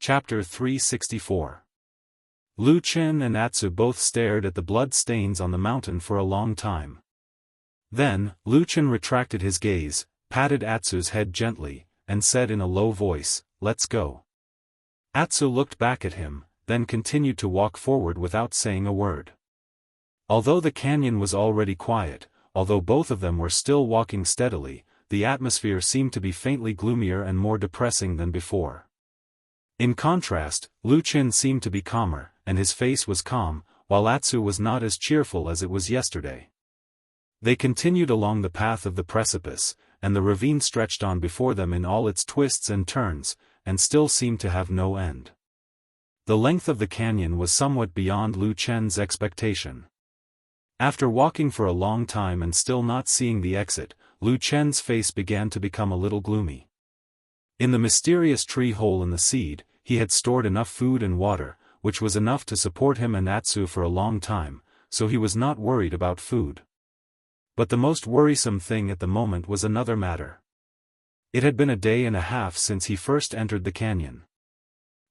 Chapter 364. Lu Chen and Atsu both stared at the blood stains on the mountain for a long time. Then, Lu Chen retracted his gaze, patted Atsu's head gently, and said in a low voice, "Let's go." Atsu looked back at him, then continued to walk forward without saying a word. Although the canyon was already quiet, although both of them were still walking steadily, the atmosphere seemed to be faintly gloomier and more depressing than before. In contrast, Lu Chen seemed to be calmer, and his face was calm, while Atsu was not as cheerful as it was yesterday. They continued along the path of the precipice, and the ravine stretched on before them in all its twists and turns, and still seemed to have no end. The length of the canyon was somewhat beyond Lu Chen's expectation. After walking for a long time and still not seeing the exit, Lu Chen's face began to become a little gloomy. In the mysterious tree hole in the seed, he had stored enough food and water, which was enough to support him and Atsu for a long time, so he was not worried about food. But the most worrisome thing at the moment was another matter. It had been a day and a half since he first entered the canyon.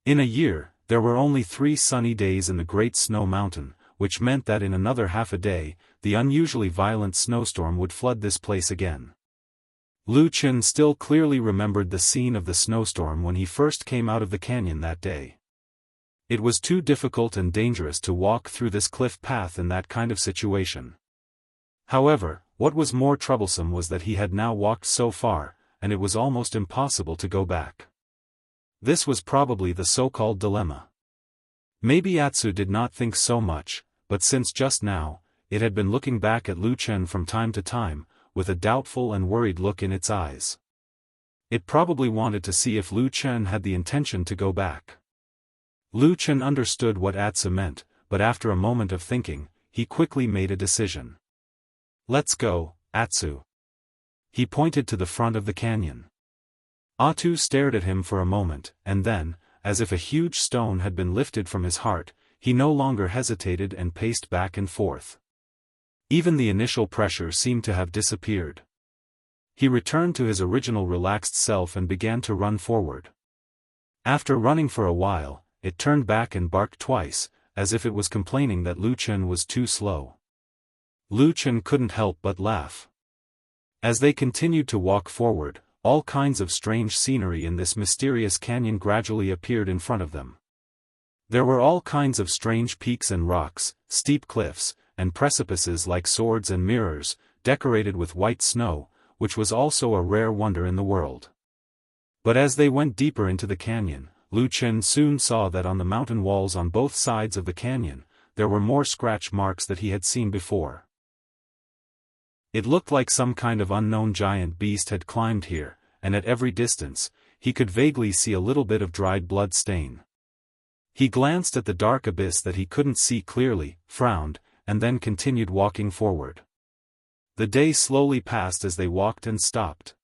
In a year, there were only 3 sunny days in the Great Snow Mountain, which meant that in another half a day, the unusually violent snowstorm would flood this place again. Lu Chen still clearly remembered the scene of the snowstorm when he first came out of the canyon that day. It was too difficult and dangerous to walk through this cliff path in that kind of situation. However, what was more troublesome was that he had now walked so far, and it was almost impossible to go back. This was probably the so-called dilemma. Maybe Atsu did not think so much, but since just now, it had been looking back at Lu Chen from time to time, with a doubtful and worried look in its eyes. It probably wanted to see if Lu Chen had the intention to go back. Lu Chen understood what Atsu meant, but after a moment of thinking, he quickly made a decision. "Let's go, Atsu." He pointed to the front of the canyon. Atsu stared at him for a moment, and then, as if a huge stone had been lifted from his heart, he no longer hesitated and paced back and forth. Even the initial pressure seemed to have disappeared. He returned to his original relaxed self and began to run forward. After running for a while, it turned back and barked twice, as if it was complaining that Lu Chen was too slow. Lu Chen couldn't help but laugh. As they continued to walk forward, all kinds of strange scenery in this mysterious canyon gradually appeared in front of them. There were all kinds of strange peaks and rocks, steep cliffs, and precipices like swords and mirrors, decorated with white snow, which was also a rare wonder in the world. But as they went deeper into the canyon, Lu Chen soon saw that on the mountain walls on both sides of the canyon, there were more scratch marks that he had seen before. It looked like some kind of unknown giant beast had climbed here, and at every distance, he could vaguely see a little bit of dried blood stain. He glanced at the dark abyss that he couldn't see clearly, frowned, and then continued walking forward. The day slowly passed as they walked and stopped.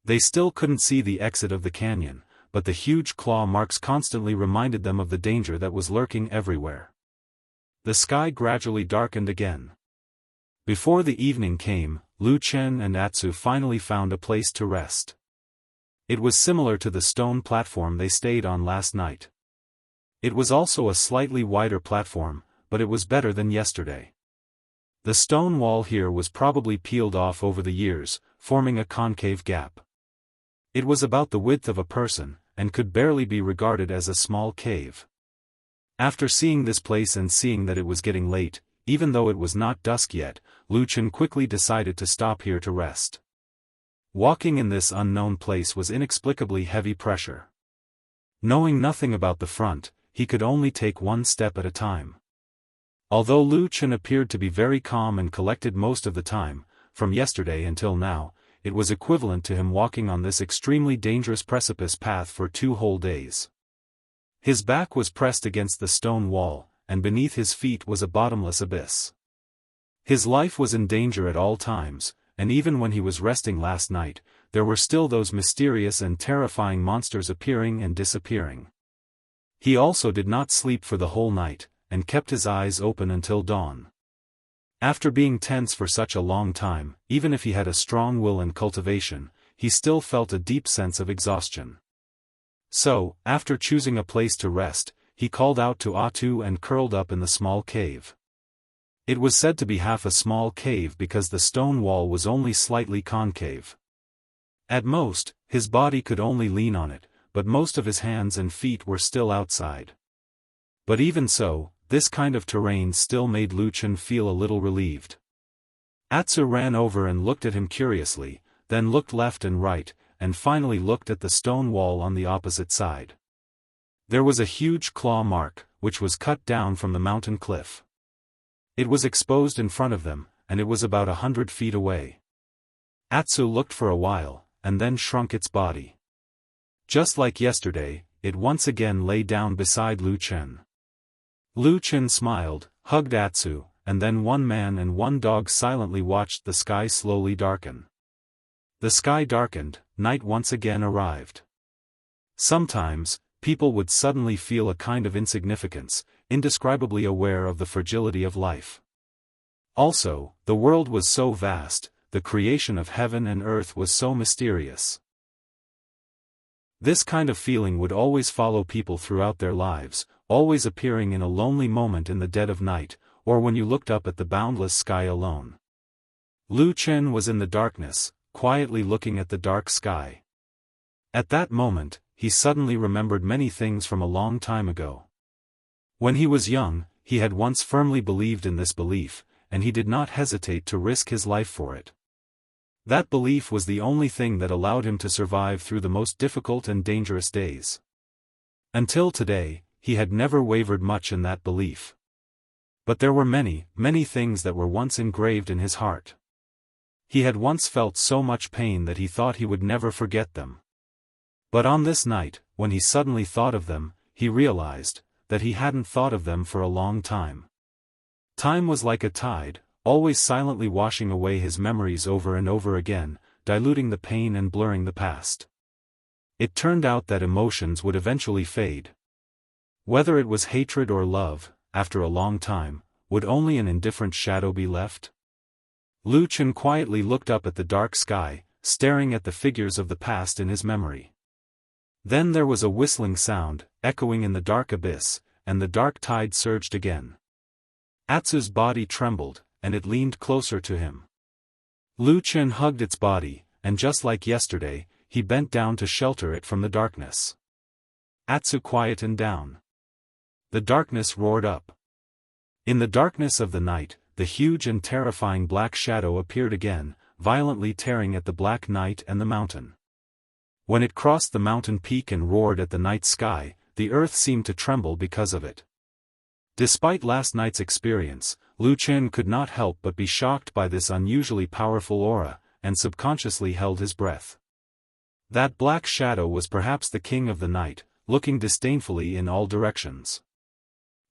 They still couldn't see the exit of the canyon, but the huge claw marks constantly reminded them of the danger that was lurking everywhere. The sky gradually darkened again. Before the evening came, Lu Chen and Atsu finally found a place to rest. It was similar to the stone platform they stayed on last night. It was also a slightly wider platform, but it was better than yesterday. The stone wall here was probably peeled off over the years, forming a concave gap. It was about the width of a person, and could barely be regarded as a small cave. After seeing this place and seeing that it was getting late, even though it was not dusk yet, Lu Chen quickly decided to stop here to rest. Walking in this unknown place was inexplicably heavy pressure. Knowing nothing about the front, he could only take one step at a time. Although Lu Chen appeared to be very calm and collected most of the time, from yesterday until now, it was equivalent to him walking on this extremely dangerous precipice path for 2 whole days. His back was pressed against the stone wall, and beneath his feet was a bottomless abyss. His life was in danger at all times, and even when he was resting last night, there were still those mysterious and terrifying monsters appearing and disappearing. He also did not sleep for the whole night, and kept his eyes open until dawn. After being tense for such a long time, even if he had a strong will and cultivation, he still felt a deep sense of exhaustion. So, after choosing a place to rest, he called out to Atu and curled up in the small cave. It was said to be half a small cave because the stone wall was only slightly concave. At most, his body could only lean on it, but most of his hands and feet were still outside. But even so, this kind of terrain still made Lu Chen feel a little relieved. Atsu ran over and looked at him curiously, then looked left and right, and finally looked at the stone wall on the opposite side. There was a huge claw mark, which was cut down from the mountain cliff. It was exposed in front of them, and it was about 100 feet away. Atsu looked for a while, and then shrunk its body. Just like yesterday, it once again lay down beside Lu Chen. Lu Chen smiled, hugged Atsu, and then one man and one dog silently watched the sky slowly darken. The sky darkened, night once again arrived. Sometimes, people would suddenly feel a kind of insignificance, indescribably aware of the fragility of life. Also, the world was so vast, the creation of heaven and earth was so mysterious. This kind of feeling would always follow people throughout their lives, always appearing in a lonely moment in the dead of night, or when you looked up at the boundless sky alone. Lu Chen was in the darkness, quietly looking at the dark sky. At that moment, he suddenly remembered many things from a long time ago. When he was young, he had once firmly believed in this belief, and he did not hesitate to risk his life for it. That belief was the only thing that allowed him to survive through the most difficult and dangerous days. Until today, he had never wavered much in that belief. But there were many, many things that were once engraved in his heart. He had once felt so much pain that he thought he would never forget them. But on this night, when he suddenly thought of them, he realized that he hadn't thought of them for a long time. Time was like a tide, always silently washing away his memories over and over again, diluting the pain and blurring the past. It turned out that emotions would eventually fade. Whether it was hatred or love, after a long time, would only an indifferent shadow be left? Lu Chen quietly looked up at the dark sky, staring at the figures of the past in his memory. Then there was a whistling sound, echoing in the dark abyss, and the dark tide surged again. Atsu's body trembled, and it leaned closer to him. Lu Chen hugged its body, and just like yesterday, he bent down to shelter it from the darkness. Atsu quietened down. The darkness roared up. In the darkness of the night, the huge and terrifying black shadow appeared again, violently tearing at the black night and the mountain. When it crossed the mountain peak and roared at the night sky, the earth seemed to tremble because of it. Despite last night's experience, Lu Chen could not help but be shocked by this unusually powerful aura, and subconsciously held his breath. That black shadow was perhaps the king of the night, looking disdainfully in all directions.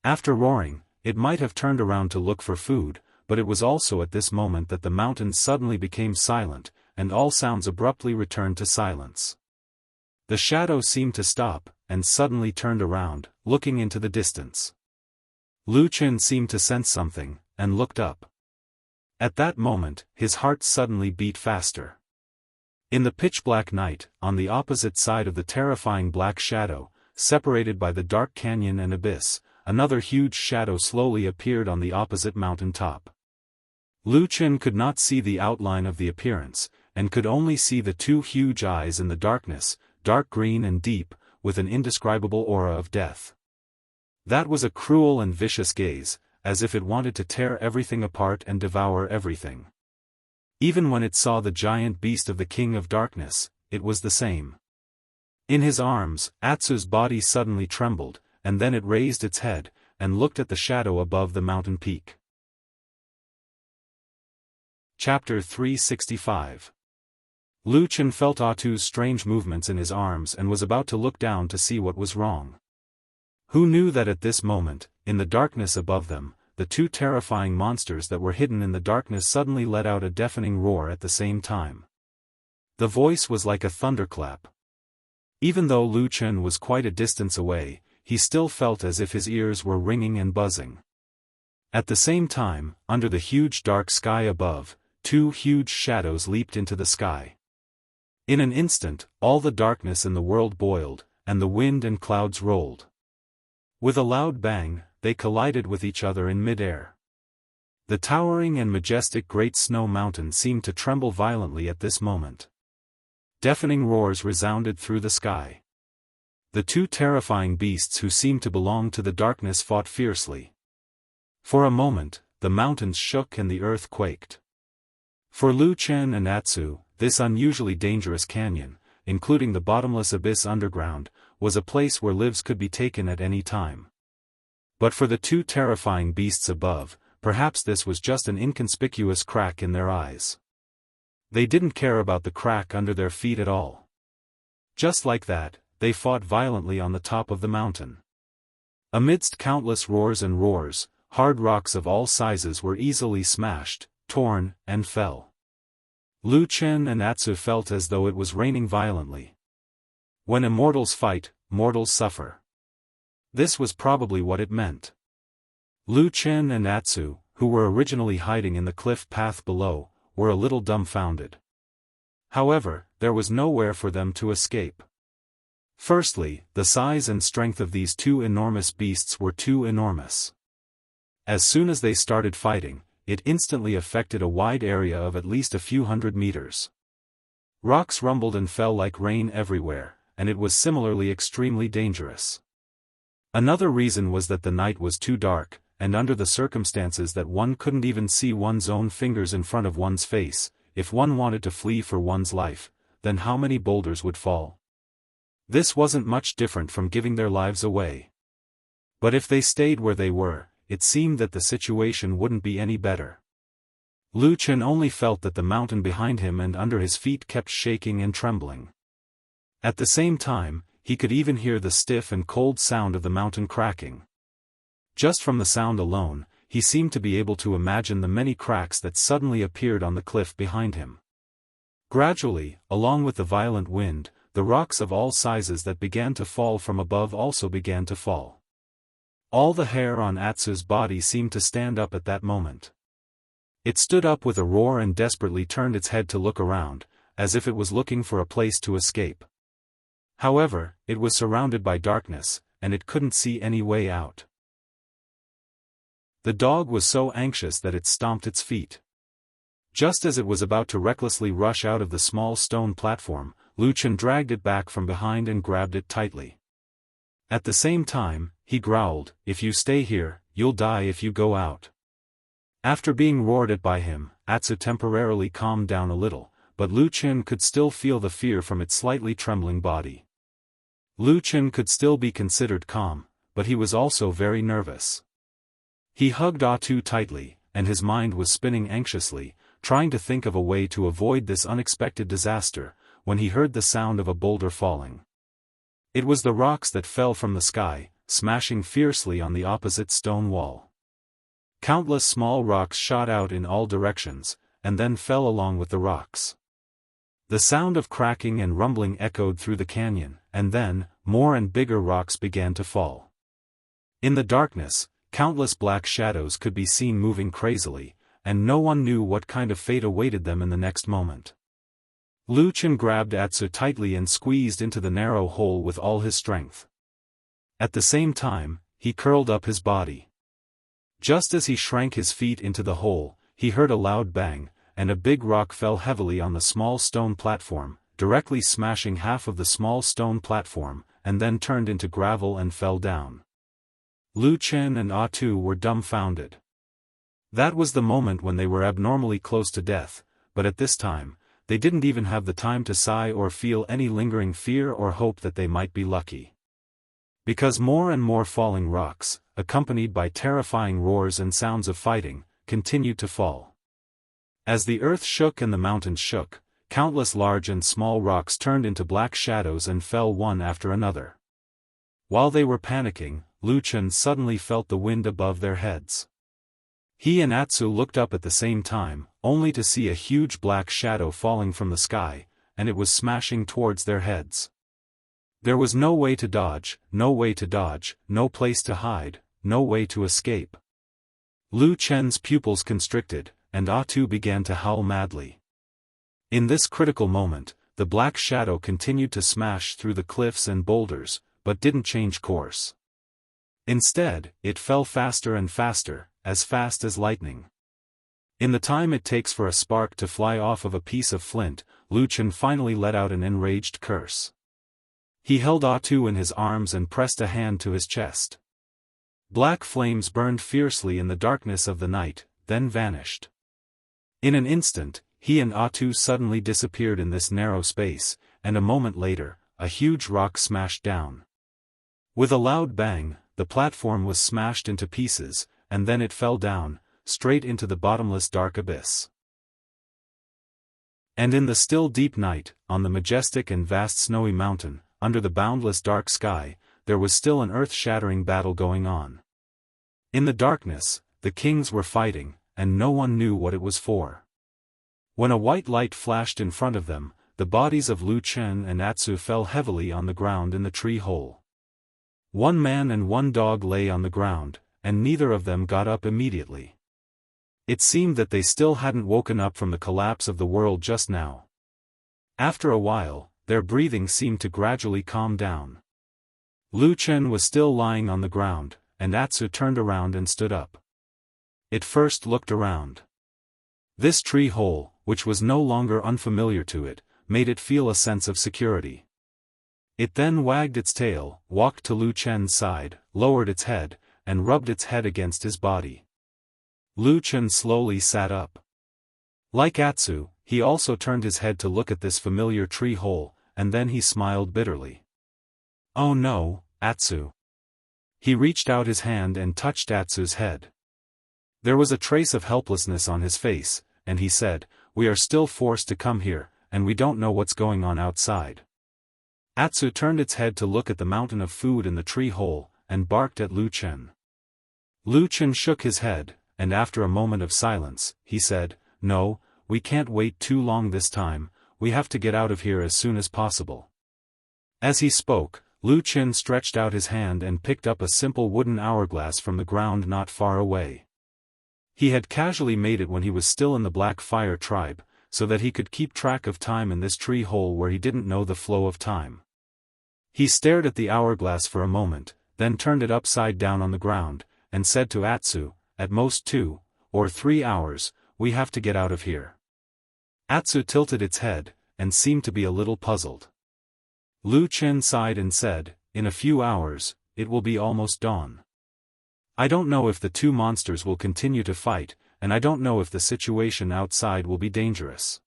After roaring, it might have turned around to look for food, but it was also at this moment that the mountains suddenly became silent, and all sounds abruptly returned to silence. The shadow seemed to stop, and suddenly turned around, looking into the distance. Lu Chen seemed to sense something, and looked up. At that moment, his heart suddenly beat faster. In the pitch-black night, on the opposite side of the terrifying black shadow, separated by the dark canyon and abyss, another huge shadow slowly appeared on the opposite mountain top. Lu Chen could not see the outline of the appearance, and could only see the two huge eyes in the darkness, dark green and deep, with an indescribable aura of death. That was a cruel and vicious gaze, as if it wanted to tear everything apart and devour everything. Even when it saw the giant beast of the King of Darkness, it was the same. In his arms, Atsu's body suddenly trembled, and then it raised its head, and looked at the shadow above the mountain peak. Chapter 365. Lu Chen felt Atu's strange movements in his arms and was about to look down to see what was wrong. Who knew that at this moment, in the darkness above them, the two terrifying monsters that were hidden in the darkness suddenly let out a deafening roar at the same time. The voice was like a thunderclap. Even though Lu Chen was quite a distance away, he still felt as if his ears were ringing and buzzing. At the same time, under the huge dark sky above, two huge shadows leaped into the sky. In an instant, all the darkness in the world boiled, and the wind and clouds rolled. With a loud bang, they collided with each other in mid-air. The towering and majestic Great Snow Mountain seemed to tremble violently at this moment. Deafening roars resounded through the sky. The two terrifying beasts who seemed to belong to the darkness fought fiercely. For a moment, the mountains shook and the earth quaked. For Lu Chen and Atsu, this unusually dangerous canyon, including the bottomless abyss underground, was a place where lives could be taken at any time. But for the two terrifying beasts above, perhaps this was just an inconspicuous crack in their eyes. They didn't care about the crack under their feet at all. Just like that, they fought violently on the top of the mountain. Amidst countless roars and roars, hard rocks of all sizes were easily smashed, torn, and fell. Lu Chen and Atsu felt as though it was raining violently. When immortals fight, mortals suffer. This was probably what it meant. Lu Chen and Atsu, who were originally hiding in the cliff path below, were a little dumbfounded. However, there was nowhere for them to escape. Firstly, the size and strength of these two enormous beasts were too enormous. As soon as they started fighting, it instantly affected a wide area of at least a few hundred meters. Rocks rumbled and fell like rain everywhere, and it was similarly extremely dangerous. Another reason was that the night was too dark, and under the circumstances that one couldn't even see one's own fingers in front of one's face. If one wanted to flee for one's life, then how many boulders would fall? This wasn't much different from giving their lives away. But if they stayed where they were, it seemed that the situation wouldn't be any better. Lu Chen only felt that the mountain behind him and under his feet kept shaking and trembling. At the same time, he could even hear the stiff and cold sound of the mountain cracking. Just from the sound alone, he seemed to be able to imagine the many cracks that suddenly appeared on the cliff behind him. Gradually, along with the violent wind, the rocks of all sizes that began to fall from above also began to fall. All the hair on Atsu's body seemed to stand up at that moment. It stood up with a roar and desperately turned its head to look around, as if it was looking for a place to escape. However, it was surrounded by darkness, and it couldn't see any way out. The dog was so anxious that it stomped its feet. Just as it was about to recklessly rush out of the small stone platform, Lu Chen dragged it back from behind and grabbed it tightly. At the same time, he growled, "If you stay here, you'll die if you go out." After being roared at by him, Atsu temporarily calmed down a little, but Lu Chen could still feel the fear from its slightly trembling body. Lu Chen could still be considered calm, but he was also very nervous. He hugged Atsu tightly, and his mind was spinning anxiously, trying to think of a way to avoid this unexpected disaster, when he heard the sound of a boulder falling. It was the rocks that fell from the sky, smashing fiercely on the opposite stone wall. Countless small rocks shot out in all directions, and then fell along with the rocks. The sound of cracking and rumbling echoed through the canyon, and then, more and bigger rocks began to fall. In the darkness, countless black shadows could be seen moving crazily, and no one knew what kind of fate awaited them in the next moment. Lu Chen grabbed Atsu tightly and squeezed into the narrow hole with all his strength. At the same time, he curled up his body. Just as he shrank his feet into the hole, he heard a loud bang, and a big rock fell heavily on the small stone platform, directly smashing half of the small stone platform, and then turned into gravel and fell down. Lu Chen and Atsu were dumbfounded. That was the moment when they were abnormally close to death, but at this time, they didn't even have the time to sigh or feel any lingering fear or hope that they might be lucky. Because more and more falling rocks, accompanied by terrifying roars and sounds of fighting, continued to fall. As the earth shook and the mountains shook, countless large and small rocks turned into black shadows and fell one after another. While they were panicking, Lu Chen suddenly felt the wind above their heads. He and Atsu looked up at the same time, only to see a huge black shadow falling from the sky, and it was smashing towards their heads. There was no way to dodge, no way to dodge, no place to hide, no way to escape. Lu Chen's pupils constricted, and Atsu began to howl madly. In this critical moment, the black shadow continued to smash through the cliffs and boulders, but didn't change course. Instead, it fell faster and faster, as fast as lightning. In the time it takes for a spark to fly off of a piece of flint, Lu Chen finally let out an enraged curse. He held Atsu in his arms and pressed a hand to his chest. Black flames burned fiercely in the darkness of the night, then vanished. In an instant, he and Atsu suddenly disappeared in this narrow space, and a moment later, a huge rock smashed down. With a loud bang, the platform was smashed into pieces, and then it fell down, straight into the bottomless dark abyss. And in the still deep night, on the majestic and vast snowy mountain, under the boundless dark sky, there was still an earth-shattering battle going on. In the darkness, the kings were fighting, and no one knew what it was for. When a white light flashed in front of them, the bodies of Lu Chen and Atsu fell heavily on the ground in the tree hole. One man and one dog lay on the ground, and neither of them got up immediately. It seemed that they still hadn't woken up from the collapse of the world just now. After a while, their breathing seemed to gradually calm down. Lu Chen was still lying on the ground, and Atsu turned around and stood up. It first looked around. This tree hole, which was no longer unfamiliar to it, made it feel a sense of security. It then wagged its tail, walked to Lu Chen's side, lowered its head, and rubbed its head against his body. Lu Chen slowly sat up. Like Atsu, he also turned his head to look at this familiar tree hole, and then he smiled bitterly. "Oh no, Atsu." He reached out his hand and touched Atsu's head. There was a trace of helplessness on his face, and he said, "We are still forced to come here, and we don't know what's going on outside." Atsu turned its head to look at the mountain of food in the tree hole, and barked at Lu Chen. Lu Chen shook his head, and after a moment of silence, he said, "No, we can't wait too long this time, we have to get out of here as soon as possible." As he spoke, Lu Chen stretched out his hand and picked up a simple wooden hourglass from the ground not far away. He had casually made it when he was still in the Black Fire tribe, so that he could keep track of time in this tree hole where he didn't know the flow of time. He stared at the hourglass for a moment, then turned it upside down on the ground, and said to Atsu, "At most 2 or 3 hours, we have to get out of here." Atsu tilted its head, and seemed to be a little puzzled. Lu Chen sighed and said, "In a few hours, it will be almost dawn. I don't know if the two monsters will continue to fight, and I don't know if the situation outside will be dangerous.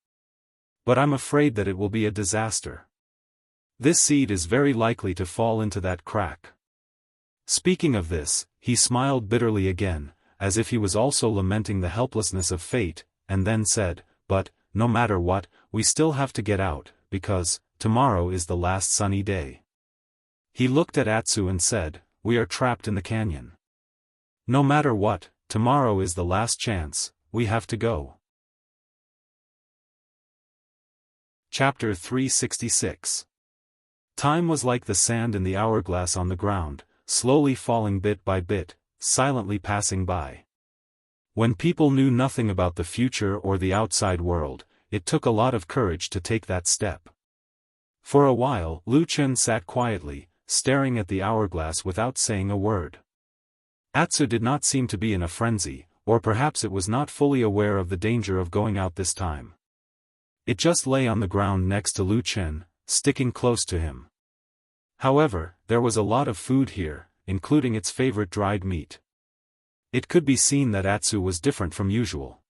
But I'm afraid that it will be a disaster. This seed is very likely to fall into that crack." Speaking of this, he smiled bitterly again, as if he was also lamenting the helplessness of fate, and then said, "But, no matter what, we still have to get out, because, tomorrow is the last sunny day." He looked at Atsu and said, "We are trapped in the canyon. No matter what, tomorrow is the last chance, we have to go." Chapter 366. Time was like the sand in the hourglass on the ground, slowly falling bit by bit, silently passing by. When people knew nothing about the future or the outside world, it took a lot of courage to take that step. For a while, Lu Chen sat quietly, staring at the hourglass without saying a word. Atsu did not seem to be in a frenzy, or perhaps it was not fully aware of the danger of going out this time. It just lay on the ground next to Lu Chen, sticking close to him. However, there was a lot of food here, including its favorite dried meat. It could be seen that Atsu was different from usual.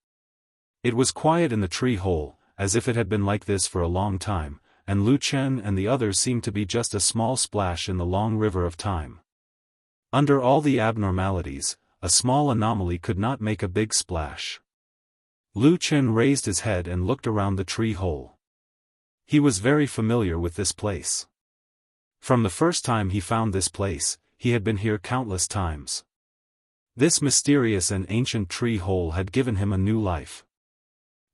It was quiet in the tree hole, as if it had been like this for a long time, and Lu Chen and the others seemed to be just a small splash in the long river of time. Under all the abnormalities, a small anomaly could not make a big splash. Lu Chen raised his head and looked around the tree hole. He was very familiar with this place. From the first time he found this place, he had been here countless times. This mysterious and ancient tree hole had given him a new life.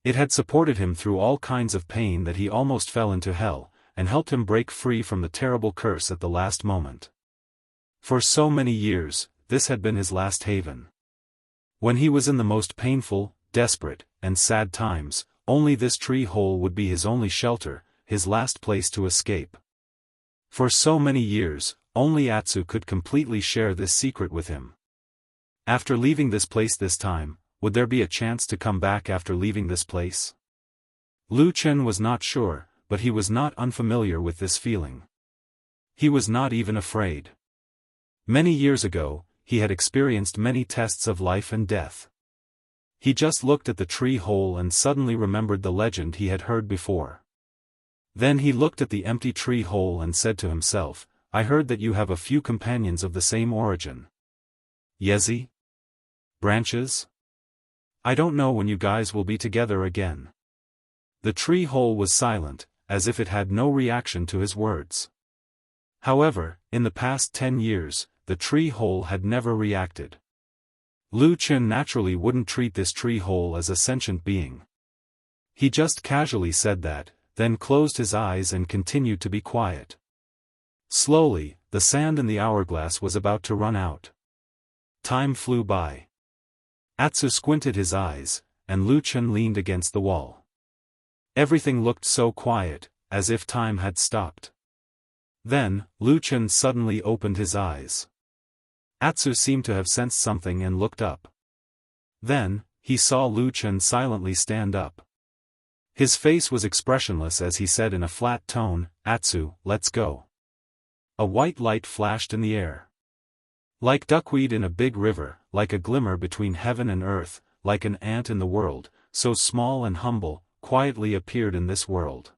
It had supported him through all kinds of pain that he almost fell into hell, and helped him break free from the terrible curse at the last moment. For so many years, this had been his last haven. When he was in the most painful, desperate, and sad times, only this tree hole would be his only shelter, his last place to escape. For so many years, only Atsu could completely share this secret with him. After leaving this place this time, would there be a chance to come back after leaving this place? Lu Chen was not sure, but he was not unfamiliar with this feeling. He was not even afraid. Many years ago, he had experienced many tests of life and death. He just looked at the tree hole and suddenly remembered the legend he had heard before. Then he looked at the empty tree hole and said to himself, I heard that you have a few companions of the same origin. Yezi? Branches? I don't know when you guys will be together again. The tree hole was silent, as if it had no reaction to his words. However, in the past 10 years, the tree hole had never reacted. Lu Chen naturally wouldn't treat this tree hole as a sentient being. He just casually said that, then closed his eyes and continued to be quiet. Slowly, the sand in the hourglass was about to run out. Time flew by. Atsu squinted his eyes, and Lu Chen leaned against the wall. Everything looked so quiet, as if time had stopped. Then, Lu Chen suddenly opened his eyes. Atsu seemed to have sensed something and looked up. Then, he saw Lu Chen silently stand up. His face was expressionless as he said in a flat tone, Atsu, let's go. A white light flashed in the air. Like duckweed in a big river, like a glimmer between heaven and earth, like an ant in the world, so small and humble, quietly appeared in this world.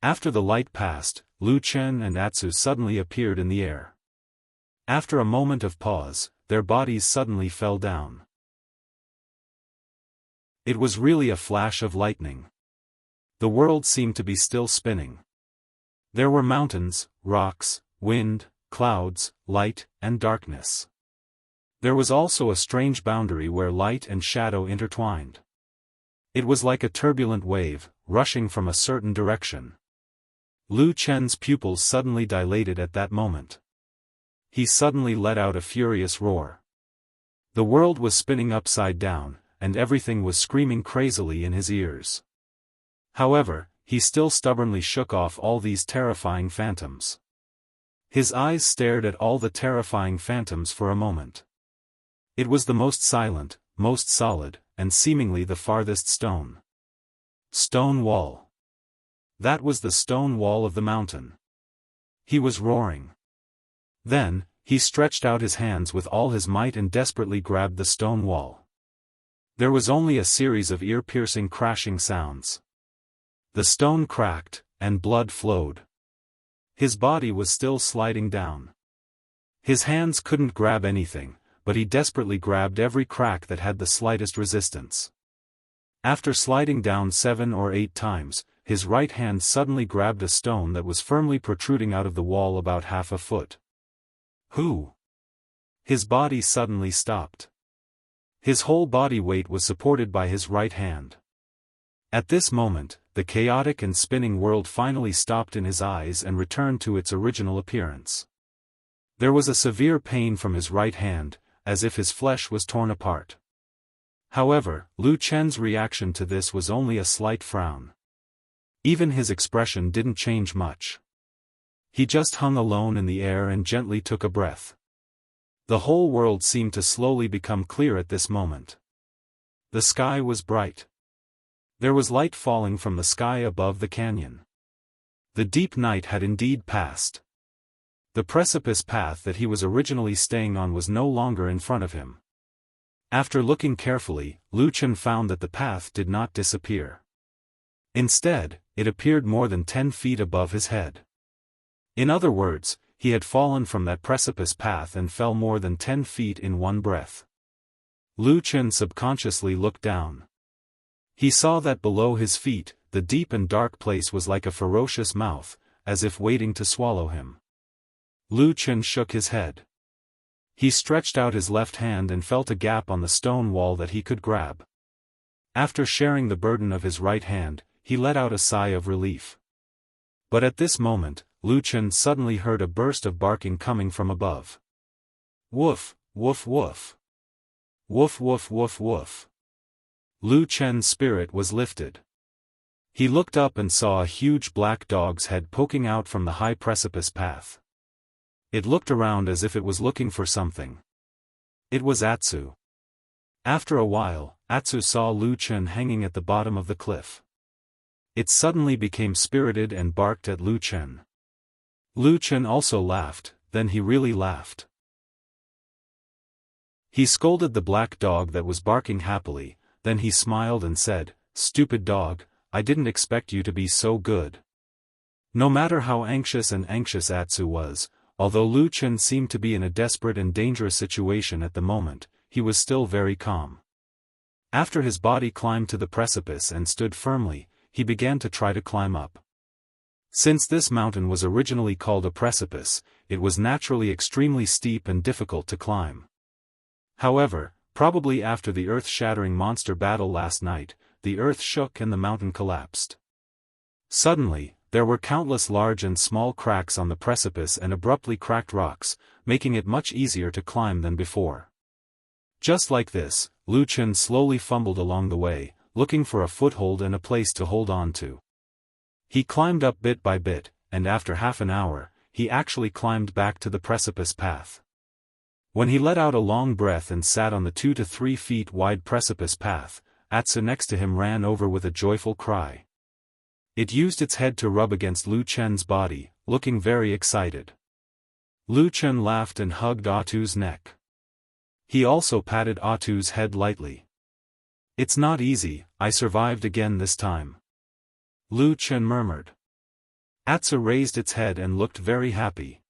After the light passed, Lu Chen and Atsu suddenly appeared in the air. After a moment of pause, their bodies suddenly fell down. It was really a flash of lightning. The world seemed to be still spinning. There were mountains, rocks, wind, clouds, light, and darkness. There was also a strange boundary where light and shadow intertwined. It was like a turbulent wave, rushing from a certain direction. Lu Chen's pupils suddenly dilated at that moment. He suddenly let out a furious roar. The world was spinning upside down, and everything was screaming crazily in his ears. However, he still stubbornly shook off all these terrifying phantoms. His eyes stared at all the terrifying phantoms for a moment. It was the most silent, most solid, and seemingly the farthest stone. Stone wall. That was the stone wall of the mountain. He was roaring. Then, he stretched out his hands with all his might and desperately grabbed the stone wall. There was only a series of ear-piercing crashing sounds. The stone cracked, and blood flowed. His body was still sliding down. His hands couldn't grab anything, but he desperately grabbed every crack that had the slightest resistance. After sliding down 7 or 8 times, his right hand suddenly grabbed a stone that was firmly protruding out of the wall about half a foot. Who? His body suddenly stopped. His whole body weight was supported by his right hand. At this moment, the chaotic and spinning world finally stopped in his eyes and returned to its original appearance. There was a severe pain from his right hand, as if his flesh was torn apart. However, Lu Chen's reaction to this was only a slight frown. Even his expression didn't change much. He just hung alone in the air and gently took a breath. The whole world seemed to slowly become clear at this moment. The sky was bright. There was light falling from the sky above the canyon. The deep night had indeed passed. The precipice path that he was originally staying on was no longer in front of him. After looking carefully, Lu Chen found that the path did not disappear. Instead, it appeared more than 10 feet above his head. In other words, he had fallen from that precipice path and fell more than 10 feet in one breath. Lu Chen subconsciously looked down. He saw that below his feet, the deep and dark place was like a ferocious mouth, as if waiting to swallow him. Lu Chen shook his head. He stretched out his left hand and felt a gap on the stone wall that he could grab. After sharing the burden of his right hand, he let out a sigh of relief. But at this moment, Lu Chen suddenly heard a burst of barking coming from above. Woof, woof woof. Woof woof woof woof. Lu Chen's spirit was lifted. He looked up and saw a huge black dog's head poking out from the high precipice path. It looked around as if it was looking for something. It was Atsu. After a while, Atsu saw Lu Chen hanging at the bottom of the cliff. It suddenly became spirited and barked at Lu Chen. Lu Chen also laughed, then he really laughed. He scolded the black dog that was barking happily, then he smiled and said, "Stupid dog, I didn't expect you to be so good." No matter how anxious Atsu was, although Lu Chen seemed to be in a desperate and dangerous situation at the moment, he was still very calm. After his body climbed to the precipice and stood firmly, he began to try to climb up. Since this mountain was originally called a precipice, it was naturally extremely steep and difficult to climb. However, probably after the earth-shattering monster battle last night, the earth shook and the mountain collapsed. Suddenly, there were countless large and small cracks on the precipice and abruptly cracked rocks, making it much easier to climb than before. Just like this, Lu Chen slowly fumbled along the way, looking for a foothold and a place to hold on to. He climbed up bit by bit, and after half an hour, he actually climbed back to the precipice path. When he let out a long breath and sat on the 2 to 3 feet wide precipice path, Atsu next to him ran over with a joyful cry. It used its head to rub against Lu Chen's body, looking very excited. Lu Chen laughed and hugged Atsu's neck. He also patted Atsu's head lightly. "It's not easy, I survived again this time," Lu Chen murmured. Atsu raised its head and looked very happy.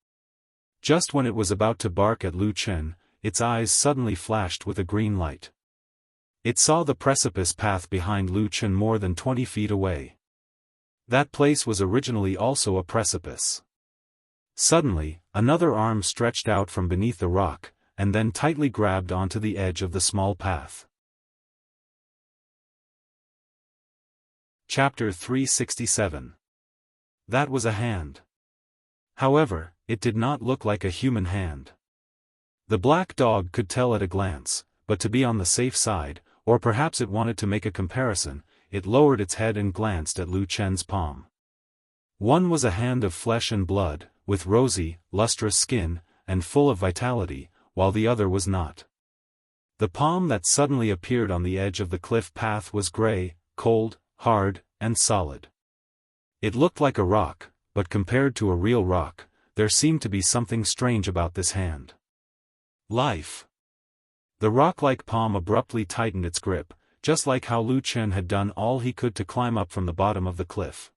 Just when it was about to bark at Lu Chen, its eyes suddenly flashed with a green light. It saw the precipice path behind Lu Chen more than 20 feet away. That place was originally also a precipice. Suddenly, another arm stretched out from beneath the rock, and then tightly grabbed onto the edge of the small path. Chapter 367. That was a hand. However, it did not look like a human hand. The black dog could tell at a glance, but to be on the safe side, or perhaps it wanted to make a comparison, it lowered its head and glanced at Lu Chen's palm. One was a hand of flesh and blood, with rosy, lustrous skin, and full of vitality, while the other was not. The palm that suddenly appeared on the edge of the cliff path was gray, cold, hard, and solid. It looked like a rock, but compared to a real rock, there seemed to be something strange about this hand. Life. The rock-like palm abruptly tightened its grip, just like how Lu Chen had done all he could to climb up from the bottom of the cliff.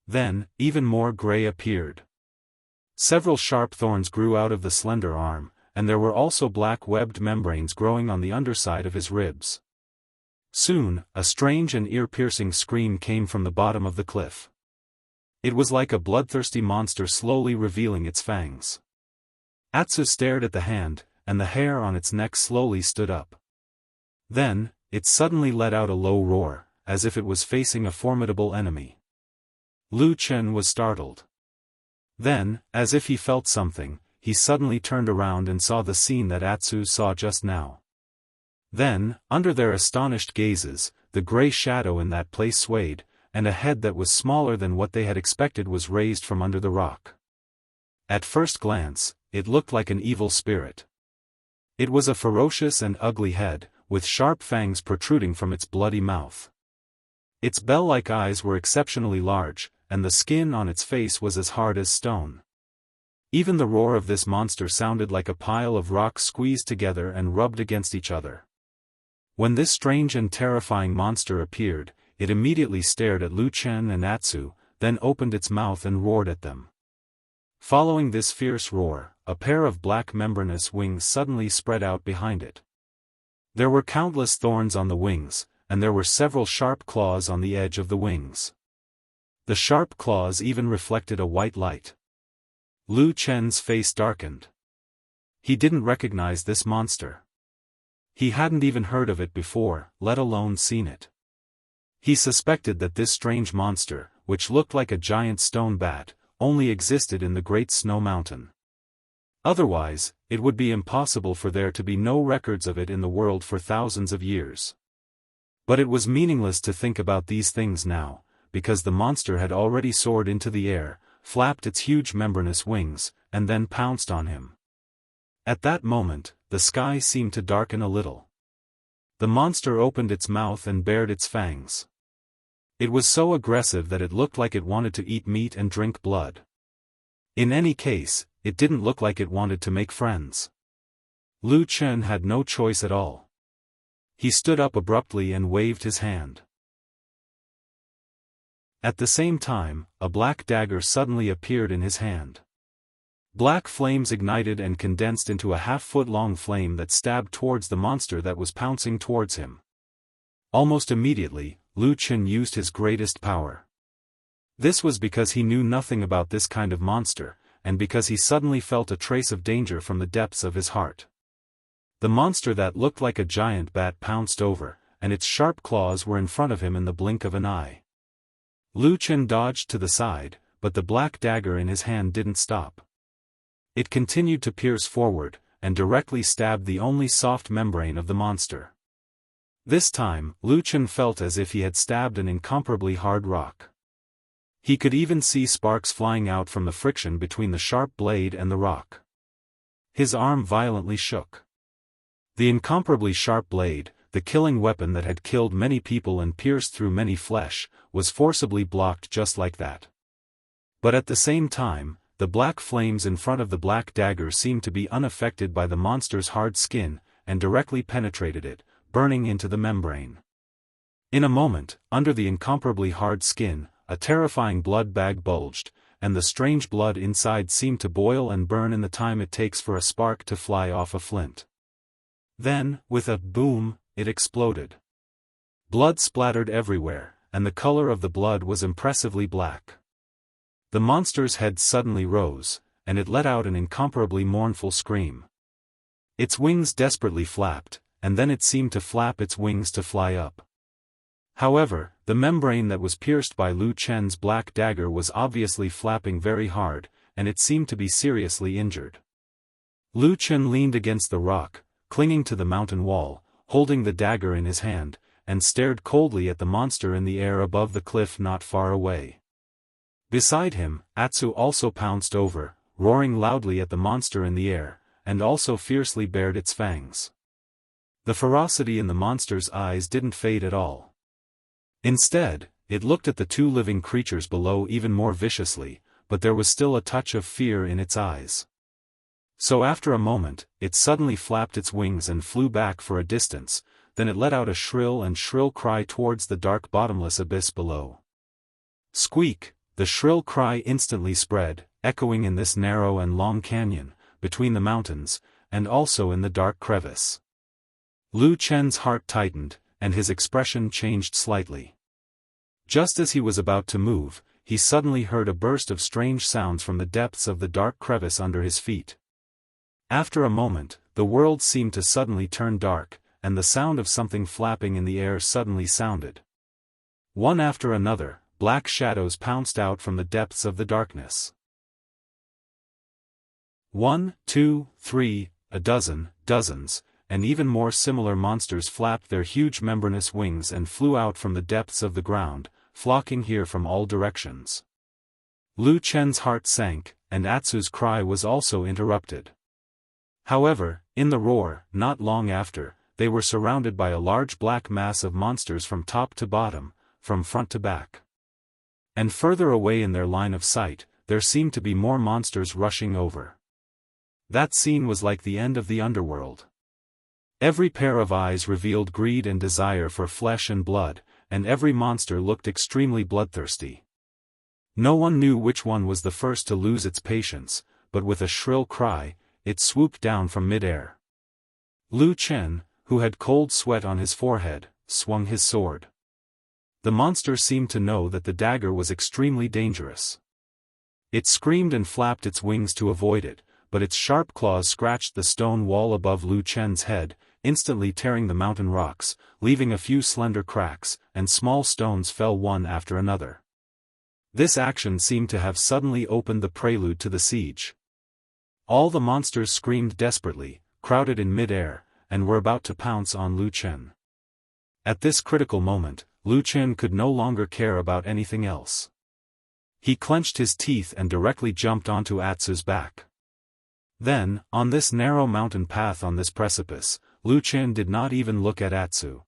Then, even more gray appeared. Several sharp thorns grew out of the slender arm, and there were also black webbed membranes growing on the underside of his ribs. Soon, a strange and ear-piercing scream came from the bottom of the cliff. It was like a bloodthirsty monster slowly revealing its fangs. Atsu stared at the hand, and the hair on its neck slowly stood up. Then, it suddenly let out a low roar, as if it was facing a formidable enemy. Lu Chen was startled. Then, as if he felt something, he suddenly turned around and saw the scene that Atsu saw just now. Then, under their astonished gazes, the gray shadow in that place swayed, and a head that was smaller than what they had expected was raised from under the rock. At first glance, it looked like an evil spirit. It was a ferocious and ugly head, with sharp fangs protruding from its bloody mouth. Its bell-like eyes were exceptionally large, and the skin on its face was as hard as stone. Even the roar of this monster sounded like a pile of rocks squeezed together and rubbed against each other. When this strange and terrifying monster appeared, it immediately stared at Lu Chen and Atsu, then opened its mouth and roared at them. Following this fierce roar, a pair of black membranous wings suddenly spread out behind it. There were countless thorns on the wings, and there were several sharp claws on the edge of the wings. The sharp claws even reflected a white light. Lu Chen's face darkened. He didn't recognize this monster. He hadn't even heard of it before, let alone seen it. He suspected that this strange monster, which looked like a giant stone bat, only existed in the Great Snow Mountain. Otherwise, it would be impossible for there to be no records of it in the world for thousands of years. But it was meaningless to think about these things now, because the monster had already soared into the air, flapped its huge membranous wings, and then pounced on him. At that moment, the sky seemed to darken a little. The monster opened its mouth and bared its fangs. It was so aggressive that it looked like it wanted to eat meat and drink blood. In any case, it didn't look like it wanted to make friends. Lu Chen had no choice at all. He stood up abruptly and waved his hand. At the same time, a black dagger suddenly appeared in his hand. Black flames ignited and condensed into a half-foot-long flame that stabbed towards the monster that was pouncing towards him. Almost immediately, Lu Chen used his greatest power. This was because he knew nothing about this kind of monster, and because he suddenly felt a trace of danger from the depths of his heart. The monster that looked like a giant bat pounced over, and its sharp claws were in front of him in the blink of an eye. Lu Chen dodged to the side, but the black dagger in his hand didn't stop. It continued to pierce forward, and directly stabbed the only soft membrane of the monster. This time, Lu Chen felt as if he had stabbed an incomparably hard rock. He could even see sparks flying out from the friction between the sharp blade and the rock. His arm violently shook. The incomparably sharp blade, the killing weapon that had killed many people and pierced through many flesh, was forcibly blocked just like that. But at the same time, the black flames in front of the black dagger seemed to be unaffected by the monster's hard skin, and directly penetrated it, burning into the membrane. In a moment, under the incomparably hard skin, a terrifying blood bag bulged, and the strange blood inside seemed to boil and burn in the time it takes for a spark to fly off a flint. Then, with a boom, it exploded. Blood splattered everywhere, and the color of the blood was impressively black. The monster's head suddenly rose, and it let out an incomparably mournful scream. Its wings desperately flapped, and then it seemed to flap its wings to fly up. However, the membrane that was pierced by Lu Chen's black dagger was obviously flapping very hard, and it seemed to be seriously injured. Lu Chen leaned against the rock, clinging to the mountain wall, holding the dagger in his hand, and stared coldly at the monster in the air above the cliff not far away. Beside him, Atsu also pounced over, roaring loudly at the monster in the air, and also fiercely bared its fangs. The ferocity in the monster's eyes didn't fade at all. Instead, it looked at the two living creatures below even more viciously, but there was still a touch of fear in its eyes. So after a moment, it suddenly flapped its wings and flew back for a distance, then it let out a shrill cry towards the dark bottomless abyss below. Squeak! The shrill cry instantly spread, echoing in this narrow and long canyon, between the mountains, and also in the dark crevice. Lu Chen's heart tightened, and his expression changed slightly. Just as he was about to move, he suddenly heard a burst of strange sounds from the depths of the dark crevice under his feet. After a moment, the world seemed to suddenly turn dark, and the sound of something flapping in the air suddenly sounded. One after another, black shadows pounced out from the depths of the darkness. 1, 2, 3, a dozen, dozens, and even more similar monsters flapped their huge membranous wings and flew out from the depths of the ground, flocking here from all directions. Lu Chen's heart sank, and Atsu's cry was also interrupted. However, in the roar, not long after, they were surrounded by a large black mass of monsters from top to bottom, from front to back. And further away in their line of sight, there seemed to be more monsters rushing over. That scene was like the end of the underworld. Every pair of eyes revealed greed and desire for flesh and blood, and every monster looked extremely bloodthirsty. No one knew which one was the first to lose its patience, but with a shrill cry, it swooped down from mid-air. Lu Chen, who had cold sweat on his forehead, swung his sword. The monster seemed to know that the dagger was extremely dangerous. It screamed and flapped its wings to avoid it, but its sharp claws scratched the stone wall above Lu Chen's head, instantly tearing the mountain rocks, leaving a few slender cracks, and small stones fell one after another. This action seemed to have suddenly opened the prelude to the siege. All the monsters screamed desperately, crowded in mid-air, and were about to pounce on Lu Chen. At this critical moment, Lu Chen could no longer care about anything else. He clenched his teeth and directly jumped onto Atsu's back. Then, on this narrow mountain path on this precipice, Lu Chen did not even look at Atsu.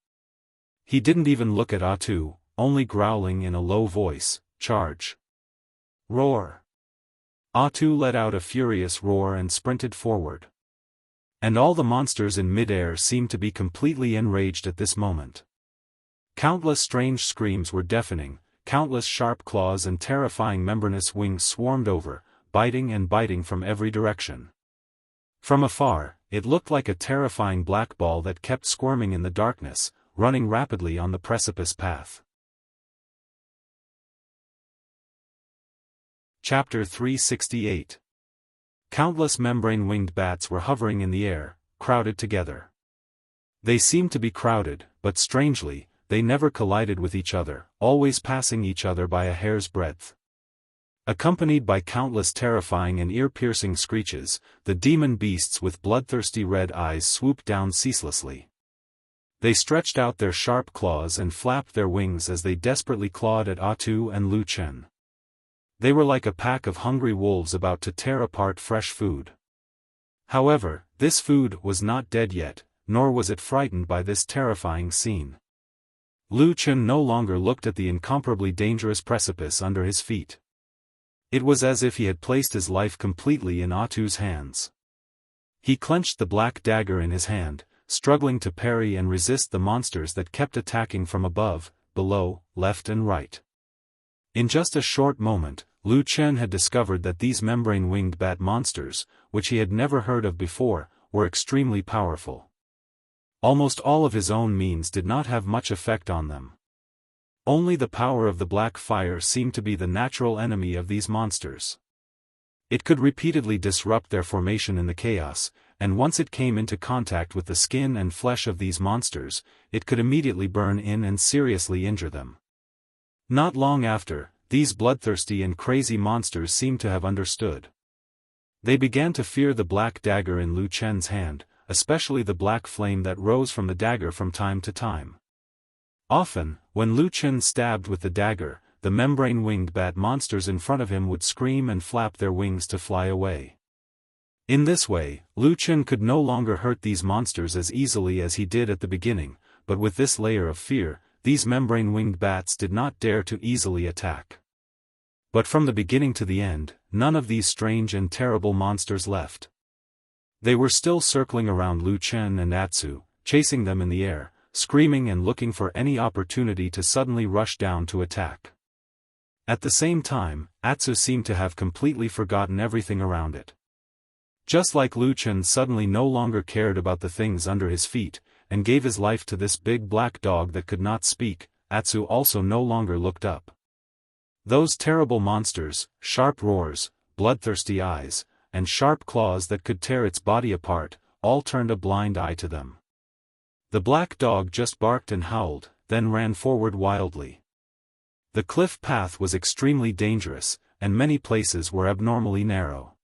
He didn't even look at Atu, only growling in a low voice, "Charge! Roar!" Atu let out a furious roar and sprinted forward. And all the monsters in midair seemed to be completely enraged at this moment. Countless strange screams were deafening, countless sharp claws and terrifying membranous wings swarmed over, biting and biting from every direction. From afar, it looked like a terrifying black ball that kept squirming in the darkness, running rapidly on the precipice path. Chapter 368. Countless membrane-winged bats were hovering in the air, crowded together. They seemed to be crowded, but strangely, they never collided with each other, always passing each other by a hair's breadth. Accompanied by countless terrifying and ear-piercing screeches, the demon beasts with bloodthirsty red eyes swooped down ceaselessly. They stretched out their sharp claws and flapped their wings as they desperately clawed at Atu and Lu Chen. They were like a pack of hungry wolves about to tear apart fresh food. However, this food was not dead yet, nor was it frightened by this terrifying scene. Lu Chen no longer looked at the incomparably dangerous precipice under his feet. It was as if he had placed his life completely in Atu's hands. He clenched the black dagger in his hand, struggling to parry and resist the monsters that kept attacking from above, below, left and right. In just a short moment, Lu Chen had discovered that these membrane-winged bat monsters, which he had never heard of before, were extremely powerful. Almost all of his own means did not have much effect on them. Only the power of the black fire seemed to be the natural enemy of these monsters. It could repeatedly disrupt their formation in the chaos, and once it came into contact with the skin and flesh of these monsters, it could immediately burn in and seriously injure them. Not long after, these bloodthirsty and crazy monsters seemed to have understood. They began to fear the black dagger in Lu Chen's hand, especially the black flame that rose from the dagger from time to time. Often, when Lu Chen stabbed with the dagger, the membrane-winged bat monsters in front of him would scream and flap their wings to fly away. In this way, Lu Chen could no longer hurt these monsters as easily as he did at the beginning, but with this layer of fear, these membrane-winged bats did not dare to easily attack. But from the beginning to the end, none of these strange and terrible monsters left. They were still circling around Lu Chen and Atsu, chasing them in the air, screaming and looking for any opportunity to suddenly rush down to attack. At the same time, Atsu seemed to have completely forgotten everything around it. Just like Lu Chen suddenly no longer cared about the things under his feet, and gave his life to this big black dog that could not speak, Atsu also no longer looked up. Those terrible monsters, sharp roars, bloodthirsty eyes, and sharp claws that could tear its body apart, all turned a blind eye to them. The black dog just barked and howled, then ran forward wildly. The cliff path was extremely dangerous, and many places were abnormally narrow.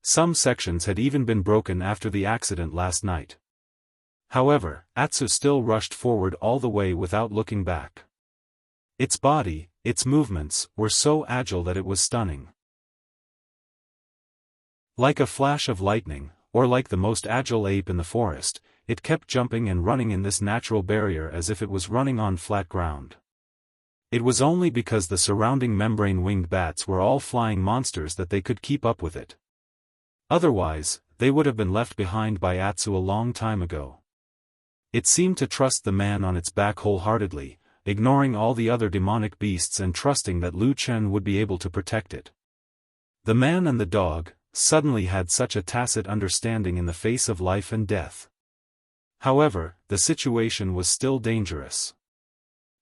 Some sections had even been broken after the accident last night. However, Atsu still rushed forward all the way without looking back. Its body, its movements, were so agile that it was stunning. Like a flash of lightning, or like the most agile ape in the forest, it kept jumping and running in this natural barrier as if it was running on flat ground. It was only because the surrounding membrane-winged bats were all flying monsters that they could keep up with it. Otherwise, they would have been left behind by Atsu a long time ago. It seemed to trust the man on its back wholeheartedly, ignoring all the other demonic beasts and trusting that Lu Chen would be able to protect it. The man and the dog suddenly had such a tacit understanding in the face of life and death. However, the situation was still dangerous.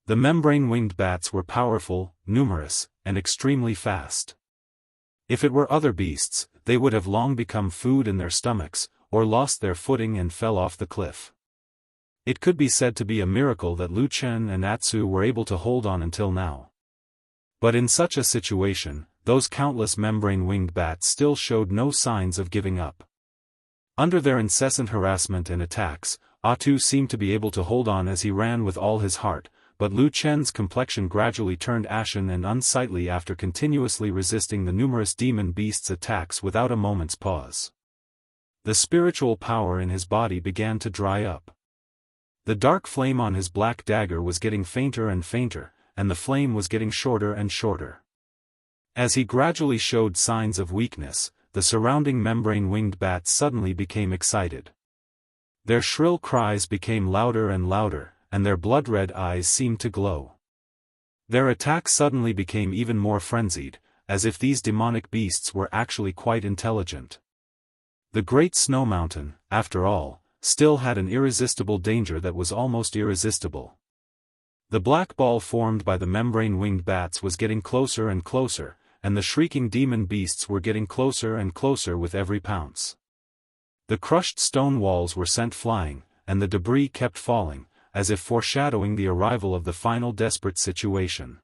The membrane-winged bats were powerful, numerous, and extremely fast. If it were other beasts, they would have long become food in their stomachs, or lost their footing and fell off the cliff. It could be said to be a miracle that Lu Chen and Atsu were able to hold on until now. But in such a situation, those countless membrane-winged bats still showed no signs of giving up. Under their incessant harassment and attacks, Atu seemed to be able to hold on as he ran with all his heart, but Lu Chen's complexion gradually turned ashen and unsightly after continuously resisting the numerous demon beasts' attacks without a moment's pause. The spiritual power in his body began to dry up. The dark flame on his black dagger was getting fainter and fainter, and the flame was getting shorter and shorter. As he gradually showed signs of weakness, the surrounding membrane-winged bats suddenly became excited. Their shrill cries became louder and louder, and their blood-red eyes seemed to glow. Their attack suddenly became even more frenzied, as if these demonic beasts were actually quite intelligent. The great snow mountain, after all, still had an irresistible danger that was almost irresistible. The black ball formed by the membrane-winged bats was getting closer and closer, and the shrieking demon beasts were getting closer and closer with every pounce. The crushed stone walls were sent flying, and the debris kept falling, as if foreshadowing the arrival of the final desperate situation.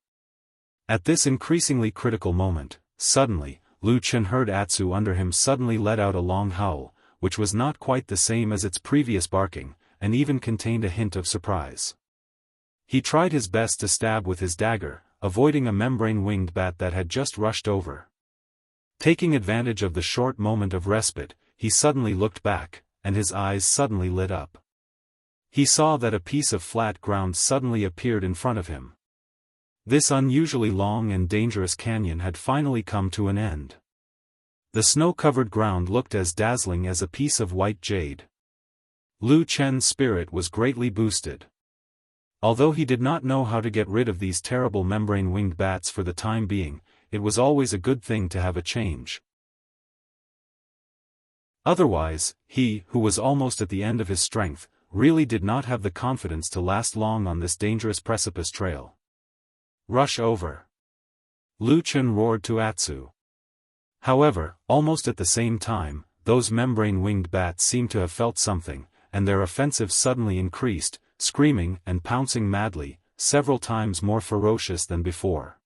At this increasingly critical moment, suddenly, Lu Chen heard Atsu under him suddenly let out a long howl, which was not quite the same as its previous barking, and even contained a hint of surprise. He tried his best to stab with his dagger, avoiding a membrane-winged bat that had just rushed over. Taking advantage of the short moment of respite, he suddenly looked back, and his eyes suddenly lit up. He saw that a piece of flat ground suddenly appeared in front of him. This unusually long and dangerous canyon had finally come to an end. The snow-covered ground looked as dazzling as a piece of white jade. Lu Chen's spirit was greatly boosted. Although he did not know how to get rid of these terrible membrane-winged bats for the time being, it was always a good thing to have a change. Otherwise, he, who was almost at the end of his strength, really did not have the confidence to last long on this dangerous precipice trail. Rush over! Lu Chen roared to Atsu. However, almost at the same time, those membrane-winged bats seemed to have felt something, and their offensive suddenly increased, screaming and pouncing madly, several times more ferocious than before.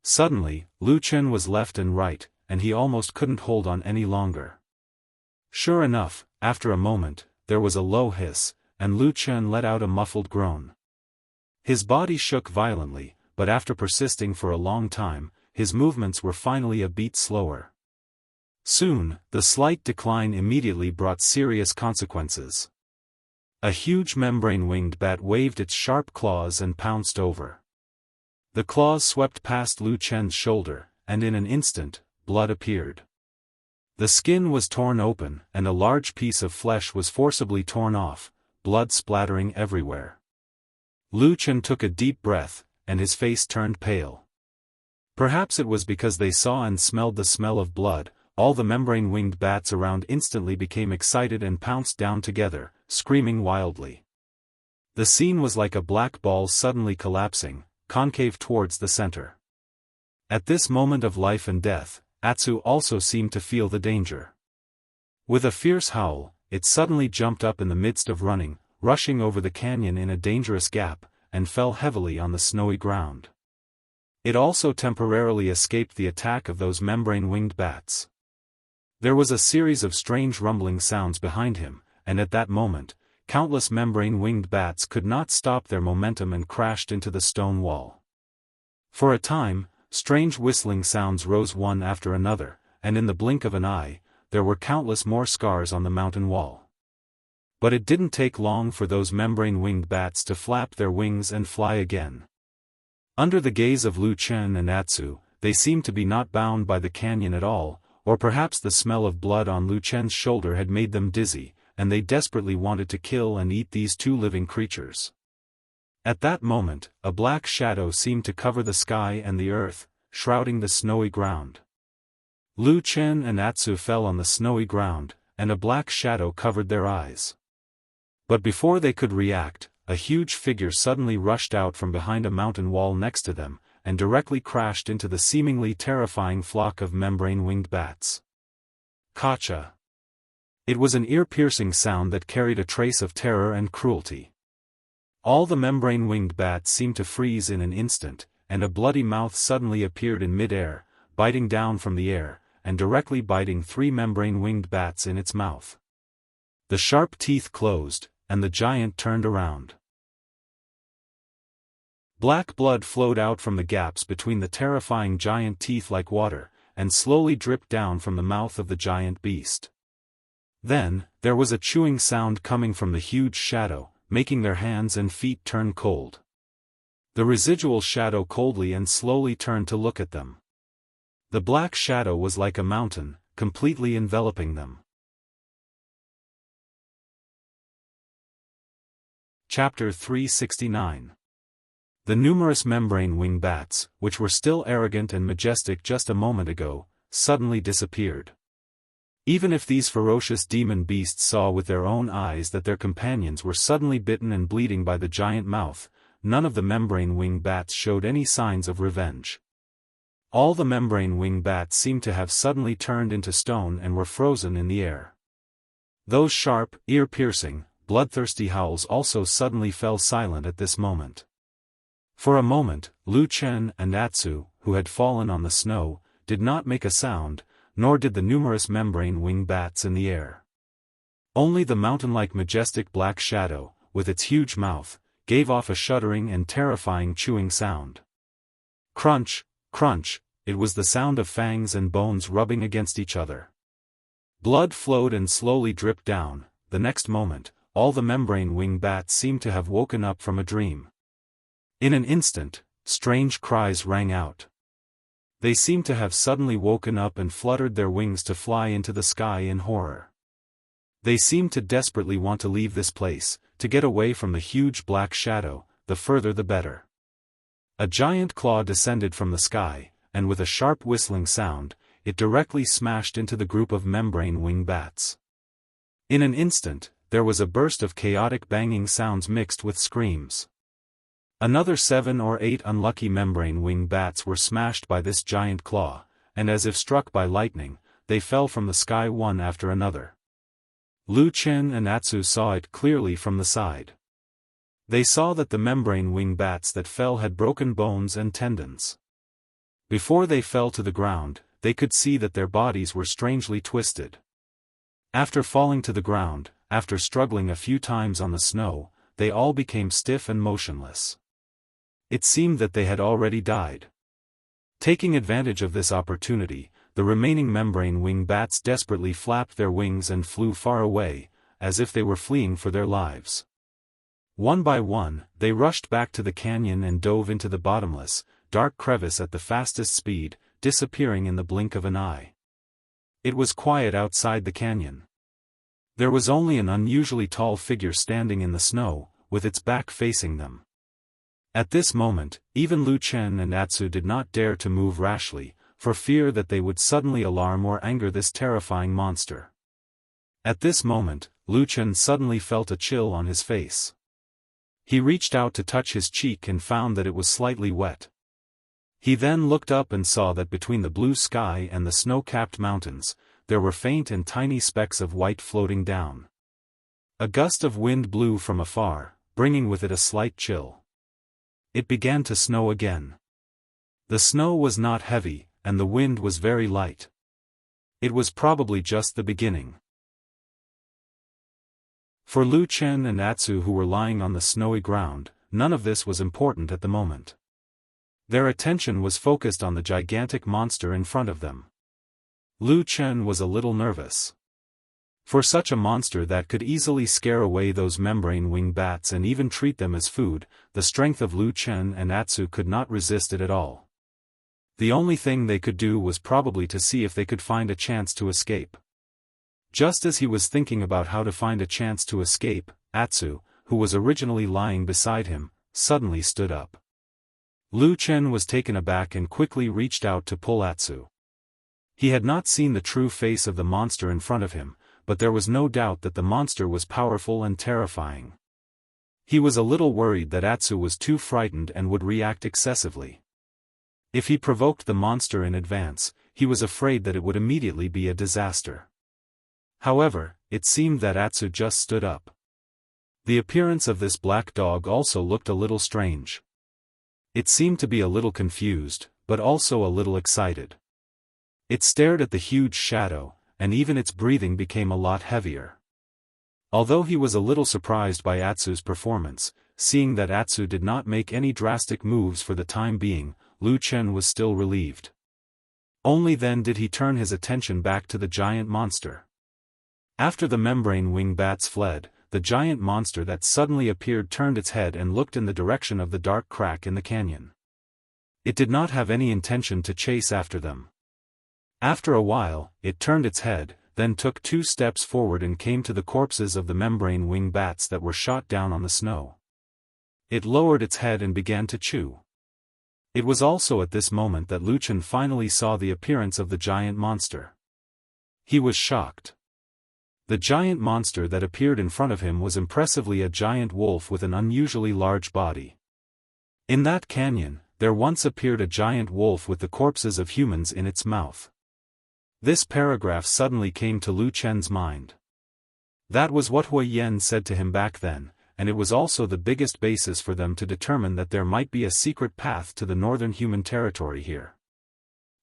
Suddenly, Lu Chen was left and right, and he almost couldn't hold on any longer. Sure enough, after a moment, there was a low hiss, and Lu Chen let out a muffled groan. His body shook violently, but after persisting for a long time, his movements were finally a beat slower. Soon, the slight decline immediately brought serious consequences. A huge membrane-winged bat waved its sharp claws and pounced over. The claws swept past Lu Chen's shoulder, and in an instant, blood appeared. The skin was torn open, and a large piece of flesh was forcibly torn off, blood splattering everywhere. Lu Chen took a deep breath, and his face turned pale. Perhaps it was because they saw and smelled the smell of blood. All the membrane-winged bats around instantly became excited and pounced down together, screaming wildly. The scene was like a black ball suddenly collapsing, concave towards the center. At this moment of life and death, Atsu also seemed to feel the danger. With a fierce howl, it suddenly jumped up in the midst of running, rushing over the canyon in a dangerous gap, and fell heavily on the snowy ground. It also temporarily escaped the attack of those membrane-winged bats. There was a series of strange rumbling sounds behind him, and at that moment, countless membrane-winged bats could not stop their momentum and crashed into the stone wall. For a time, strange whistling sounds rose one after another, and in the blink of an eye, there were countless more scars on the mountain wall. But it didn't take long for those membrane-winged bats to flap their wings and fly again. Under the gaze of Lu Chen and Atsu, they seemed to be not bound by the canyon at all, or perhaps the smell of blood on Lu Chen's shoulder had made them dizzy, and they desperately wanted to kill and eat these two living creatures. At that moment, a black shadow seemed to cover the sky and the earth, shrouding the snowy ground. Lu Chen and Atsu fell on the snowy ground, and a black shadow covered their eyes. But before they could react, a huge figure suddenly rushed out from behind a mountain wall next to them, and directly crashed into the seemingly terrifying flock of membrane-winged bats. Kacha! It was an ear-piercing sound that carried a trace of terror and cruelty. All the membrane-winged bats seemed to freeze in an instant, and a bloody mouth suddenly appeared in mid-air, biting down from the air, and directly biting 3 membrane-winged bats in its mouth. The sharp teeth closed, and the giant turned around. Black blood flowed out from the gaps between the terrifying giant teeth like water, and slowly dripped down from the mouth of the giant beast. Then, there was a chewing sound coming from the huge shadow, making their hands and feet turn cold. The residual shadow coldly and slowly turned to look at them. The black shadow was like a mountain, completely enveloping them. Chapter 369. The numerous membrane wing bats, which were still arrogant and majestic just a moment ago, suddenly disappeared. Even if these ferocious demon beasts saw with their own eyes that their companions were suddenly bitten and bleeding by the giant mouth, none of the membrane wing bats showed any signs of revenge. All the membrane wing bats seemed to have suddenly turned into stone and were frozen in the air. Those sharp, ear-piercing, bloodthirsty howls also suddenly fell silent at this moment. For a moment, Lu Chen and Atsu, who had fallen on the snow, did not make a sound, nor did the numerous membrane wing bats in the air. Only the mountain-like majestic black shadow, with its huge mouth, gave off a shuddering and terrifying chewing sound. Crunch, crunch, it was the sound of fangs and bones rubbing against each other. Blood flowed and slowly dripped down. The next moment, all the membrane wing bats seemed to have woken up from a dream. In an instant, strange cries rang out. They seemed to have suddenly woken up and fluttered their wings to fly into the sky in horror. They seemed to desperately want to leave this place, to get away from the huge black shadow, the further the better. A giant claw descended from the sky, and with a sharp whistling sound, it directly smashed into the group of membrane wing bats. In an instant, there was a burst of chaotic banging sounds mixed with screams. Another 7 or 8 unlucky membrane wing bats were smashed by this giant claw, and as if struck by lightning, they fell from the sky one after another. Lu Chen and Atsu saw it clearly from the side. They saw that the membrane wing bats that fell had broken bones and tendons. Before they fell to the ground, they could see that their bodies were strangely twisted. After falling to the ground, after struggling a few times on the snow, they all became stiff and motionless. It seemed that they had already died. Taking advantage of this opportunity, the remaining membrane wing bats desperately flapped their wings and flew far away, as if they were fleeing for their lives. One by one, they rushed back to the canyon and dove into the bottomless, dark crevice at the fastest speed, disappearing in the blink of an eye. It was quiet outside the canyon. There was only an unusually tall figure standing in the snow, with its back facing them. At this moment, even Lu Chen and Atsu did not dare to move rashly, for fear that they would suddenly alarm or anger this terrifying monster. At this moment, Lu Chen suddenly felt a chill on his face. He reached out to touch his cheek and found that it was slightly wet. He then looked up and saw that between the blue sky and the snow-capped mountains, there were faint and tiny specks of white floating down. A gust of wind blew from afar, bringing with it a slight chill. It began to snow again. The snow was not heavy, and the wind was very light. It was probably just the beginning. For Lu Chen and Atsu, who were lying on the snowy ground, none of this was important at the moment. Their attention was focused on the gigantic monster in front of them. Lu Chen was a little nervous. For such a monster that could easily scare away those membrane wing bats and even treat them as food, the strength of Lu Chen and Atsu could not resist it at all. The only thing they could do was probably to see if they could find a chance to escape. Just as he was thinking about how to find a chance to escape, Atsu, who was originally lying beside him, suddenly stood up. Lu Chen was taken aback and quickly reached out to pull Atsu. He had not seen the true face of the monster in front of him, but there was no doubt that the monster was powerful and terrifying. He was a little worried that Atsu was too frightened and would react excessively. If he provoked the monster in advance, he was afraid that it would immediately be a disaster. However, it seemed that Atsu just stood up. The appearance of this black dog also looked a little strange. It seemed to be a little confused, but also a little excited. It stared at the huge shadow, and even its breathing became a lot heavier. Although he was a little surprised by Atsu's performance, seeing that Atsu did not make any drastic moves for the time being, Lu Chen was still relieved. Only then did he turn his attention back to the giant monster. After the membrane wing bats fled, the giant monster that suddenly appeared turned its head and looked in the direction of the dark crack in the canyon. It did not have any intention to chase after them. After a while, it turned its head, then took 2 steps forward and came to the corpses of the membrane wing bats that were shot down on the snow. It lowered its head and began to chew. It was also at this moment that Lu Chen finally saw the appearance of the giant monster. He was shocked. The giant monster that appeared in front of him was impressively a giant wolf with an unusually large body. In that canyon, there once appeared a giant wolf with the corpses of humans in its mouth. This paragraph suddenly came to Lu Chen's mind. That was what Hui Yen said to him back then, and it was also the biggest basis for them to determine that there might be a secret path to the northern human territory here.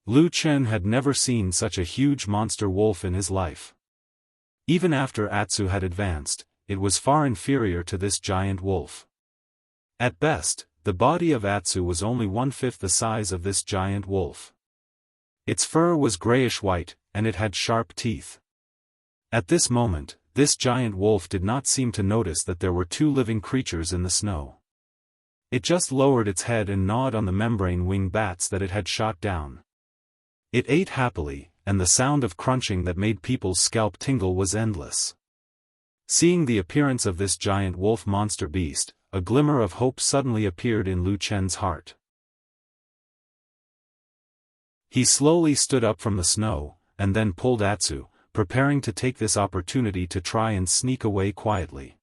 Lu Chen had never seen such a huge monster wolf in his life. Even after Atsu had advanced, it was far inferior to this giant wolf. At best, the body of Atsu was only 1/5 the size of this giant wolf. Its fur was grayish-white, and it had sharp teeth. At this moment, this giant wolf did not seem to notice that there were 2 living creatures in the snow. It just lowered its head and gnawed on the membrane wing bats that it had shot down. It ate happily, and the sound of crunching that made people's scalp tingle was endless. Seeing the appearance of this giant wolf monster beast, a glimmer of hope suddenly appeared in Lu Chen's heart. He slowly stood up from the snow, and then pulled Atsu, preparing to take this opportunity to try and sneak away quietly.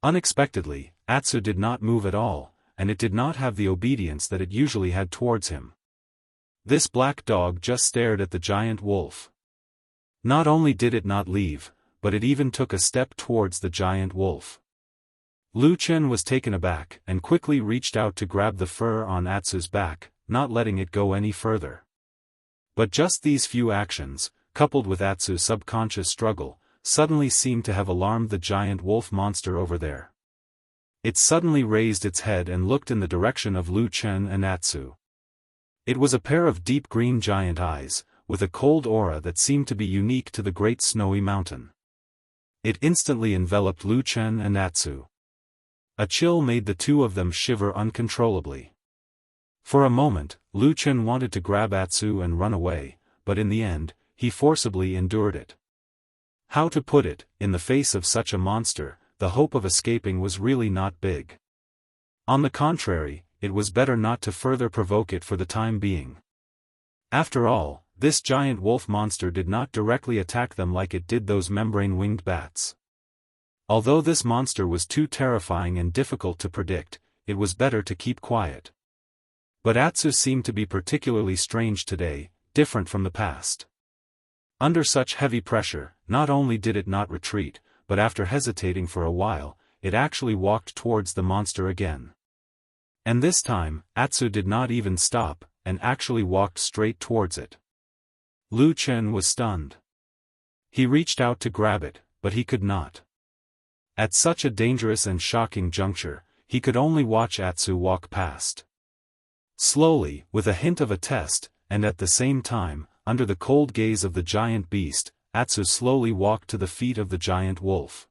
Unexpectedly, Atsu did not move at all, and it did not have the obedience that it usually had towards him. This black dog just stared at the giant wolf. Not only did it not leave, but it even took a step towards the giant wolf. Lu Chen was taken aback and quickly reached out to grab the fur on Atsu's back, not letting it go any further. But just these few actions, coupled with Atsu's subconscious struggle, suddenly seemed to have alarmed the giant wolf monster over there. It suddenly raised its head and looked in the direction of Lu Chen and Atsu. It was a pair of deep green giant eyes, with a cold aura that seemed to be unique to the great snowy mountain. It instantly enveloped Lu Chen and Atsu. A chill made the 2 of them shiver uncontrollably. For a moment, Lu Chen wanted to grab Atsu and run away, but in the end, he forcibly endured it. How to put it, in the face of such a monster, the hope of escaping was really not big. On the contrary, it was better not to further provoke it for the time being. After all, this giant wolf monster did not directly attack them like it did those membrane-winged bats. Although this monster was too terrifying and difficult to predict, it was better to keep quiet. But Atsu seemed to be particularly strange today, different from the past. Under such heavy pressure, not only did it not retreat, but after hesitating for a while, it actually walked towards the monster again. And this time, Atsu did not even stop, and actually walked straight towards it. Lu Chen was stunned. He reached out to grab it, but he could not. At such a dangerous and shocking juncture, he could only watch Atsu walk past. Slowly, with a hint of a test, and at the same time, under the cold gaze of the giant beast, Atsu slowly walked to the feet of the giant wolf.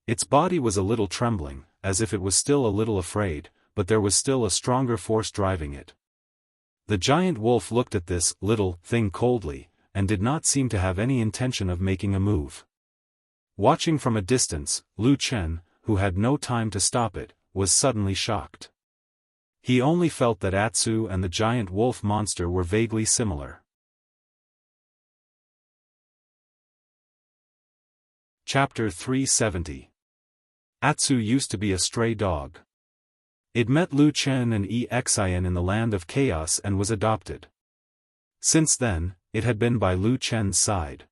Its body was a little trembling, as if it was still a little afraid, but there was still a stronger force driving it. The giant wolf looked at this little thing coldly, and did not seem to have any intention of making a move. Watching from a distance, Lu Chen, who had no time to stop it, was suddenly shocked. He only felt that Atsu and the giant wolf monster were vaguely similar. Chapter 370. Atsu used to be a stray dog. It met Lu Chen and Xian in the land of chaos and was adopted. Since then, it had been by Lu Chen's side.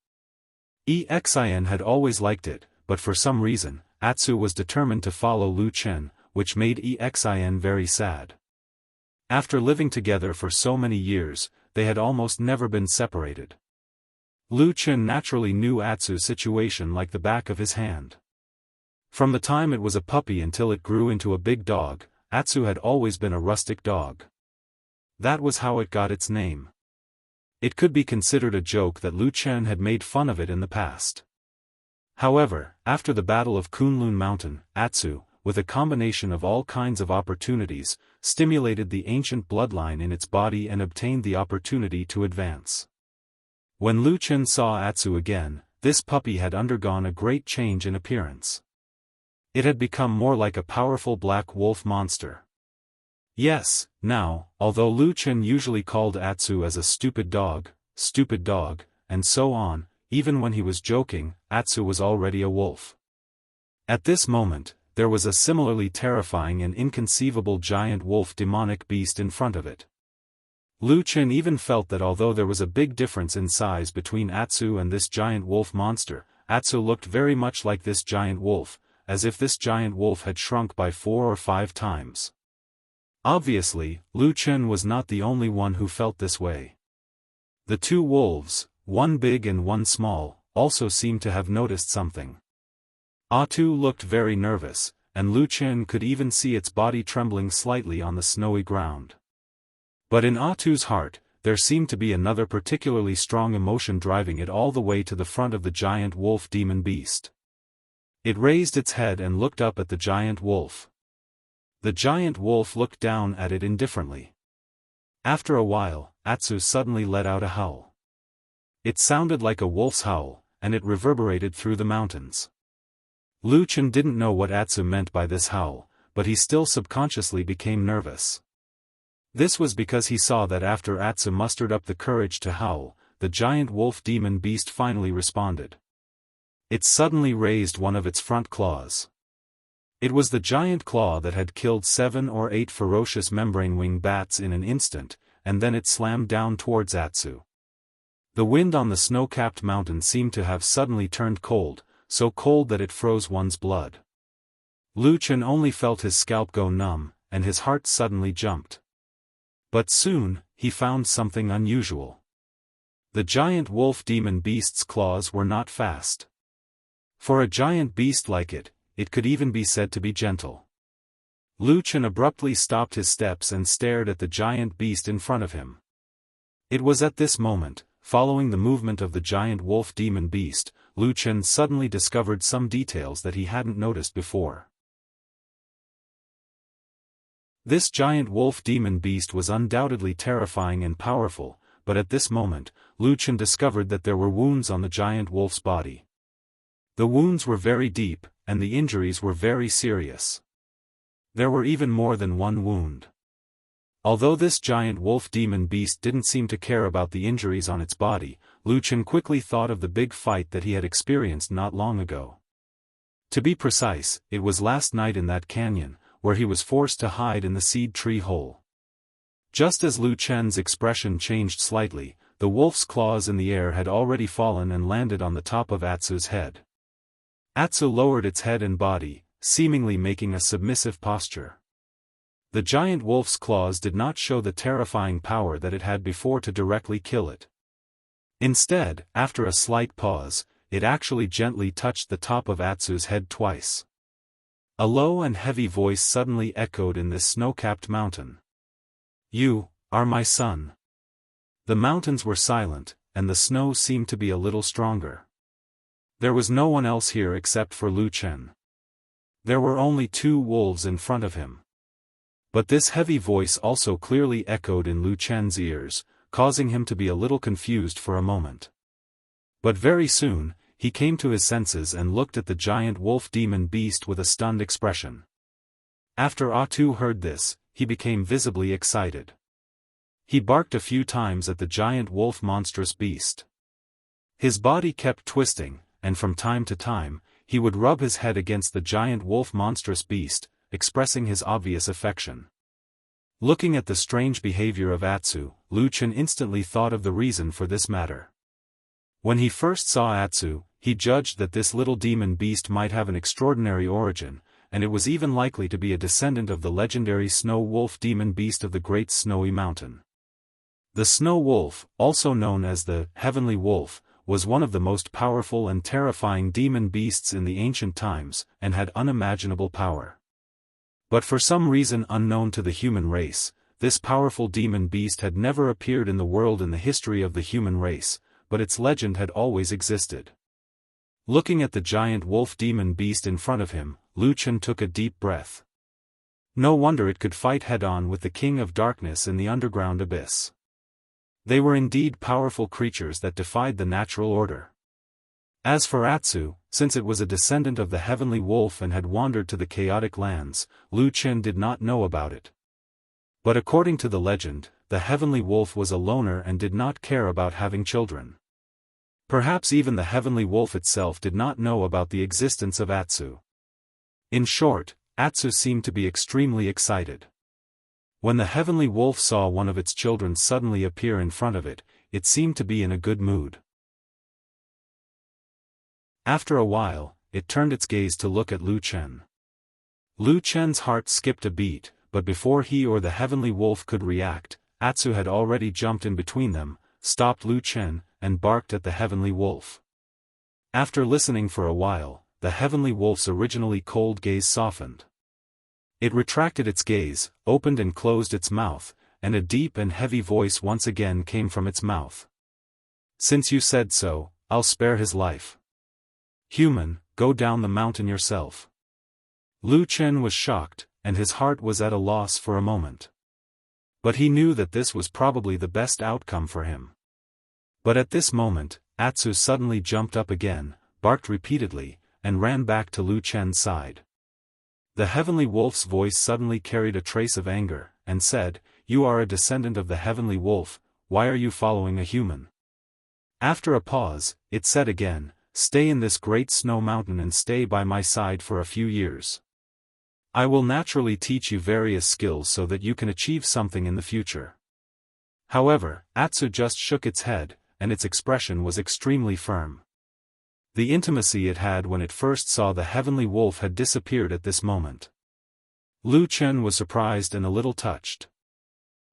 Xian had always liked it, but for some reason, Atsu was determined to follow Lu Chen, which made Xian very sad. After living together for so many years, they had almost never been separated. Lu Chen naturally knew Atsu's situation like the back of his hand. From the time it was a puppy until it grew into a big dog, Atsu had always been a rustic dog. That was how it got its name. It could be considered a joke that Lu Chen had made fun of it in the past. However, after the Battle of Kunlun Mountain, Atsu, with a combination of all kinds of opportunities, stimulated the ancient bloodline in its body and obtained the opportunity to advance. When Lu Chen saw Atsu again, this puppy had undergone a great change in appearance. It had become more like a powerful black wolf monster. Yes, now, although Lu Chen usually called Atsu as a stupid dog, and so on, even when he was joking, Atsu was already a wolf. At this moment, there was a similarly terrifying and inconceivable giant wolf demonic beast in front of it. Lu Chen even felt that although there was a big difference in size between Atsu and this giant wolf monster, Atsu looked very much like this giant wolf, as if this giant wolf had shrunk by 4 or 5 times. Obviously, Lu Chen was not the only one who felt this way. The 2 wolves, one big and one small, also seemed to have noticed something. Atsu looked very nervous, and Lu Chen could even see its body trembling slightly on the snowy ground. But in Atsu's heart, there seemed to be another particularly strong emotion driving it all the way to the front of the giant wolf demon beast. It raised its head and looked up at the giant wolf. The giant wolf looked down at it indifferently. After a while, Atsu suddenly let out a howl. It sounded like a wolf's howl, and it reverberated through the mountains. Lu Chen didn't know what Atsu meant by this howl, but he still subconsciously became nervous. This was because he saw that after Atsu mustered up the courage to howl, the giant wolf demon beast finally responded. It suddenly raised one of its front claws. It was the giant claw that had killed 7 or 8 ferocious membrane wing bats in an instant, and then it slammed down towards Atsu. The wind on the snow-capped mountain seemed to have suddenly turned cold, so cold that it froze one's blood. Lu Chen only felt his scalp go numb, and his heart suddenly jumped. But soon, he found something unusual. The giant wolf demon beast's claws were not fast. For a giant beast like it could even be said to be gentle. Lu Chen abruptly stopped his steps and stared at the giant beast in front of him. It was at this moment, following the movement of the giant wolf demon beast, Lu Chen suddenly discovered some details that he hadn't noticed before. This giant wolf demon beast was undoubtedly terrifying and powerful, but at this moment, Lu Chen discovered that there were wounds on the giant wolf's body. The wounds were very deep, and the injuries were very serious. There were even more than one wound. Although this giant wolf demon beast didn't seem to care about the injuries on its body, Lu Chen quickly thought of the big fight that he had experienced not long ago. To be precise, it was last night in that canyon, where he was forced to hide in the seed tree hole. Just as Lu Chen's expression changed slightly, the wolf's claws in the air had already fallen and landed on the top of Atsu's head. Atsu lowered its head and body, seemingly making a submissive posture. The giant wolf's claws did not show the terrifying power that it had before to directly kill it. Instead, after a slight pause, it actually gently touched the top of Atsu's head twice. A low and heavy voice suddenly echoed in this snow-capped mountain. "You are my son." The mountains were silent, and the snow seemed to be a little stronger. There was no one else here except for Lu Chen. There were only 2 wolves in front of him. But this heavy voice also clearly echoed in Lu Chen's ears, causing him to be a little confused for a moment. But very soon, he came to his senses and looked at the giant wolf demon beast with a stunned expression. After Atsu heard this, he became visibly excited. He barked a few times at the giant wolf monstrous beast. His body kept twisting, and from time to time, he would rub his head against the giant wolf monstrous beast, expressing his obvious affection. Looking at the strange behavior of Atsu, Lu Chen instantly thought of the reason for this matter. When he first saw Atsu, he judged that this little demon beast might have an extraordinary origin, and it was even likely to be a descendant of the legendary snow wolf demon beast of the Great Snowy Mountain. The snow wolf, also known as the Heavenly Wolf, was one of the most powerful and terrifying demon beasts in the ancient times, and had unimaginable power. But for some reason unknown to the human race, this powerful demon beast had never appeared in the world in the history of the human race, but its legend had always existed. Looking at the giant wolf demon beast in front of him, Lu Chen took a deep breath. No wonder it could fight head-on with the King of Darkness in the underground abyss. They were indeed powerful creatures that defied the natural order. As for Atsu, since it was a descendant of the heavenly wolf and had wandered to the chaotic lands, Lu Chen did not know about it. But according to the legend, the heavenly wolf was a loner and did not care about having children. Perhaps even the heavenly wolf itself did not know about the existence of Atsu. In short, Atsu seemed to be extremely excited. When the heavenly wolf saw one of its children suddenly appear in front of it, it seemed to be in a good mood. After a while, it turned its gaze to look at Lu Chen. Lu Chen's heart skipped a beat, but before he or the heavenly wolf could react, Atsu had already jumped in between them, stopped Lu Chen, and barked at the heavenly wolf. After listening for a while, the heavenly wolf's originally cold gaze softened. It retracted its gaze, opened and closed its mouth, and a deep and heavy voice once again came from its mouth. "Since you said so, I'll spare his life. Human, go down the mountain yourself." Lu Chen was shocked, and his heart was at a loss for a moment. But he knew that this was probably the best outcome for him. But at this moment, Atsu suddenly jumped up again, barked repeatedly, and ran back to Lu Chen's side. The heavenly wolf's voice suddenly carried a trace of anger, and said, "You are a descendant of the heavenly wolf, why are you following a human?" After a pause, it said again, "Stay in this great snow mountain and stay by my side for a few years. I will naturally teach you various skills so that you can achieve something in the future." However, Atsu just shook its head, and its expression was extremely firm. The intimacy it had when it first saw the heavenly wolf had disappeared at this moment. Lu Chen was surprised and a little touched.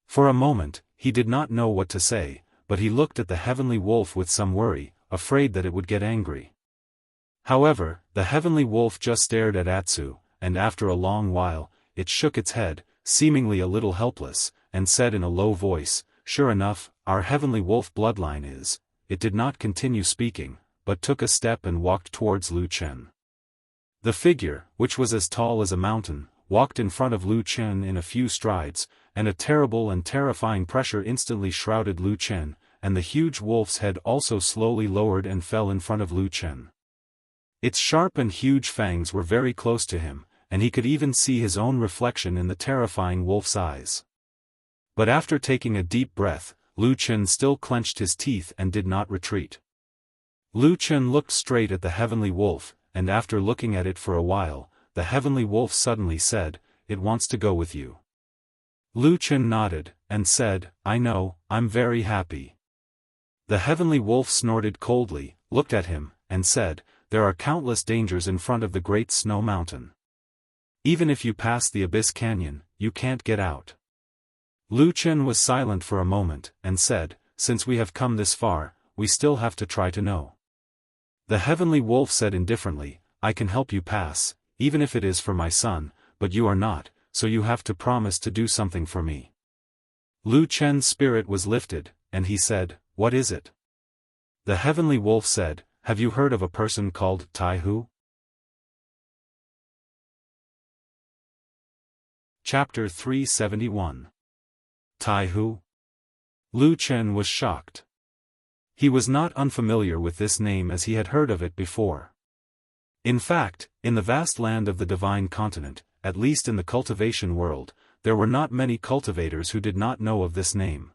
For a moment, he did not know what to say, but he looked at the heavenly wolf with some worry, afraid that it would get angry. However, the heavenly wolf just stared at Atsu, and after a long while, it shook its head, seemingly a little helpless, and said in a low voice, "Sure enough, our heavenly wolf bloodline is." It did not continue speaking, but took a step and walked towards Lu Chen. The figure, which was as tall as a mountain, walked in front of Lu Chen in a few strides, and a terrible and terrifying pressure instantly shrouded Lu Chen, and the huge wolf's head also slowly lowered and fell in front of Lu Chen. Its sharp and huge fangs were very close to him, and he could even see his own reflection in the terrifying wolf's eyes. But after taking a deep breath, Lu Chen still clenched his teeth and did not retreat. Lu Chen looked straight at the heavenly wolf, and after looking at it for a while, the heavenly wolf suddenly said, "It wants to go with you." Lu Chen nodded, and said, "I know, I'm very happy." The heavenly wolf snorted coldly, looked at him, and said, "There are countless dangers in front of the great snow mountain. Even if you pass the abyss canyon, you can't get out." Lu Chen was silent for a moment, and said, "Since we have come this far, we still have to try to know." The heavenly wolf said indifferently, "I can help you pass, even if it is for my son, but you are not, so you have to promise to do something for me." Lu Chen's spirit was lifted, and he said, "What is it?" The heavenly wolf said, "Have you heard of a person called Jianghu?" Chapter 371. Jianghu? Lu Chen was shocked. He was not unfamiliar with this name as he had heard of it before. In fact, in the vast land of the divine continent, at least in the cultivation world, there were not many cultivators who did not know of this name.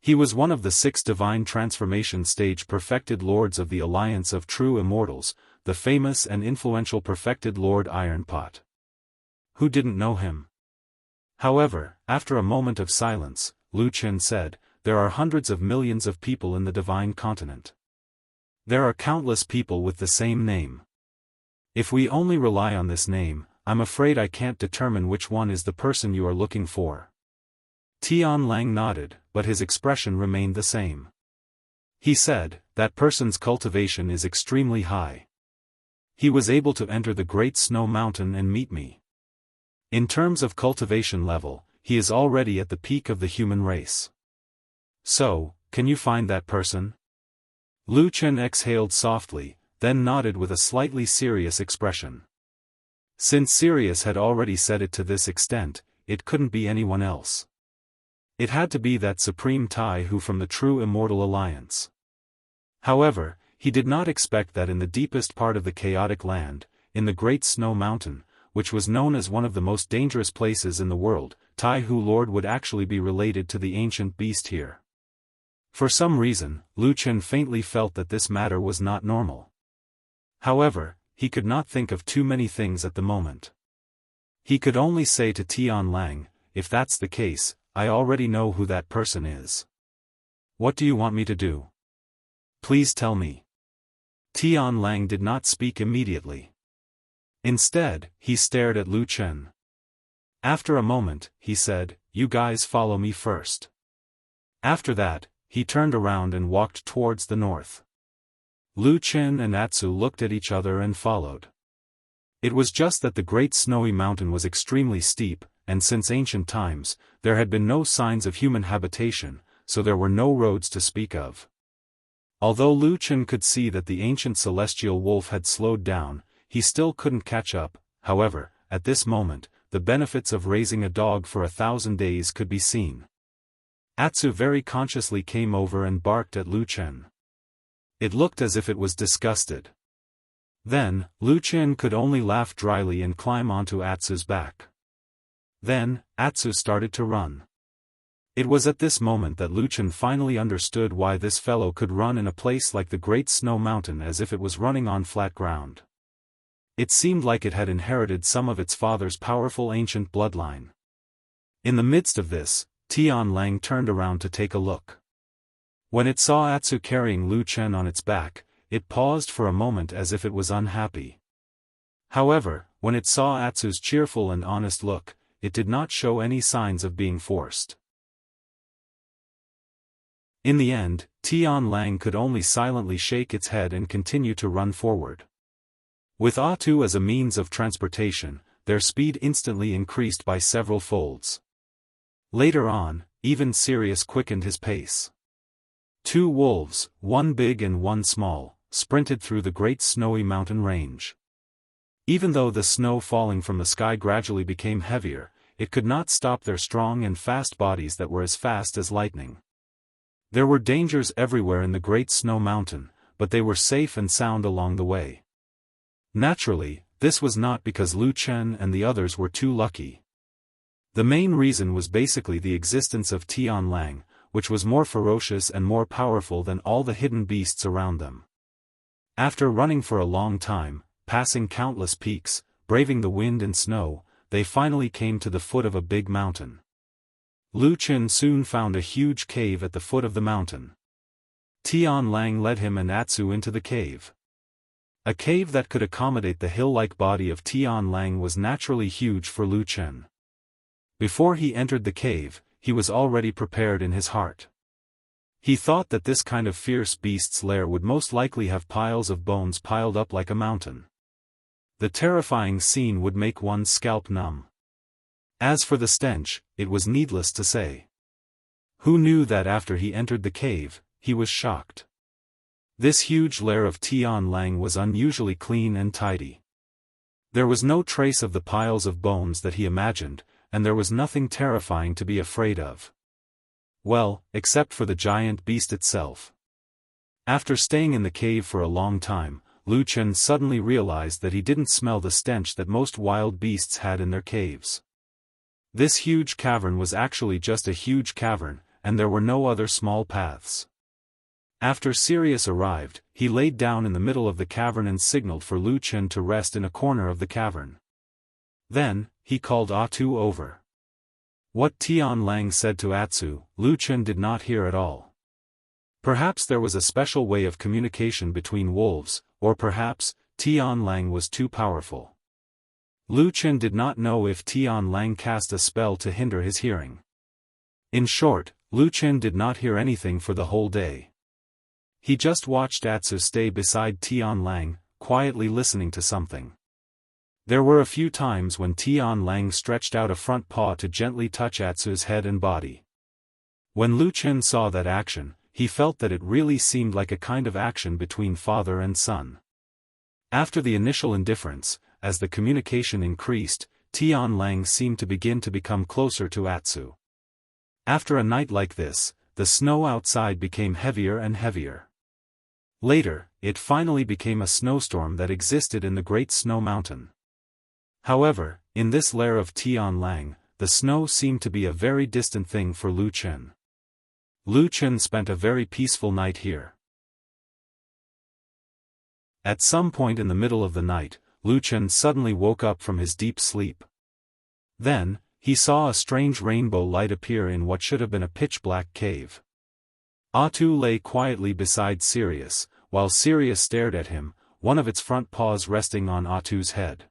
He was one of the 6 divine transformation stage perfected lords of the Alliance of True Immortals, the famous and influential perfected Lord Ironpot. Who didn't know him? However, after a moment of silence, Lu Chen said, "There are hundreds of millions of people in the divine continent. There are countless people with the same name. If we only rely on this name, I'm afraid I can't determine which one is the person you are looking for." Tian Lang nodded, but his expression remained the same. He said, that person's cultivation is extremely high. He was able to enter the Great Snow Mountain and meet me. In terms of cultivation level, he is already at the peak of the human race. So, can you find that person? Lu Chen exhaled softly, then nodded with a slightly serious expression. Since Sirius had already said it to this extent, it couldn't be anyone else. It had to be that Supreme Taihu from the true Immortal Alliance. However, he did not expect that in the deepest part of the chaotic land, in the Great Snow Mountain, which was known as one of the most dangerous places in the world, Taihu Lord would actually be related to the ancient beast here. For some reason, Lu Chen faintly felt that this matter was not normal. However, he could not think of too many things at the moment. He could only say to Tian Lang, if that's the case, I already know who that person is. What do you want me to do? Please tell me. Tian Lang did not speak immediately. Instead, he stared at Lu Chen. After a moment, he said, you guys follow me first. After that, he turned around and walked towards the north. Lu Chen and Atsu looked at each other and followed. It was just that the Great Snowy Mountain was extremely steep, and since ancient times, there had been no signs of human habitation, so there were no roads to speak of. Although Lu Chen could see that the ancient celestial wolf had slowed down, he still couldn't catch up. However, at this moment, the benefits of raising a dog for 1,000 days could be seen. Atsu very consciously came over and barked at Lu Chen. It looked as if it was disgusted. Then, Lu Chen could only laugh dryly and climb onto Atsu's back. Then, Atsu started to run. It was at this moment that Lu Chen finally understood why this fellow could run in a place like the Great Snow Mountain as if it was running on flat ground. It seemed like it had inherited some of its father's powerful ancient bloodline. In the midst of this, Tian Lang turned around to take a look. When it saw Atsu carrying Lu Chen on its back, it paused for a moment as if it was unhappy. However, when it saw Atsu's cheerful and honest look, it did not show any signs of being forced. In the end, Tian Lang could only silently shake its head and continue to run forward. With Atsu as a means of transportation, their speed instantly increased by several folds. Later on, even Sirius quickened his pace. 2 wolves, one big and one small, sprinted through the Great Snowy Mountain range. Even though the snow falling from the sky gradually became heavier, it could not stop their strong and fast bodies that were as fast as lightning. There were dangers everywhere in the Great Snow Mountain, but they were safe and sound along the way. Naturally, this was not because Lu Chen and the others were too lucky. The main reason was basically the existence of Tian Lang, which was more ferocious and more powerful than all the hidden beasts around them. After running for a long time, passing countless peaks, braving the wind and snow, they finally came to the foot of a big mountain. Lu Chen soon found a huge cave at the foot of the mountain. Tian Lang led him and Atsu into the cave. A cave that could accommodate the hill-like body of Tian Lang was naturally huge for Lu Chen. Before he entered the cave, he was already prepared in his heart. He thought that this kind of fierce beast's lair would most likely have piles of bones piled up like a mountain. The terrifying scene would make one's scalp numb. As for the stench, it was needless to say. Who knew that after he entered the cave, he was shocked. This huge lair of Tian Lang was unusually clean and tidy. There was no trace of the piles of bones that he imagined, and there was nothing terrifying to be afraid of. Well, except for the giant beast itself. After staying in the cave for a long time, Lu Chen suddenly realized that he didn't smell the stench that most wild beasts had in their caves. This huge cavern was actually just a huge cavern, and there were no other small paths. After Sirius arrived, he laid down in the middle of the cavern and signaled for Lu Chen to rest in a corner of the cavern. Then, he called Atsu over. What Tian Lang said to Atsu, Lu Chen did not hear at all. Perhaps there was a special way of communication between wolves, or perhaps, Tian Lang was too powerful. Lu Chen did not know if Tian Lang cast a spell to hinder his hearing. In short, Lu Chen did not hear anything for the whole day. He just watched Atsu stay beside Tianlang, quietly listening to something. There were a few times when Tianlang stretched out a front paw to gently touch Atsu's head and body. When Lu Chen saw that action, he felt that it really seemed like a kind of action between father and son. After the initial indifference, as the communication increased, Tianlang seemed to begin to become closer to Atsu. After a night like this, the snow outside became heavier and heavier. Later, it finally became a snowstorm that existed in the Great Snow Mountain. However, in this lair of Tianlang, the snow seemed to be a very distant thing for Lu Chen. Lu Chen spent a very peaceful night here. At some point in the middle of the night, Lu Chen suddenly woke up from his deep sleep. Then, he saw a strange rainbow light appear in what should have been a pitch-black cave. Atu lay quietly beside Sirius, while Sirius stared at him, one of its front paws resting on Atu's head.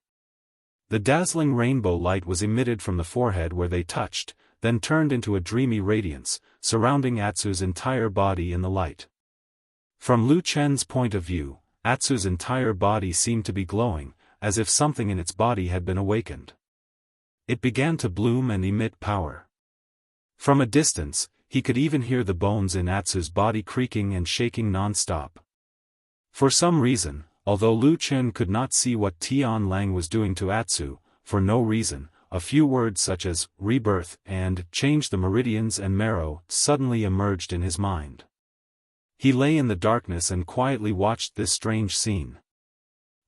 The dazzling rainbow light was emitted from the forehead where they touched, then turned into a dreamy radiance, surrounding Atsu's entire body in the light. From Lu Chen's point of view, Atsu's entire body seemed to be glowing, as if something in its body had been awakened. It began to bloom and emit power. From a distance, he could even hear the bones in Atsu's body creaking and shaking non-stop. For some reason, although Lu Chen could not see what Tianlang was doing to Atsu, for no reason, a few words such as rebirth and change the meridians and marrow suddenly emerged in his mind. He lay in the darkness and quietly watched this strange scene.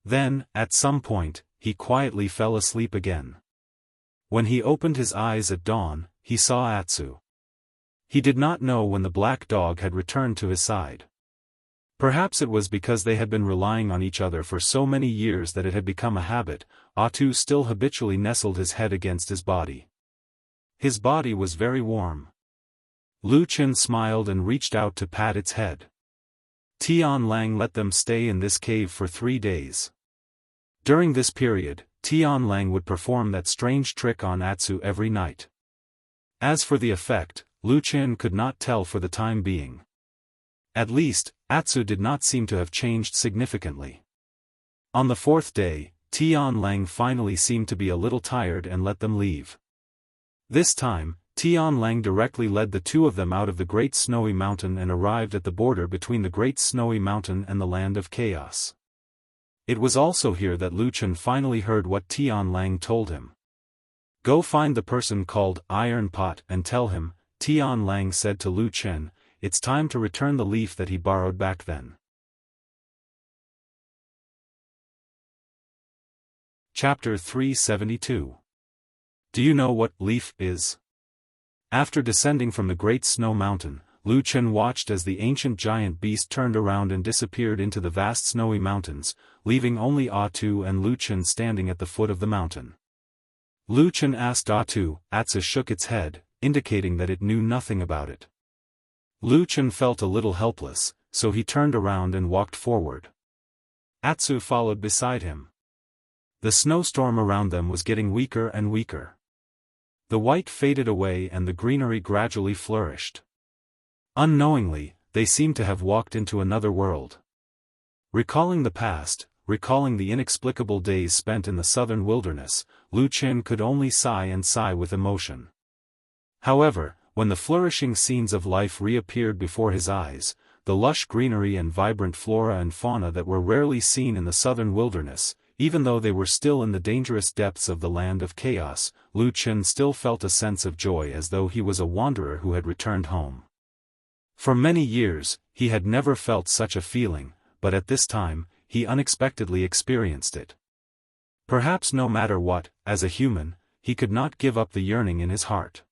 Then, at some point, he quietly fell asleep again. When he opened his eyes at dawn, he saw Atsu. He did not know when the black dog had returned to his side. Perhaps it was because they had been relying on each other for so many years that it had become a habit. Atu still habitually nestled his head against his body. His body was very warm. Lu Chen smiled and reached out to pat its head. Tianlang let them stay in this cave for 3 days. During this period, Tianlang would perform that strange trick on Atsu every night. As for the effect, Lu Chen could not tell for the time being. At least, Atsu did not seem to have changed significantly. On the 4th day, Tianlang finally seemed to be a little tired and let them leave. This time, Tianlang directly led the two of them out of the Great Snowy Mountain and arrived at the border between the Great Snowy Mountain and the Land of Chaos. It was also here that Lu Chen finally heard what Tianlang told him. "Go find the person called Iron Pot and tell him," Tianlang said to Lu Chen, "it's time to return the leaf that he borrowed back then." Chapter 372. Do you know what leaf is? After descending from the Great Snow Mountain, Lu Chen watched as the ancient giant beast turned around and disappeared into the vast snowy mountains, leaving only Atu and Lu Chen standing at the foot of the mountain. Lu Chen asked Atu. Atsu shook its head, indicating that it knew nothing about it. Lu Chen felt a little helpless, so he turned around and walked forward. Atsu followed beside him. The snowstorm around them was getting weaker and weaker. The white faded away and the greenery gradually flourished. Unknowingly, they seemed to have walked into another world. Recalling the past, recalling the inexplicable days spent in the southern wilderness, Lu Chen could only sigh and sigh with emotion. However, when the flourishing scenes of life reappeared before his eyes, the lush greenery and vibrant flora and fauna that were rarely seen in the southern wilderness, even though they were still in the dangerous depths of the Land of Chaos, Lu Chen still felt a sense of joy as though he was a wanderer who had returned home. For many years, he had never felt such a feeling, but at this time, he unexpectedly experienced it. Perhaps no matter what, as a human, he could not give up the yearning in his heart.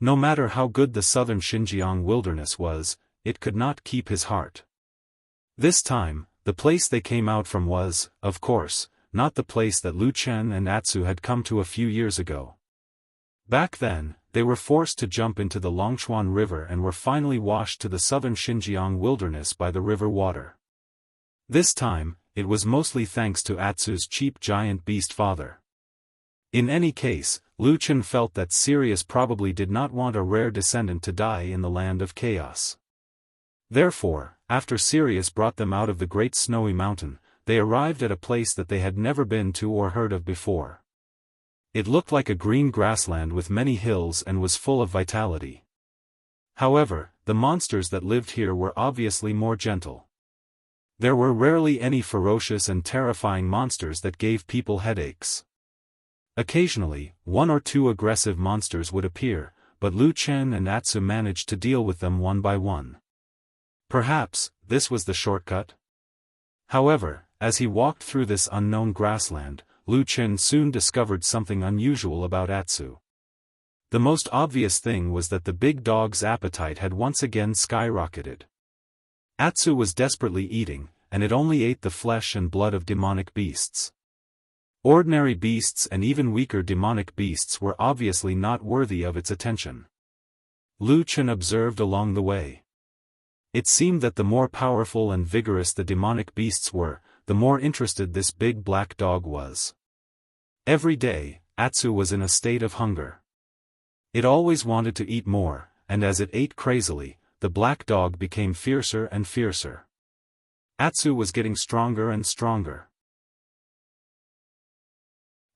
No matter how good the southern Xinjiang wilderness was, it could not keep his heart. This time, the place they came out from was, of course, not the place that Lu Chen and Atsu had come to a few years ago. Back then, they were forced to jump into the Longshuan River and were finally washed to the southern Xinjiang wilderness by the river water. This time, it was mostly thanks to Atsu's cheap giant beast father. In any case, Lu Chen felt that Sirius probably did not want a rare descendant to die in the Land of Chaos. Therefore, after Sirius brought them out of the great snowy mountain, they arrived at a place that they had never been to or heard of before. It looked like a green grassland with many hills and was full of vitality. However, the monsters that lived here were obviously more gentle. There were rarely any ferocious and terrifying monsters that gave people headaches. Occasionally, one or two aggressive monsters would appear, but Lu Chen and Atsu managed to deal with them one by one. Perhaps, this was the shortcut? However, as he walked through this unknown grassland, Lu Chen soon discovered something unusual about Atsu. The most obvious thing was that the big dog's appetite had once again skyrocketed. Atsu was desperately eating, and it only ate the flesh and blood of demonic beasts. Ordinary beasts and even weaker demonic beasts were obviously not worthy of its attention. Lu Chen observed along the way. It seemed that the more powerful and vigorous the demonic beasts were, the more interested this big black dog was. Every day, Atsu was in a state of hunger. It always wanted to eat more, and as it ate crazily, the black dog became fiercer and fiercer. Atsu was getting stronger and stronger.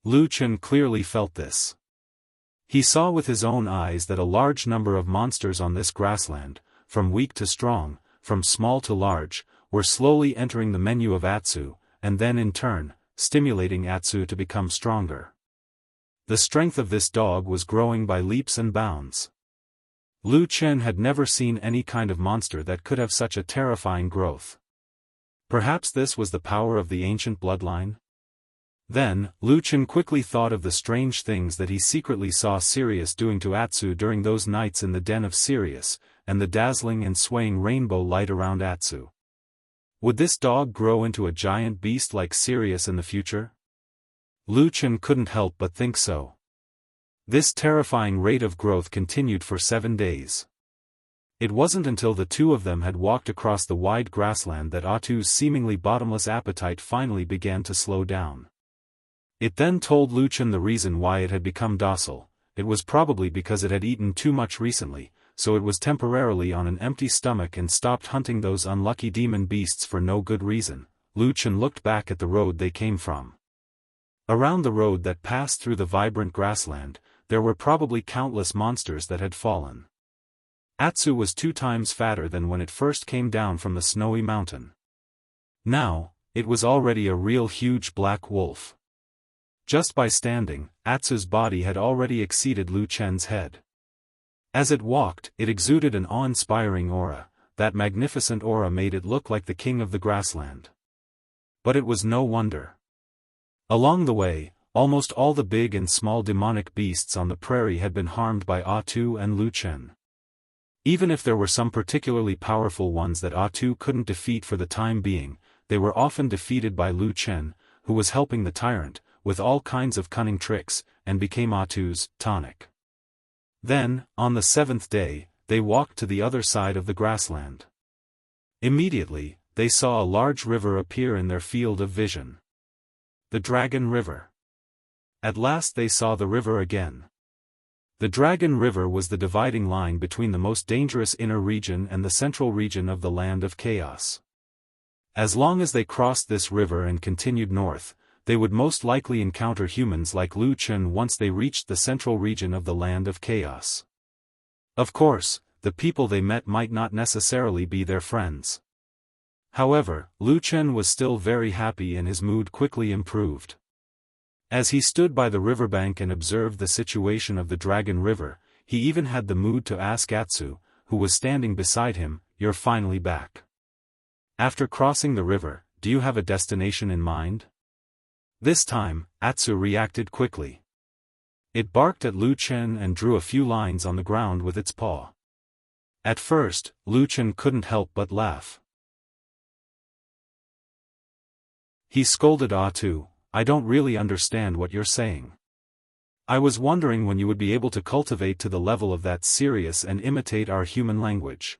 Lu Chen clearly felt this. He saw with his own eyes that a large number of monsters on this grassland, from weak to strong, from small to large, were slowly entering the menu of Atsu, and then in turn, stimulating Atsu to become stronger. The strength of this dog was growing by leaps and bounds. Lu Chen had never seen any kind of monster that could have such a terrifying growth. Perhaps this was the power of the ancient bloodline? Then, Lu Chen quickly thought of the strange things that he secretly saw Sirius doing to Atsu during those nights in the den of Sirius, and the dazzling and swaying rainbow light around Atsu. Would this dog grow into a giant beast like Sirius in the future? Lu Chen couldn't help but think so. This terrifying rate of growth continued for 7 days. It wasn't until the two of them had walked across the wide grassland that Atsu's seemingly bottomless appetite finally began to slow down. It then told Lu Chen the reason why it had become docile. It was probably because it had eaten too much recently, so it was temporarily on an empty stomach and stopped hunting those unlucky demon beasts for no good reason. Lu Chen looked back at the road they came from. Around the road that passed through the vibrant grassland, there were probably countless monsters that had fallen. Atsu was 2 times fatter than when it first came down from the snowy mountain. Now, it was already a real huge black wolf. Just by standing, Atsu's body had already exceeded Lu Chen's head. As it walked, it exuded an awe-inspiring aura. That magnificent aura made it look like the king of the grassland. But it was no wonder. Along the way, almost all the big and small demonic beasts on the prairie had been harmed by Atsu and Lu Chen. Even if there were some particularly powerful ones that Atsu couldn't defeat for the time being, they were often defeated by Lu Chen, who was helping the tyrant, with all kinds of cunning tricks, and became Atsu's tonic. Then, on the 7th day, they walked to the other side of the grassland. Immediately, they saw a large river appear in their field of vision. The Dragon River. At last they saw the river again. The Dragon River was the dividing line between the most dangerous inner region and the central region of the Land of Chaos. As long as they crossed this river and continued north, they would most likely encounter humans like Lu Chen once they reached the central region of the Land of Chaos. Of course, the people they met might not necessarily be their friends. However, Lu Chen was still very happy and his mood quickly improved. As he stood by the riverbank and observed the situation of the Dragon River, he even had the mood to ask Atsu, who was standing beside him, "You're finally back. After crossing the river, do you have a destination in mind?" This time, Atsu reacted quickly. It barked at Lu Chen and drew a few lines on the ground with its paw. At first, Lu Chen couldn't help but laugh. He scolded Atsu, "I don't really understand what you're saying. I was wondering when you would be able to cultivate to the level of that Sirius and imitate our human language.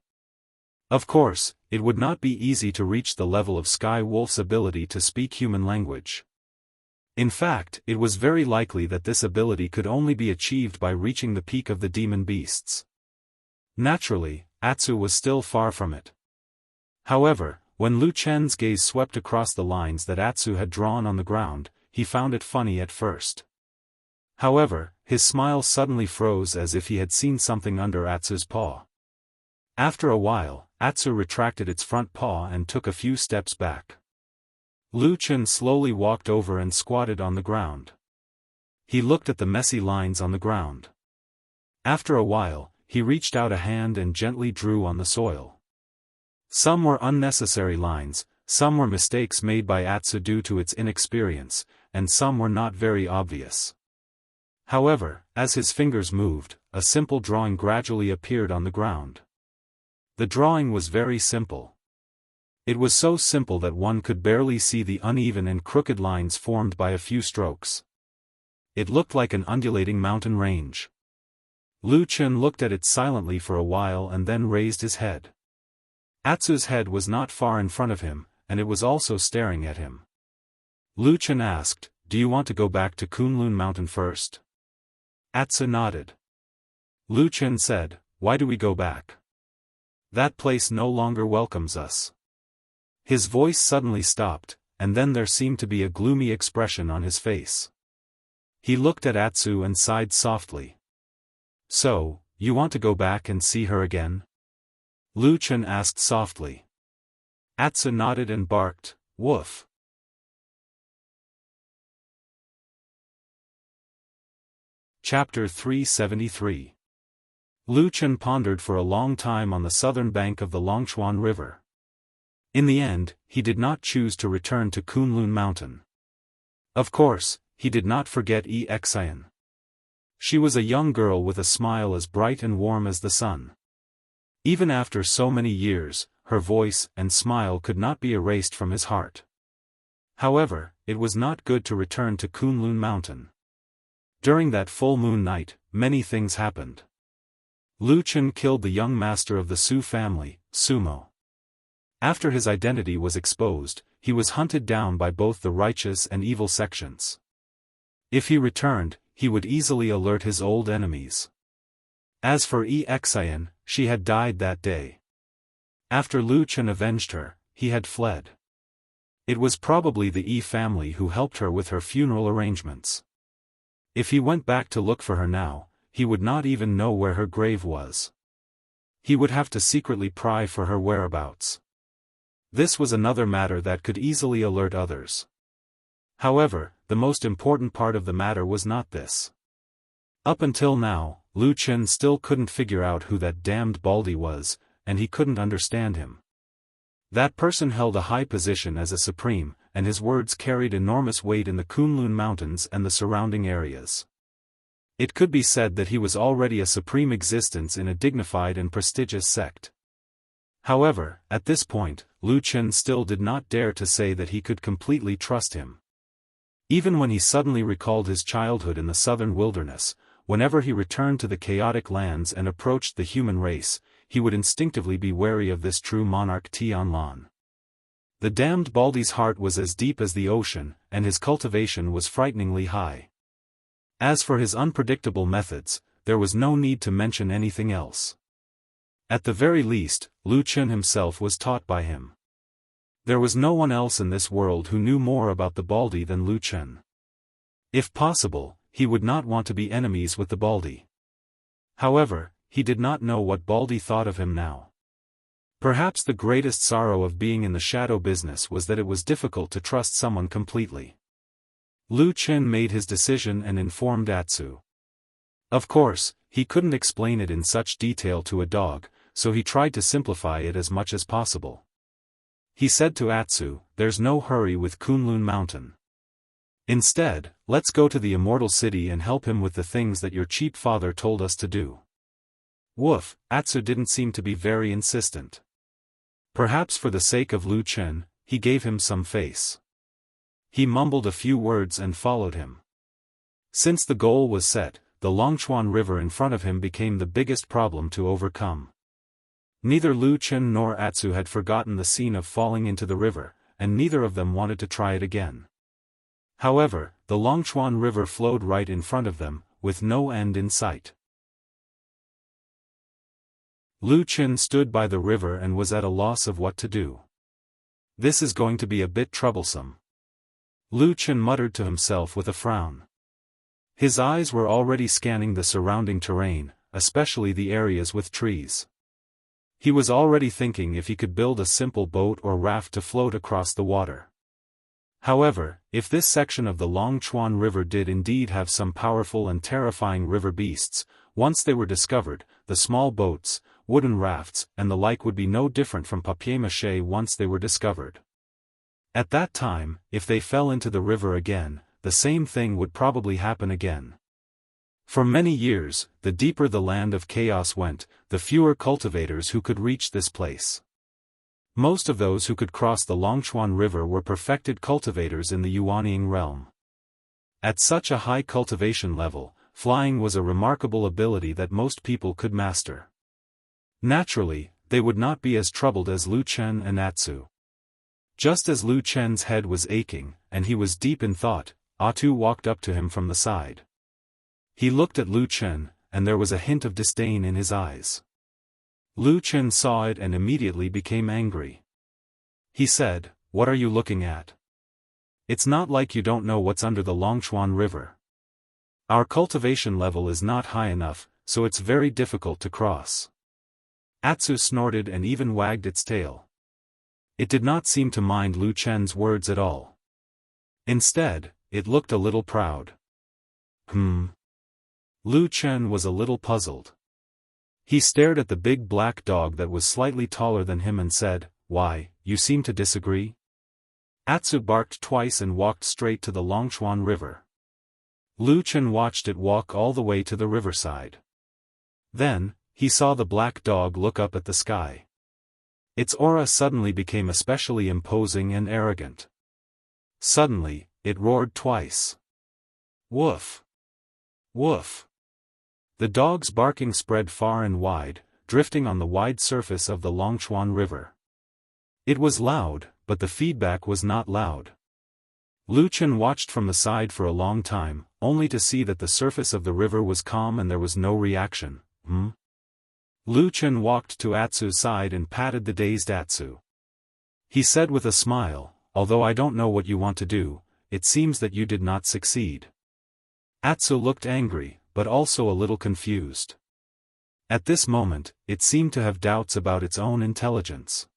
Of course, it would not be easy to reach the level of Sky Wolf's ability to speak human language. In fact, it was very likely that this ability could only be achieved by reaching the peak of the demon beasts. Naturally, Atsu was still far from it. However, when Lu Chen's gaze swept across the lines that Atsu had drawn on the ground, he found it funny at first. However, his smile suddenly froze as if he had seen something under Atsu's paw. After a while, Atsu retracted its front paw and took a few steps back. Lu Chen slowly walked over and squatted on the ground. He looked at the messy lines on the ground. After a while, he reached out a hand and gently drew on the soil. Some were unnecessary lines, some were mistakes made by Atsu due to its inexperience, and some were not very obvious. However, as his fingers moved, a simple drawing gradually appeared on the ground. The drawing was very simple. It was so simple that one could barely see the uneven and crooked lines formed by a few strokes. It looked like an undulating mountain range. Lu Chen looked at it silently for a while and then raised his head. Atsu's head was not far in front of him, and it was also staring at him. Lu Chen asked, "Do you want to go back to Kunlun Mountain first?" Atsu nodded. Lu Chen said, "Why do we go back? That place no longer welcomes us." His voice suddenly stopped, and then there seemed to be a gloomy expression on his face. He looked at Atsu and sighed softly. "So, you want to go back and see her again?" Lu Chen asked softly. Atsu nodded and barked, "Woof." Chapter 373. Lu Chen pondered for a long time on the southern bank of the Longchuan River. In the end, he did not choose to return to Kunlun Mountain. Of course, he did not forget Xian. She was a young girl with a smile as bright and warm as the sun. Even after so many years, her voice and smile could not be erased from his heart. However, it was not good to return to Kunlun Mountain. During that full moon night, many things happened. Lu Chen killed the young master of the Su family, Sumo. After his identity was exposed, he was hunted down by both the righteous and evil sections. If he returned, he would easily alert his old enemies. As for Xian, she had died that day. After Lu Chen avenged her, he had fled. It was probably the Yi family who helped her with her funeral arrangements. If he went back to look for her now, he would not even know where her grave was. He would have to secretly pry for her whereabouts. This was another matter that could easily alert others. However, the most important part of the matter was not this. Up until now, Lu Chen still couldn't figure out who that damned Baldy was, and he couldn't understand him. That person held a high position as a supreme, and his words carried enormous weight in the Kunlun Mountains and the surrounding areas. It could be said that he was already a supreme existence in a dignified and prestigious sect. However, at this point, Lu Chen still did not dare to say that he could completely trust him. Even when he suddenly recalled his childhood in the southern wilderness, whenever he returned to the chaotic lands and approached the human race, he would instinctively be wary of this true monarch Tianlan. The damned Baldy's heart was as deep as the ocean, and his cultivation was frighteningly high. As for his unpredictable methods, there was no need to mention anything else. At the very least, Lu Chen himself was taught by him. There was no one else in this world who knew more about the Baldy than Lu Chen. If possible, he would not want to be enemies with the Baldy. However, he did not know what Baldy thought of him now. Perhaps the greatest sorrow of being in the shadow business was that it was difficult to trust someone completely. Lu Chen made his decision and informed Atsu. Of course, he couldn't explain it in such detail to a dog, so he tried to simplify it as much as possible. He said to Atsu, "There's no hurry with Kunlun Mountain. Instead, let's go to the Immortal City and help him with the things that your cheap father told us to do." Woof, Atsu didn't seem to be very insistent. Perhaps for the sake of Lu Chen, he gave him some face. He mumbled a few words and followed him. Since the goal was set, the Longchuan River in front of him became the biggest problem to overcome. Neither Lu Chen nor Atsu had forgotten the scene of falling into the river, and neither of them wanted to try it again. However, the Longchuan River flowed right in front of them, with no end in sight. Lu Qin stood by the river and was at a loss of what to do. This is going to be a bit troublesome. Lu Qin muttered to himself with a frown. His eyes were already scanning the surrounding terrain, especially the areas with trees. He was already thinking if he could build a simple boat or raft to float across the water. However, if this section of the Longchuan River did indeed have some powerful and terrifying river beasts, once they were discovered, the small boats, wooden rafts, and the like would be no different from papier-mâché once they were discovered. At that time, if they fell into the river again, the same thing would probably happen again. For many years, the deeper the land of chaos went, the fewer cultivators who could reach this place. Most of those who could cross the Longchuan River were perfected cultivators in the Yuanying realm. At such a high cultivation level, flying was a remarkable ability that most people could master. Naturally, they would not be as troubled as Lu Chen and Atsu. Just as Lu Chen's head was aching, and he was deep in thought, Atsu walked up to him from the side. He looked at Lu Chen, and there was a hint of disdain in his eyes. Lu Chen saw it and immediately became angry. He said, "What are you looking at? It's not like you don't know what's under the Longchuan River. Our cultivation level is not high enough, so it's very difficult to cross." Atsu snorted and even wagged its tail. It did not seem to mind Lu Chen's words at all. Instead, it looked a little proud. Lu Chen was a little puzzled. He stared at the big black dog that was slightly taller than him and said, "Why, you seem to disagree?" Atsu barked twice and walked straight to the Longchuan River. Lu Chen watched it walk all the way to the riverside. Then, he saw the black dog look up at the sky. Its aura suddenly became especially imposing and arrogant. Suddenly, it roared twice. Woof! Woof! The dog's barking spread far and wide, drifting on the wide surface of the Longchuan River. It was loud, but the feedback was not loud. Lu Chen watched from the side for a long time, only to see that the surface of the river was calm and there was no reaction. Lu Chen walked to Atsu's side and patted the dazed Atsu. He said with a smile, "Although I don't know what you want to do, it seems that you did not succeed." Atsu looked angry, but also a little confused. At this moment, it seemed to have doubts about its own intelligence.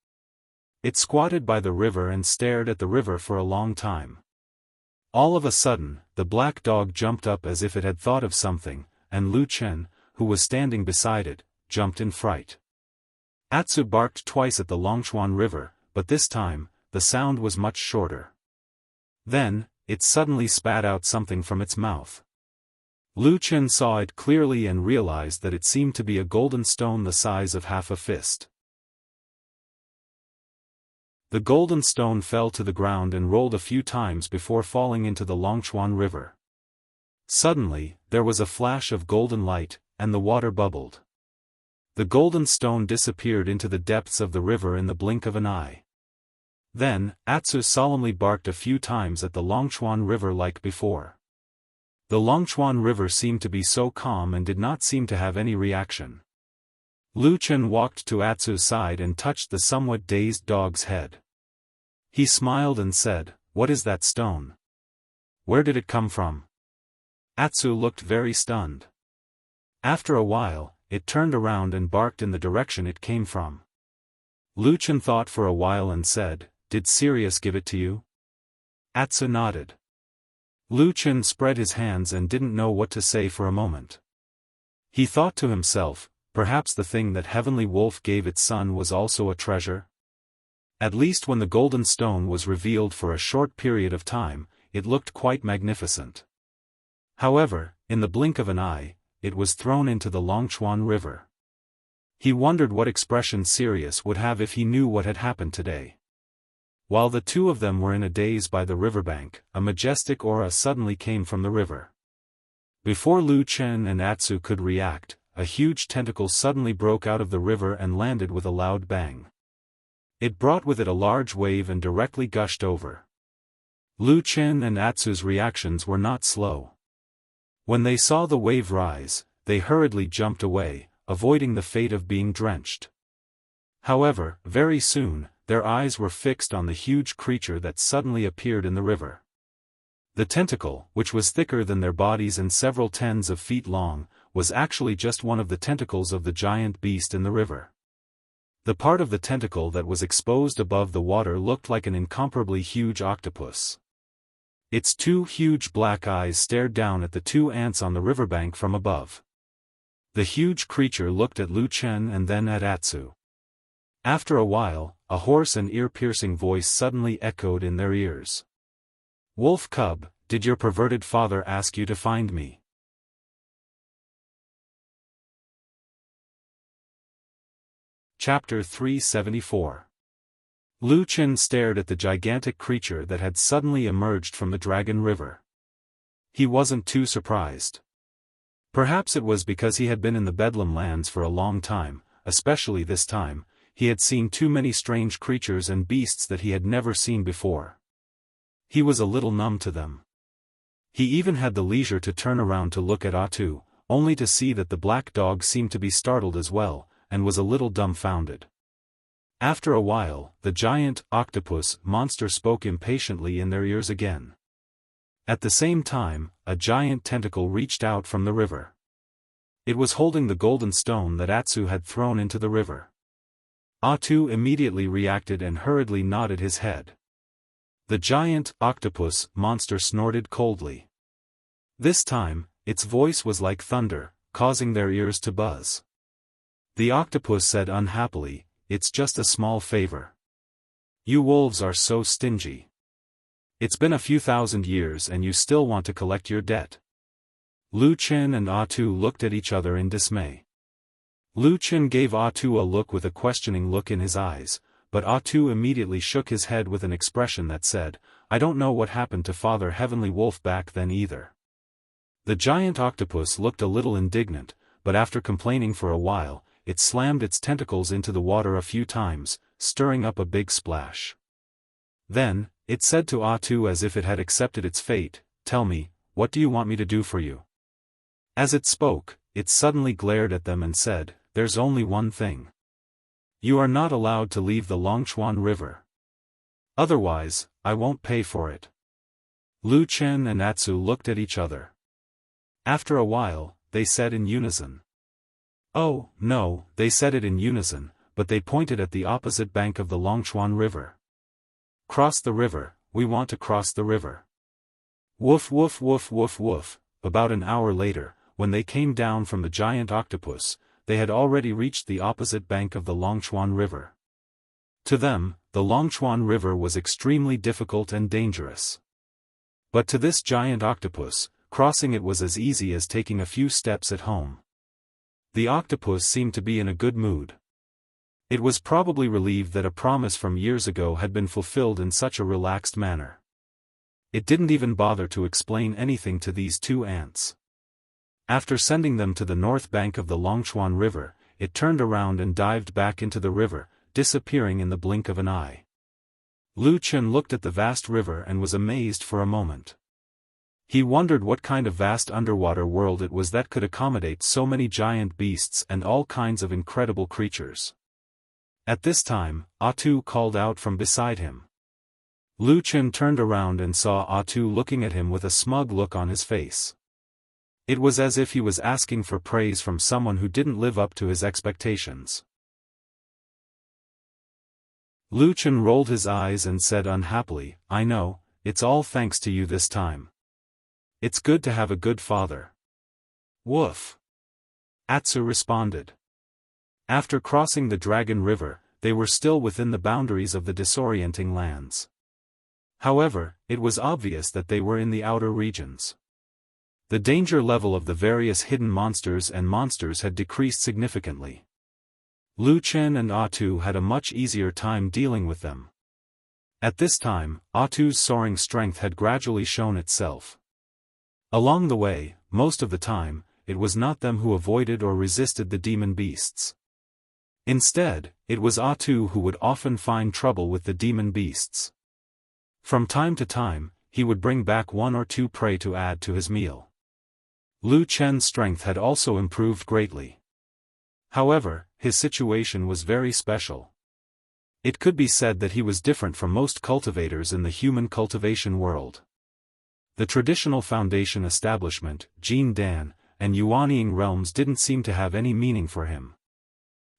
It squatted by the river and stared at the river for a long time. All of a sudden, the black dog jumped up as if it had thought of something, and Lu Chen, who was standing beside it, jumped in fright. Atsu barked twice at the Longchuan River, but this time, the sound was much shorter. Then, it suddenly spat out something from its mouth. Lu Chen saw it clearly and realized that it seemed to be a golden stone the size of half a fist. The golden stone fell to the ground and rolled a few times before falling into the Longchuan River. Suddenly, there was a flash of golden light, and the water bubbled. The golden stone disappeared into the depths of the river in the blink of an eye. Then, Atsu solemnly barked a few times at the Longchuan River like before. The Longchuan River seemed to be so calm and did not seem to have any reaction. Lu Chen walked to Atsu's side and touched the somewhat dazed dog's head. He smiled and said, "What is that stone? Where did it come from?" Atsu looked very stunned. After a while, it turned around and barked in the direction it came from. Lu Chen thought for a while and said, "Did Sirius give it to you?" Atsu nodded. Lu Chen spread his hands and didn't know what to say for a moment. He thought to himself, perhaps the thing that Heavenly Wolf gave its son was also a treasure? At least when the golden stone was revealed for a short period of time, it looked quite magnificent. However, in the blink of an eye, it was thrown into the Longchuan River. He wondered what expression Sirius would have if he knew what had happened today. While the two of them were in a daze by the riverbank, a majestic aura suddenly came from the river. Before Lu Chen and Atsu could react, a huge tentacle suddenly broke out of the river and landed with a loud bang. It brought with it a large wave and directly gushed over. Lu Chen and Atsu's reactions were not slow. When they saw the wave rise, they hurriedly jumped away, avoiding the fate of being drenched. However, very soon, their eyes were fixed on the huge creature that suddenly appeared in the river. The tentacle, which was thicker than their bodies and several tens of feet long, was actually just one of the tentacles of the giant beast in the river. The part of the tentacle that was exposed above the water looked like an incomparably huge octopus. Its two huge black eyes stared down at the two ants on the riverbank from above. The huge creature looked at Lu Chen and then at Atsu. After a while, a hoarse and ear-piercing voice suddenly echoed in their ears. "Wolf cub, did your perverted father ask you to find me?" Chapter 374. Lu Chen stared at the gigantic creature that had suddenly emerged from the Dragon River. He wasn't too surprised. Perhaps it was because he had been in the Bedlam lands for a long time, especially this time. He had seen too many strange creatures and beasts that he had never seen before. He was a little numb to them. He even had the leisure to turn around to look at Atu, only to see that the black dog seemed to be startled as well, and was a little dumbfounded. After a while, the giant octopus monster spoke impatiently in their ears again. At the same time, a giant tentacle reached out from the river. It was holding the golden stone that Atsu had thrown into the river. Atu immediately reacted and hurriedly nodded his head. The giant octopus monster snorted coldly. This time, its voice was like thunder, causing their ears to buzz. The octopus said unhappily, "It's just a small favor. You wolves are so stingy. It's been a few thousand years and you still want to collect your debt." Lu Chen and Atu looked at each other in dismay. Lu Chen gave Atu a look with a questioning look in his eyes, but Atu immediately shook his head with an expression that said, "I don't know what happened to Father Heavenly Wolf back then either." The giant octopus looked a little indignant, but after complaining for a while, it slammed its tentacles into the water a few times, stirring up a big splash. Then, it said to Atu as if it had accepted its fate, "Tell me, what do you want me to do for you?" As it spoke, it suddenly glared at them and said, "There's only one thing. You are not allowed to leave the Longchuan River. Otherwise, I won't pay for it." Lu Chen and Atsu looked at each other. After a while, they said in unison. Oh, no, they said it in unison, but they pointed at the opposite bank of the Longchuan River. "Cross the river, we want to cross the river." Woof woof woof woof woof. About an hour later, when they came down from the giant octopus, they had already reached the opposite bank of the Longchuan River. To them, the Longchuan River was extremely difficult and dangerous. But to this giant octopus, crossing it was as easy as taking a few steps at home. The octopus seemed to be in a good mood. It was probably relieved that a promise from years ago had been fulfilled in such a relaxed manner. It didn't even bother to explain anything to these two ants. After sending them to the north bank of the Longchuan River, it turned around and dived back into the river, disappearing in the blink of an eye. Lu Chen looked at the vast river and was amazed for a moment. He wondered what kind of vast underwater world it was that could accommodate so many giant beasts and all kinds of incredible creatures. At this time, Atu called out from beside him. Lu Chen turned around and saw Atu looking at him with a smug look on his face. It was as if he was asking for praise from someone who didn't live up to his expectations. Lu Chen rolled his eyes and said unhappily, "I know, it's all thanks to you this time. It's good to have a good father." Woof! Atsu responded. After crossing the Dragon River, they were still within the boundaries of the disorienting lands. However, it was obvious that they were in the outer regions. The danger level of the various hidden monsters had decreased significantly. Lu Chen and Atu had a much easier time dealing with them. At this time, Atu's soaring strength had gradually shown itself. Along the way, most of the time, it was not them who avoided or resisted the demon beasts. Instead, it was Atu who would often find trouble with the demon beasts. From time to time, he would bring back one or two prey to add to his meal. Lu Chen's strength had also improved greatly. However, his situation was very special. It could be said that he was different from most cultivators in the human cultivation world. The traditional foundation establishment, Jin Dan, and Yuanying realms didn't seem to have any meaning for him.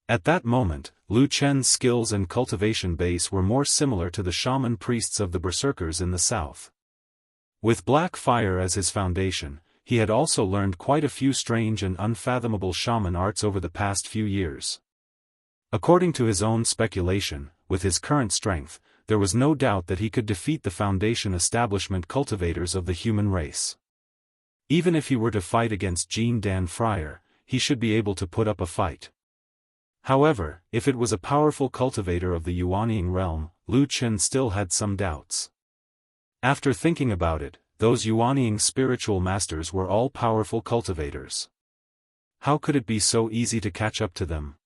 At that moment, Lu Chen's skills and cultivation base were more similar to the shaman priests of the berserkers in the south. With black fire as his foundation, he had also learned quite a few strange and unfathomable shaman arts over the past few years. According to his own speculation, with his current strength, there was no doubt that he could defeat the foundation establishment cultivators of the human race. Even if he were to fight against Jin Dan Friar, he should be able to put up a fight. However, if it was a powerful cultivator of the Yuanying realm, Lu Chen still had some doubts. After thinking about it, those Yuanying spiritual masters were all powerful cultivators. How could it be so easy to catch up to them?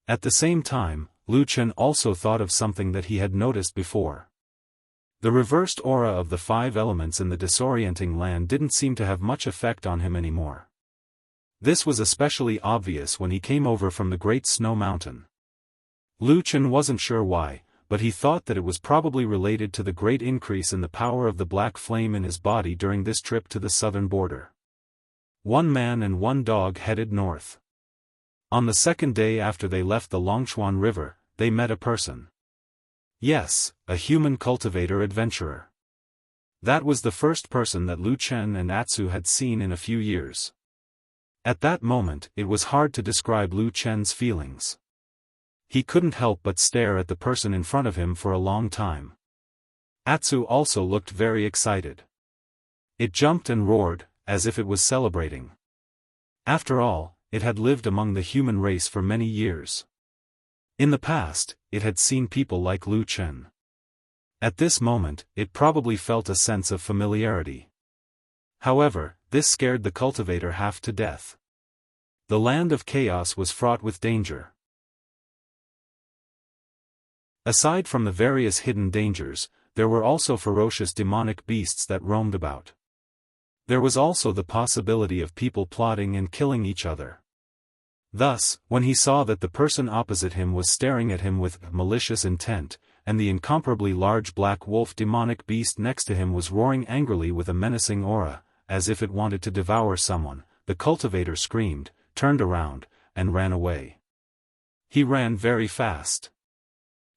At the same time, Lu Chen also thought of something that he had noticed before. The reversed aura of the 5 elements in the disorienting land didn't seem to have much effect on him anymore. This was especially obvious when he came over from the Great Snow Mountain. Lu Chen wasn't sure why, but he thought that it was probably related to the great increase in the power of the black flame in his body during this trip to the southern border. 1 man and 1 dog headed north. On the second day after they left the Longchuan River, they met a person. Yes, a human cultivator adventurer. That was the first person that Lu Chen and Atsu had seen in a few years. At that moment, it was hard to describe Lu Chen's feelings. He couldn't help but stare at the person in front of him for a long time. Atsu also looked very excited. It jumped and roared, as if it was celebrating. After all, it had lived among the human race for many years. In the past, it had seen people like Lu Chen. At this moment, it probably felt a sense of familiarity. However, this scared the cultivator half to death. The land of chaos was fraught with danger. Aside from the various hidden dangers, there were also ferocious demonic beasts that roamed about. There was also the possibility of people plotting and killing each other. Thus, when he saw that the person opposite him was staring at him with malicious intent, and the incomparably large black wolf demonic beast next to him was roaring angrily with a menacing aura, as if it wanted to devour someone, the cultivator screamed, turned around, and ran away. He ran very fast.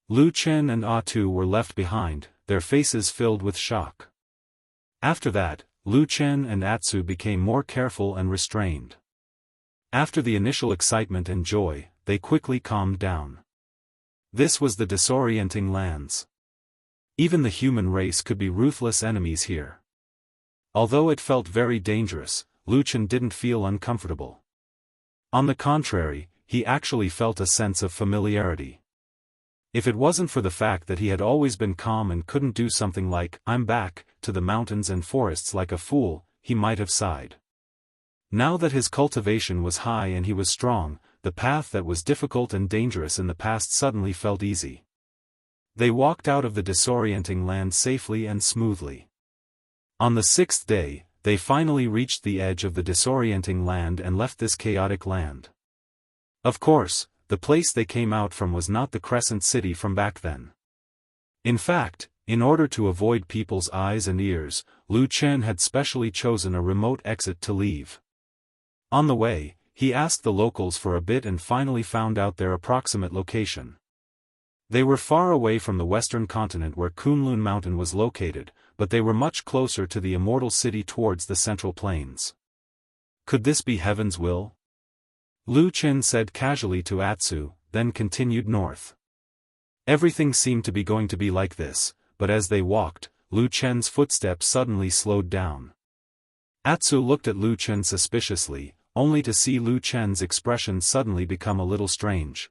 Lu Chen and Atu were left behind, their faces filled with shock. After that, Lu Chen and Atsu became more careful and restrained. After the initial excitement and joy, they quickly calmed down. This was the disorienting lands. Even the human race could be ruthless enemies here. Although it felt very dangerous, Lu Chen didn't feel uncomfortable. On the contrary, he actually felt a sense of familiarity. If it wasn't for the fact that he had always been calm and couldn't do something like, "I'm back," to the mountains and forests like a fool, he might have sighed. Now that his cultivation was high and he was strong, the path that was difficult and dangerous in the past suddenly felt easy. They walked out of the disorienting land safely and smoothly. On the 6th day, they finally reached the edge of the disorienting land and left this chaotic land. Of course, the place they came out from was not the Crescent City from back then. In fact, in order to avoid people's eyes and ears, Lu Chen had specially chosen a remote exit to leave. On the way, he asked the locals for a bit and finally found out their approximate location. They were far away from the western continent where Kunlun Mountain was located, but they were much closer to the Immortal City towards the Central Plains. Could this be heaven's will? Lu Chen said casually to Atsu, then continued north. Everything seemed to be going to be like this, but as they walked, Lu Chen's footsteps suddenly slowed down. Atsu looked at Lu Chen suspiciously, only to see Lu Chen's expression suddenly become a little strange.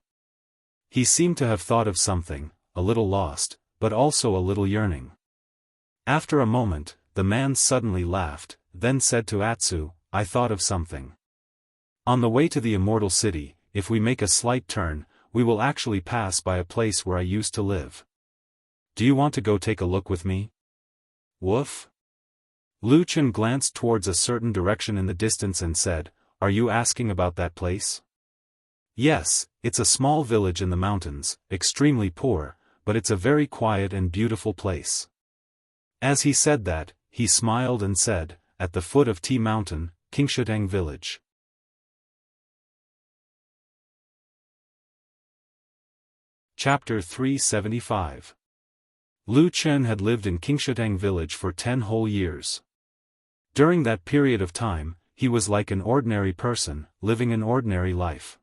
He seemed to have thought of something, a little lost, but also a little yearning. After a moment, the man suddenly laughed, then said to Atsu, "I thought of something. On the way to the Immortal City, if we make a slight turn, we will actually pass by a place where I used to live. Do you want to go take a look with me?" Woof? Lu Chen glanced towards a certain direction in the distance and said, "Are you asking about that place?" Yes, it's a small village in the mountains, extremely poor, but it's a very quiet and beautiful place. As he said that, he smiled and said, at the foot of T Mountain, Qingshetang village. Chapter 375. Lu Chen had lived in Qingshetang village for 10 whole years. During that period of time, he was like an ordinary person, living an ordinary life.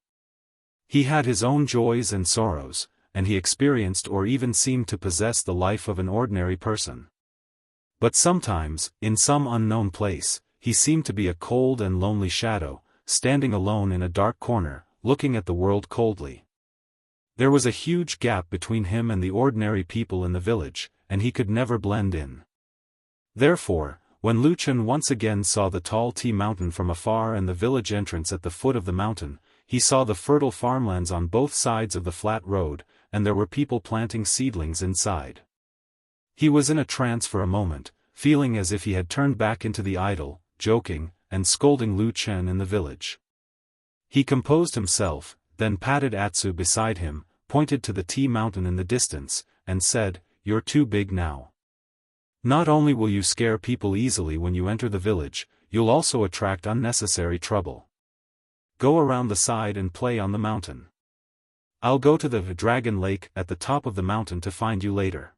He had his own joys and sorrows, and he experienced or even seemed to possess the life of an ordinary person. But sometimes, in some unknown place, he seemed to be a cold and lonely shadow, standing alone in a dark corner, looking at the world coldly. There was a huge gap between him and the ordinary people in the village, and he could never blend in. Therefore, when Lu Chen once again saw the tall T Mountain from afar and the village entrance at the foot of the mountain, he saw the fertile farmlands on both sides of the flat road, and there were people planting seedlings inside. He was in a trance for a moment, feeling as if he had turned back into the idle, joking, and scolding Lu Chen in the village. He composed himself, then patted Atsu beside him, pointed to the T Mountain in the distance, and said, "You're too big now. Not only will you scare people easily when you enter the village, you'll also attract unnecessary trouble. Go around the side and play on the mountain. I'll go to the Dragon Lake at the top of the mountain to find you later."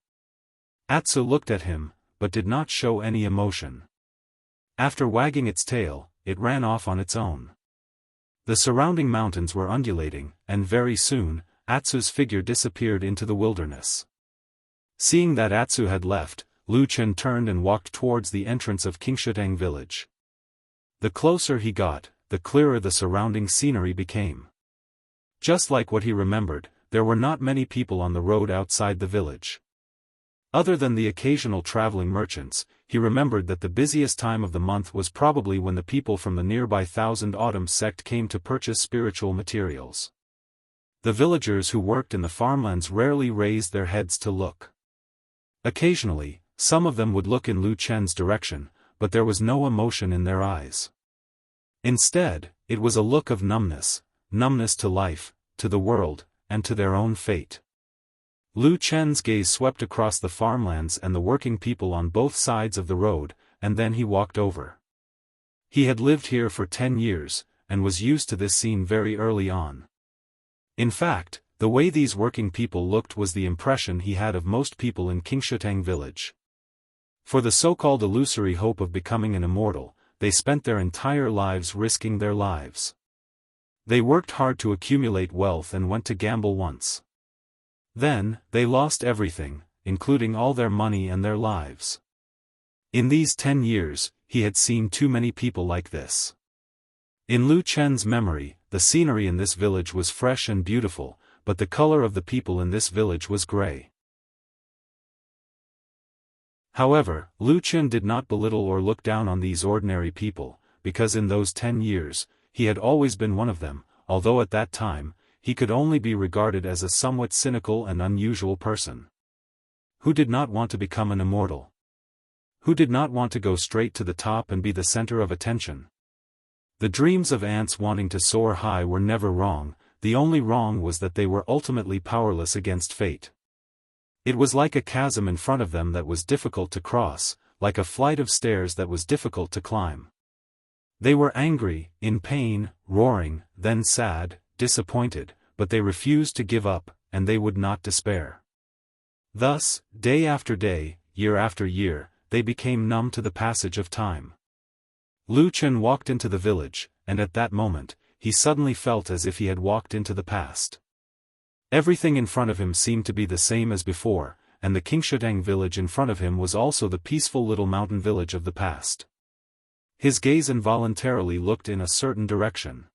Atsu looked at him, but did not show any emotion. After wagging its tail, it ran off on its own. The surrounding mountains were undulating, and very soon, Atsu's figure disappeared into the wilderness. Seeing that Atsu had left, Lu Chen turned and walked towards the entrance of Qingshetang village. The closer he got, the clearer the surrounding scenery became. Just like what he remembered, there were not many people on the road outside the village. Other than the occasional traveling merchants, he remembered that the busiest time of the month was probably when the people from the nearby Thousand Autumn sect came to purchase spiritual materials. The villagers who worked in the farmlands rarely raised their heads to look. Occasionally, some of them would look in Lu Chen's direction, but there was no emotion in their eyes. Instead, it was a look of numbness to life, to the world, and to their own fate. Lu Chen's gaze swept across the farmlands and the working people on both sides of the road, and then he walked over. He had lived here for 10 years, and was used to this scene very early on. In fact, the way these working people looked was the impression he had of most people in Qingshetang village. For the so-called illusory hope of becoming an immortal, they spent their entire lives risking their lives. They worked hard to accumulate wealth and went to gamble once. Then, they lost everything, including all their money and their lives. In these 10 years, he had seen too many people like this. In Lu Chen's memory, the scenery in this village was fresh and beautiful, but the color of the people in this village was gray. However, Lu Chen did not belittle or look down on these ordinary people, because in those 10 years, he had always been one of them, although at that time, he could only be regarded as a somewhat cynical and unusual person. Who did not want to become an immortal? Who did not want to go straight to the top and be the center of attention? The dreams of ants wanting to soar high were never wrong, the only wrong was that they were ultimately powerless against fate. It was like a chasm in front of them that was difficult to cross, like a flight of stairs that was difficult to climb. They were angry, in pain, roaring, then sad, disappointed, but they refused to give up, and they would not despair. Thus, day after day, year after year, they became numb to the passage of time. Lu Chen walked into the village, and at that moment, he suddenly felt as if he had walked into the past. Everything in front of him seemed to be the same as before, and the Qingshetang village in front of him was also the peaceful little mountain village of the past. His gaze involuntarily looked in a certain direction.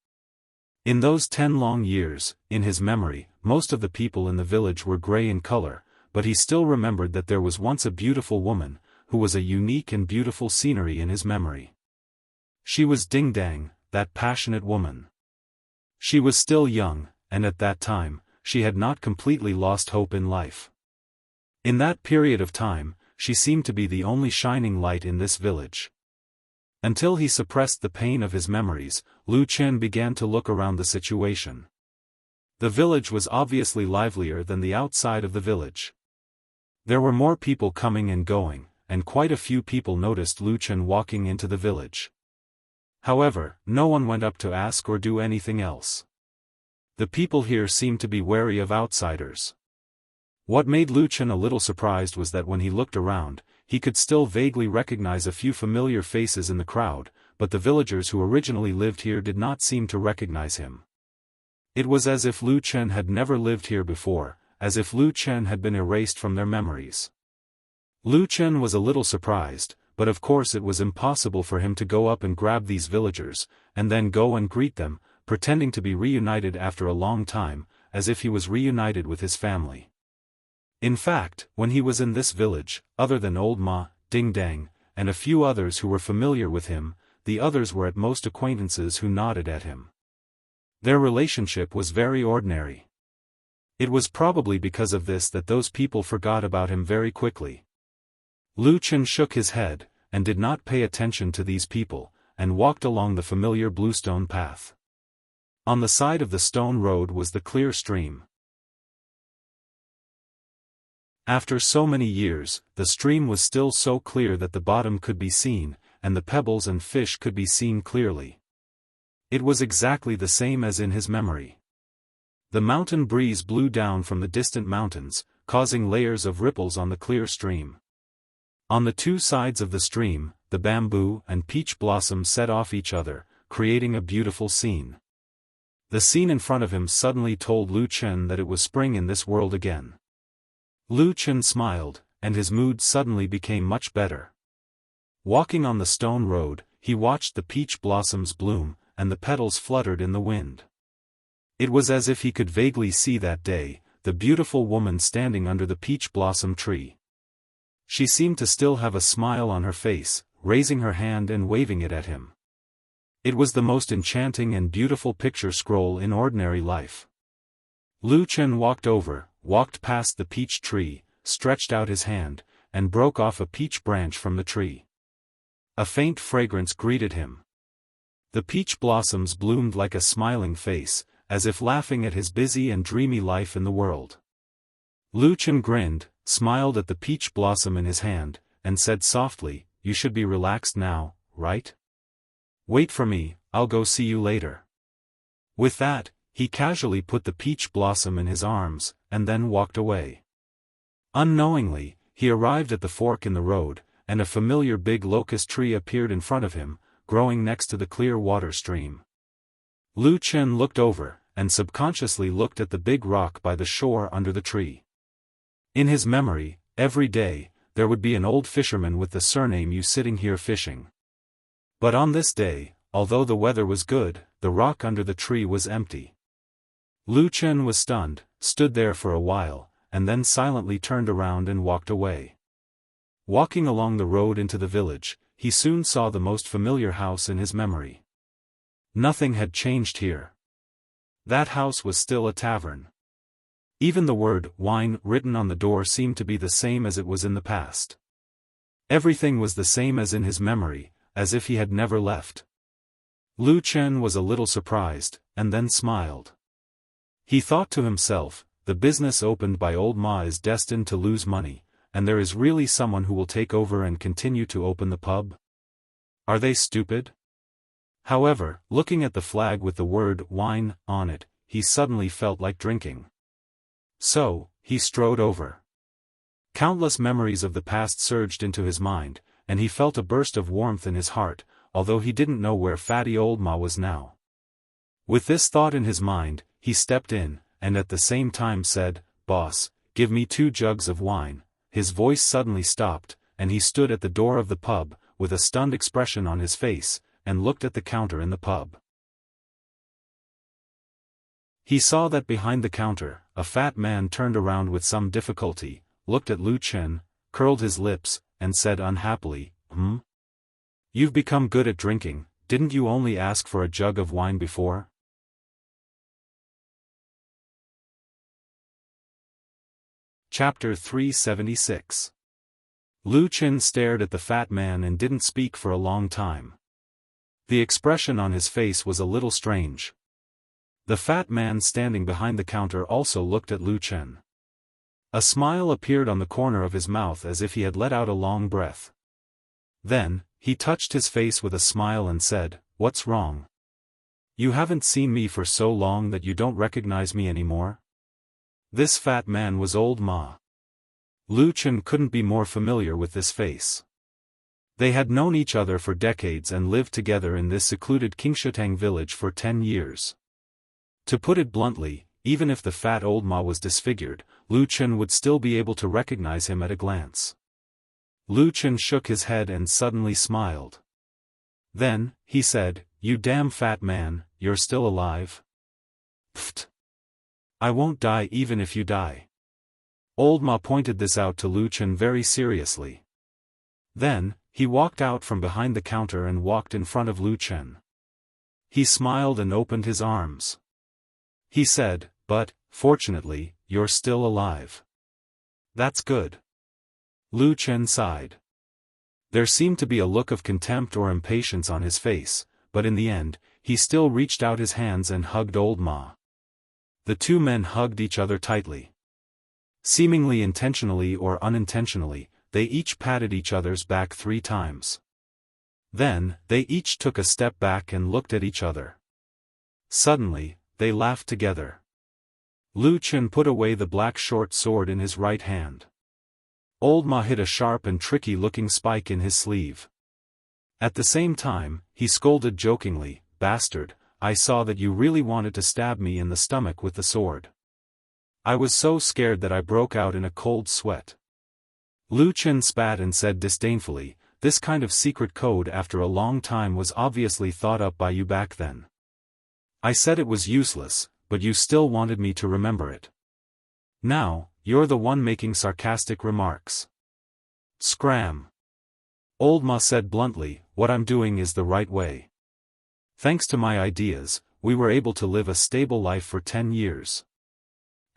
In those 10 long years, in his memory, most of the people in the village were gray in color, but he still remembered that there was once a beautiful woman, who was a unique and beautiful scenery in his memory. She was Ding Dang, that passionate woman. She was still young, and at that time, she had not completely lost hope in life. In that period of time, she seemed to be the only shining light in this village. Until he suppressed the pain of his memories, Lu Chen began to look around the situation. The village was obviously livelier than the outside of the village. There were more people coming and going, and quite a few people noticed Lu Chen walking into the village. However, no one went up to ask or do anything else. The people here seemed to be wary of outsiders. What made Lu Chen a little surprised was that when he looked around, he could still vaguely recognize a few familiar faces in the crowd, but the villagers who originally lived here did not seem to recognize him. It was as if Lu Chen had never lived here before, as if Lu Chen had been erased from their memories. Lu Chen was a little surprised, but of course it was impossible for him to go up and grab these villagers, and then go and greet them, pretending to be reunited after a long time, as if he was reunited with his family. In fact, when he was in this village, other than Old Ma, Ding Dang, and a few others who were familiar with him, the others were at most acquaintances who nodded at him. Their relationship was very ordinary. It was probably because of this that those people forgot about him very quickly. Lu Chen shook his head, and did not pay attention to these people, and walked along the familiar bluestone path. On the side of the stone road was the clear stream. After so many years, the stream was still so clear that the bottom could be seen, and the pebbles and fish could be seen clearly. It was exactly the same as in his memory. The mountain breeze blew down from the distant mountains, causing layers of ripples on the clear stream. On the two sides of the stream, the bamboo and peach blossom set off each other, creating a beautiful scene. The scene in front of him suddenly told Lu Chen that it was spring in this world again. Lu Chen smiled, and his mood suddenly became much better. Walking on the stone road, he watched the peach blossoms bloom, and the petals fluttered in the wind. It was as if he could vaguely see that day, the beautiful woman standing under the peach blossom tree. She seemed to still have a smile on her face, raising her hand and waving it at him. It was the most enchanting and beautiful picture scroll in ordinary life. Lu Chen walked past the peach tree, stretched out his hand, and broke off a peach branch from the tree. A faint fragrance greeted him. The peach blossoms bloomed like a smiling face, as if laughing at his busy and dreamy life in the world. Lu Chen grinned, smiled at the peach blossom in his hand, and said softly, "You should be relaxed now, right? Wait for me, I'll go see you later." With that, he casually put the peach blossom in his arms, and then walked away. Unknowingly, he arrived at the fork in the road, and a familiar big locust tree appeared in front of him, growing next to the clear water stream. Lu Chen looked over, and subconsciously looked at the big rock by the shore under the tree. In his memory, every day, there would be an old fisherman with the surname Yu sitting here fishing. But on this day, although the weather was good, the rock under the tree was empty. Lu Chen was stunned, stood there for a while, and then silently turned around and walked away. Walking along the road into the village, he soon saw the most familiar house in his memory. Nothing had changed here. That house was still a tavern. Even the word wine written on the door seemed to be the same as it was in the past. Everything was the same as in his memory, as if he had never left. Lu Chen was a little surprised, and then smiled. He thought to himself, the business opened by Old Ma is destined to lose money, and there is really someone who will take over and continue to open the pub? Are they stupid? However, looking at the flag with the word wine on it, he suddenly felt like drinking. So, he strode over. Countless memories of the past surged into his mind, and he felt a burst of warmth in his heart, although he didn't know where fatty Old Ma was now. With this thought in his mind, he stepped in, and at the same time said, "Boss, give me 2 jugs of wine." His voice suddenly stopped, and he stood at the door of the pub, with a stunned expression on his face, and looked at the counter in the pub. He saw that behind the counter, a fat man turned around with some difficulty, looked at Lu Chen, curled his lips, and said unhappily, You've become good at drinking, didn't you only ask for a jug of wine before?" Chapter 376. Lu Chen stared at the fat man and didn't speak for a long time. The expression on his face was a little strange. The fat man standing behind the counter also looked at Lu Chen. A smile appeared on the corner of his mouth as if he had let out a long breath. Then, he touched his face with a smile and said, "What's wrong? You haven't seen me for so long that you don't recognize me anymore?" This fat man was Old Ma. Lu Chen couldn't be more familiar with this face. They had known each other for decades and lived together in this secluded Qingshutang village for 10 years. To put it bluntly, even if the fat Old Ma was disfigured, Lu Chen would still be able to recognize him at a glance. Lu Chen shook his head and suddenly smiled. Then, he said, "You damn fat man, you're still alive?" "Pfft. I won't die even if you die." Old Ma pointed this out to Lu Chen very seriously. Then, he walked out from behind the counter and walked in front of Lu Chen. He smiled and opened his arms. He said, "But, fortunately, you're still alive." "That's good." Lu Chen sighed. There seemed to be a look of contempt or impatience on his face, but in the end, he still reached out his hands and hugged Old Ma. The two men hugged each other tightly. Seemingly intentionally or unintentionally, they each patted each other's back 3 times. Then, they each took a step back and looked at each other. Suddenly, they laughed together. Lu Chen put away the black short sword in his right hand. Old Ma hid a sharp and tricky-looking spike in his sleeve. At the same time, he scolded jokingly, "Bastard, I saw that you really wanted to stab me in the stomach with the sword. I was so scared that I broke out in a cold sweat." Lu Chen spat and said disdainfully, "This kind of secret code after a long time was obviously thought up by you back then. I said it was useless, but you still wanted me to remember it. Now, you're the one making sarcastic remarks." "Scram!" Old Ma said bluntly, "What I'm doing is the right way. Thanks to my ideas, we were able to live a stable life for 10 years.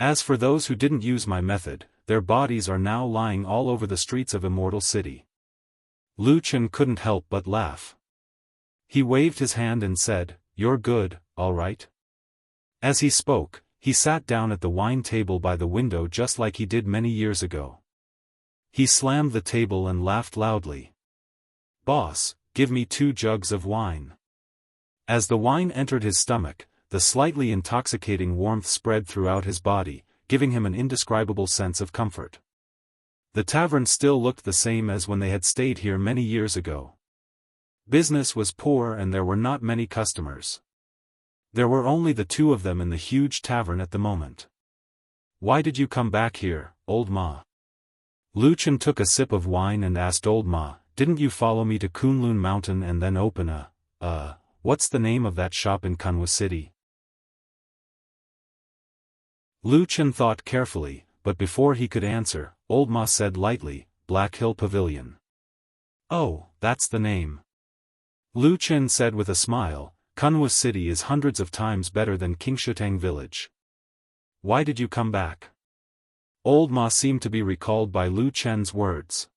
As for those who didn't use my method, their bodies are now lying all over the streets of Immortal City." Lu Chen couldn't help but laugh. He waved his hand and said, "You're good, all right." As he spoke, he sat down at the wine table by the window just like he did many years ago. He slammed the table and laughed loudly. "Boss, give me 2 jugs of wine." As the wine entered his stomach, the slightly intoxicating warmth spread throughout his body, giving him an indescribable sense of comfort. The tavern still looked the same as when they had stayed here many years ago. Business was poor and there were not many customers. There were only the 2 of them in the huge tavern at the moment. "Why did you come back here, Old Ma?" Lu Chen took a sip of wine and asked Old Ma, "Didn't you follow me to Kunlun Mountain and then open what's the name of that shop in Kanwa City?" Lu Chen thought carefully, but before he could answer, Old Ma said lightly, "Black Hill Pavilion." "Oh, that's the name." Lu Chen said with a smile, "Kunwa City is hundreds of times better than Qingshutang village. Why did you come back?" Old Ma seemed to be recalled by Lu Chen's words.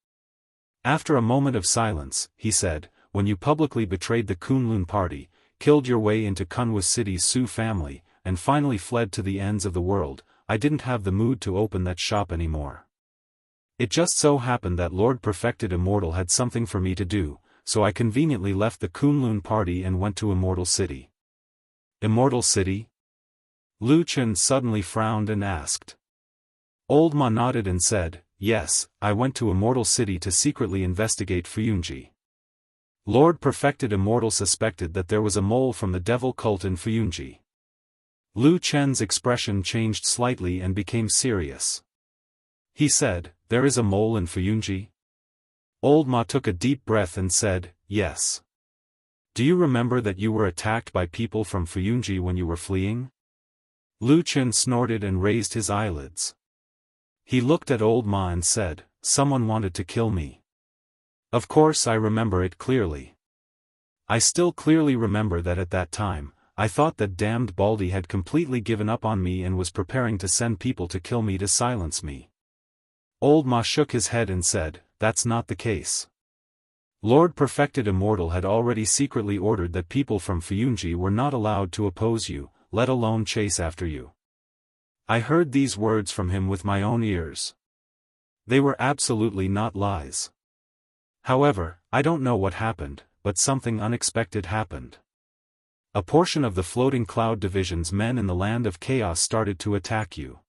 After a moment of silence, he said, "When you publicly betrayed the Kunlun party, killed your way into Kunwa City's Sioux family, and finally fled to the ends of the world, I didn't have the mood to open that shop anymore. It just so happened that Lord Perfected Immortal had something for me to do, so I conveniently left the Kunlun party and went to Immortal City." "Immortal City?" Lu Chen suddenly frowned and asked. Old Ma nodded and said, "Yes, I went to Immortal City to secretly investigate Fuyunji. Lord Perfected Immortal suspected that there was a mole from the devil cult in Fuyunji." Lu Chen's expression changed slightly and became serious. He said, "There is a mole in Fuyunji?" Old Ma took a deep breath and said, "Yes. Do you remember that you were attacked by people from Fuyunji when you were fleeing?" Lu Chen snorted and raised his eyelids. He looked at Old Ma and said, "Someone wanted to kill me. Of course I remember it clearly. I still clearly remember that at that time, I thought that damned Baldy had completely given up on me and was preparing to send people to kill me to silence me." Old Ma shook his head and said, "That's not the case. Lord Perfected Immortal had already secretly ordered that people from Fuyunji were not allowed to oppose you, let alone chase after you. I heard these words from him with my own ears. They were absolutely not lies. However, I don't know what happened, but something unexpected happened. A portion of the floating cloud division's men in the land of chaos started to attack you.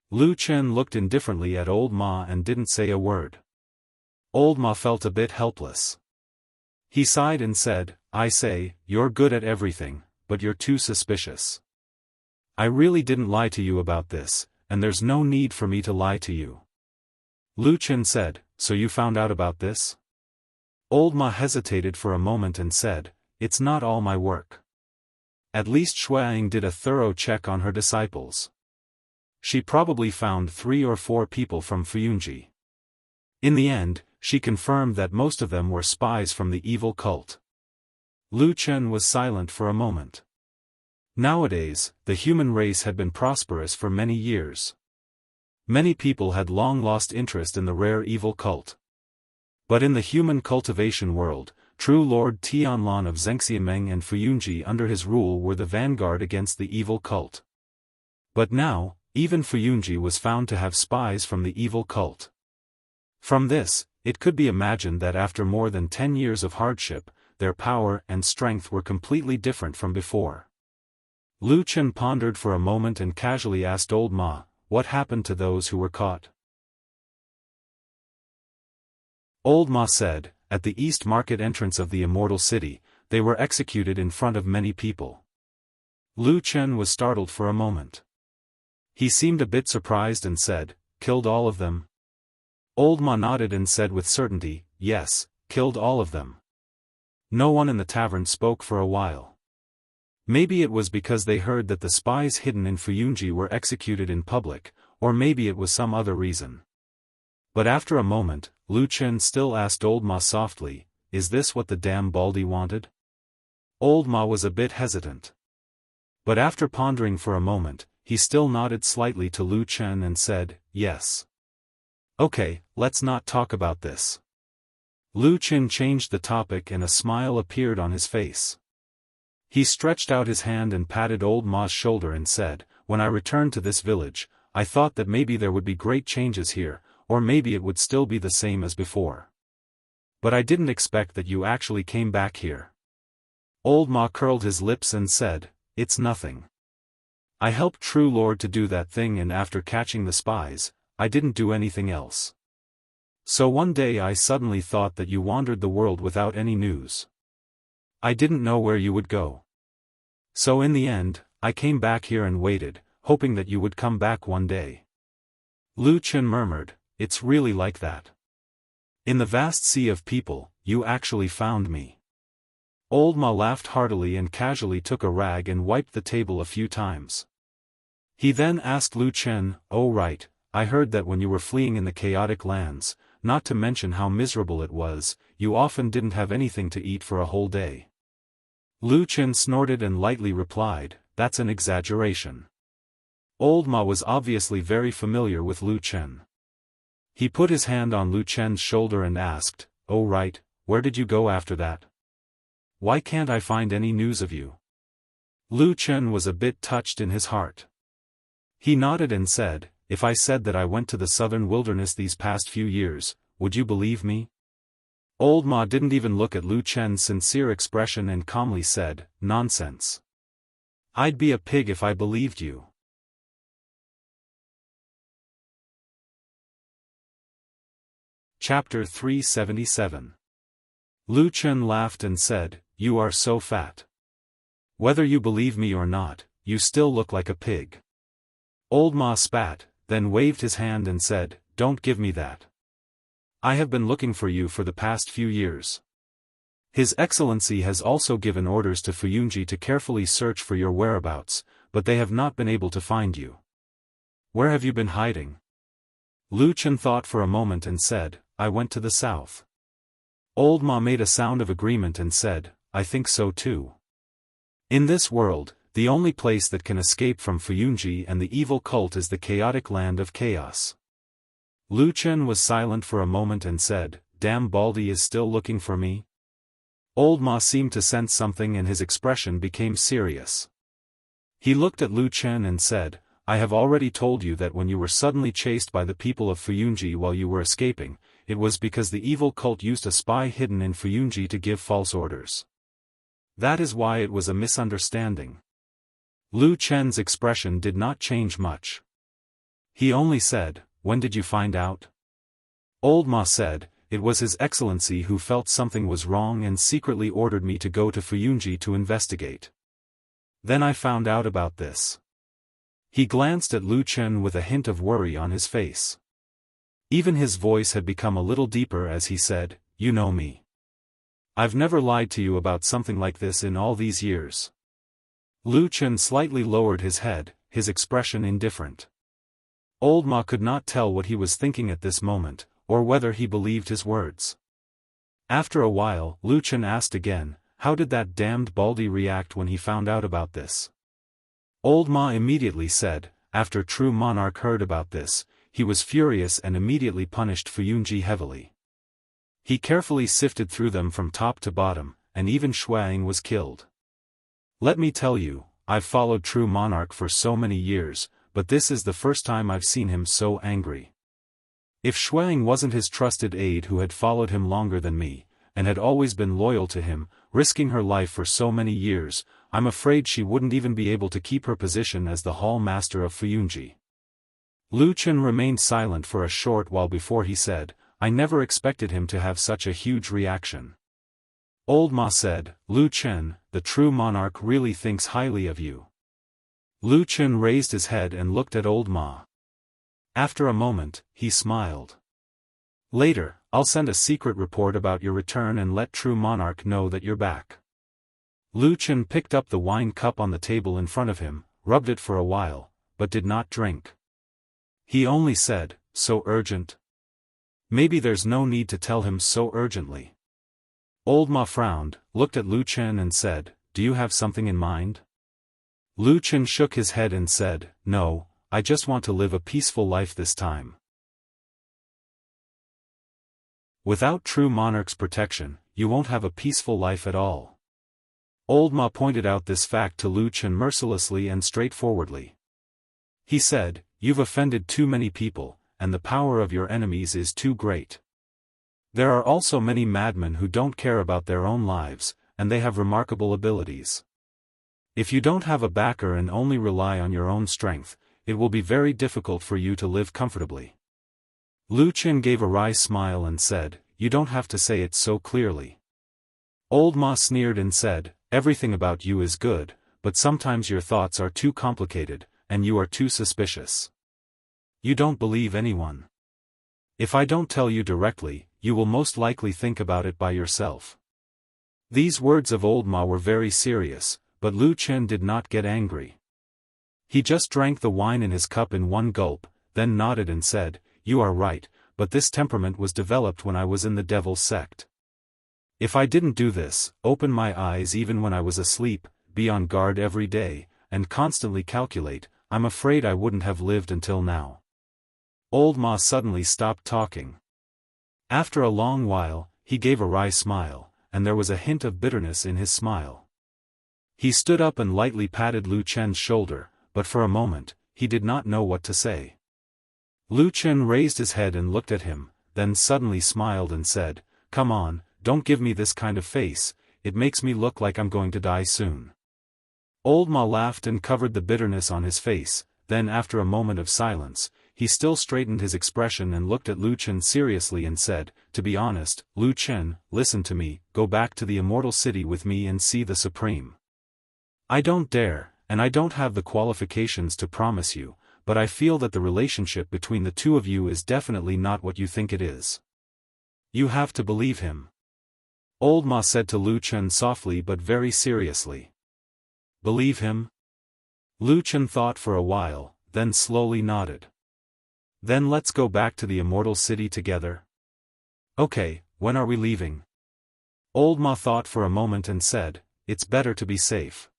Lu Chen looked indifferently at Old Ma and didn't say a word. Old Ma felt a bit helpless. He sighed and said, I say, you're good at everything, but you're too suspicious. I really didn't lie to you about this, and there's no need for me to lie to you. Lu Chen said, so you found out about this? Old Ma hesitated for a moment and said, it's not all my work. At least Xueying did a thorough check on her disciples. She probably found 3 or 4 people from Fuyunji. In the end, she confirmed that most of them were spies from the evil cult. Lu Chen was silent for a moment. Nowadays, the human race had been prosperous for many years. Many people had long lost interest in the rare evil cult. But in the human cultivation world, true Lord Tianlan of Zhengxiameng and Fuyunji under his rule were the vanguard against the evil cult. But now, even Fuyunji was found to have spies from the evil cult. From this, it could be imagined that after more than 10 years of hardship, their power and strength were completely different from before. Lu Chen pondered for a moment and casually asked Old Ma, what happened to those who were caught? Old Ma said, at the east market entrance of the Immortal City, they were executed in front of many people. Lu Chen was startled for a moment. He seemed a bit surprised and said, killed all of them? Old Ma nodded and said with certainty, yes, killed all of them. No one in the tavern spoke for a while. Maybe it was because they heard that the spies hidden in Fuyunji were executed in public, or maybe it was some other reason. But after a moment, Lu Chen still asked Old Ma softly, is this what the damn Baldy wanted? Old Ma was a bit hesitant. But after pondering for a moment, he still nodded slightly to Lu Chen and said, yes. Okay, let's not talk about this. Lu Chen changed the topic and a smile appeared on his face. He stretched out his hand and patted Old Ma's shoulder and said, when I returned to this village, I thought that maybe there would be great changes here, or maybe it would still be the same as before. But I didn't expect that you actually came back here. Old Ma curled his lips and said, it's nothing. I helped True Lord to do that thing and after catching the spies, I didn't do anything else. So one day I suddenly thought that you wandered the world without any news. I didn't know where you would go. So in the end, I came back here and waited, hoping that you would come back one day. Lu Chen murmured, it's really like that. In the vast sea of people, you actually found me. Old Ma laughed heartily and casually took a rag and wiped the table a few times. He then asked Lu Chen, oh right, I heard that when you were fleeing in the chaotic lands, not to mention how miserable it was, you often didn't have anything to eat for a whole day. Lu Chen snorted and lightly replied, that's an exaggeration. Old Ma was obviously very familiar with Lu Chen. He put his hand on Lu Chen's shoulder and asked, oh right, where did you go after that? Why can't I find any news of you? Lu Chen was a bit touched in his heart. He nodded and said, if I said that I went to the southern wilderness these past few years, would you believe me? Old Ma didn't even look at Lu Chen's sincere expression and calmly said, nonsense. I'd be a pig if I believed you. Chapter 377. Lu Chen laughed and said, you are so fat. Whether you believe me or not, you still look like a pig. Old Ma spat, then waved his hand and said, don't give me that. I have been looking for you for the past few years. His Excellency has also given orders to Fuyunji to carefully search for your whereabouts, but they have not been able to find you. Where have you been hiding? Lu Chen thought for a moment and said, I went to the south. Old Ma made a sound of agreement and said, I think so too. In this world, the only place that can escape from Fuyunji and the evil cult is the chaotic land of chaos. Lu Chen was silent for a moment and said, damn Baldy is still looking for me? Old Ma seemed to sense something and his expression became serious. He looked at Lu Chen and said, I have already told you that when you were suddenly chased by the people of Fuyunji while you were escaping, it was because the evil cult used a spy hidden in Fuyunji to give false orders. That is why it was a misunderstanding. Lu Chen's expression did not change much. He only said, when did you find out? Old Ma said, it was His Excellency who felt something was wrong and secretly ordered me to go to Fuyunji to investigate. Then I found out about this. He glanced at Lu Chen with a hint of worry on his face. Even his voice had become a little deeper as he said, you know me. I've never lied to you about something like this in all these years. Lu Chen slightly lowered his head, his expression indifferent. Old Ma could not tell what he was thinking at this moment, or whether he believed his words. After a while, Lu Chen asked again, how did that damned Baldy react when he found out about this? Old Ma immediately said, after True Monarch heard about this, he was furious and immediately punished Fuyunji heavily. He carefully sifted through them from top to bottom, and even Shuang was killed. Let me tell you, I've followed True Monarch for so many years, but this is the first time I've seen him so angry. If Shuang wasn't his trusted aide who had followed him longer than me, and had always been loyal to him, risking her life for so many years, I'm afraid she wouldn't even be able to keep her position as the Hall Master of Fuyunji. Lu Chen remained silent for a short while before he said, I never expected him to have such a huge reaction. Old Ma said, Lu Chen, the True Monarch really thinks highly of you. Lu Chen raised his head and looked at Old Ma. After a moment, he smiled. Later, I'll send a secret report about your return and let True Monarch know that you're back. Lu Chen picked up the wine cup on the table in front of him, rubbed it for a while, but did not drink. He only said, so urgent? Maybe there's no need to tell him so urgently. Old Ma frowned, looked at Lu Chen and said, do you have something in mind? Lu Chen shook his head and said, no, I just want to live a peaceful life this time. Without True Monarch's protection, you won't have a peaceful life at all. Old Ma pointed out this fact to Lu Chen mercilessly and straightforwardly. He said, you've offended too many people, and the power of your enemies is too great. There are also many madmen who don't care about their own lives, and they have remarkable abilities. If you don't have a backer and only rely on your own strength, it will be very difficult for you to live comfortably. Lu Chen gave a wry smile and said, you don't have to say it so clearly. Old Ma sneered and said, everything about you is good, but sometimes your thoughts are too complicated, and you are too suspicious. You don't believe anyone. If I don't tell you directly, you will most likely think about it by yourself. These words of Old Ma were very serious, but Lu Chen did not get angry. He just drank the wine in his cup in one gulp, then nodded and said, you are right, but this temperament was developed when I was in the Devil's sect. If I didn't do this, open my eyes even when I was asleep, be on guard every day, and constantly calculate, I'm afraid I wouldn't have lived until now. Old Ma suddenly stopped talking. After a long while, he gave a wry smile, and there was a hint of bitterness in his smile. He stood up and lightly patted Lu Chen's shoulder, but for a moment, he did not know what to say. Lu Chen raised his head and looked at him, then suddenly smiled and said, come on, don't give me this kind of face, it makes me look like I'm going to die soon. Old Ma laughed and covered the bitterness on his face, then after a moment of silence, he still straightened his expression and looked at Lu Chen seriously and said, to be honest, Lu Chen, listen to me, go back to the Immortal City with me and see the Supreme. I don't dare, and I don't have the qualifications to promise you, but I feel that the relationship between the two of you is definitely not what you think it is. You have to believe him. Old Ma said to Lu Chen softly but very seriously. Believe him? Lu Chen thought for a while, then slowly nodded. Then let's go back to the Immortal City together. Okay, when are we leaving? Old Ma thought for a moment and said, it's better to be safe.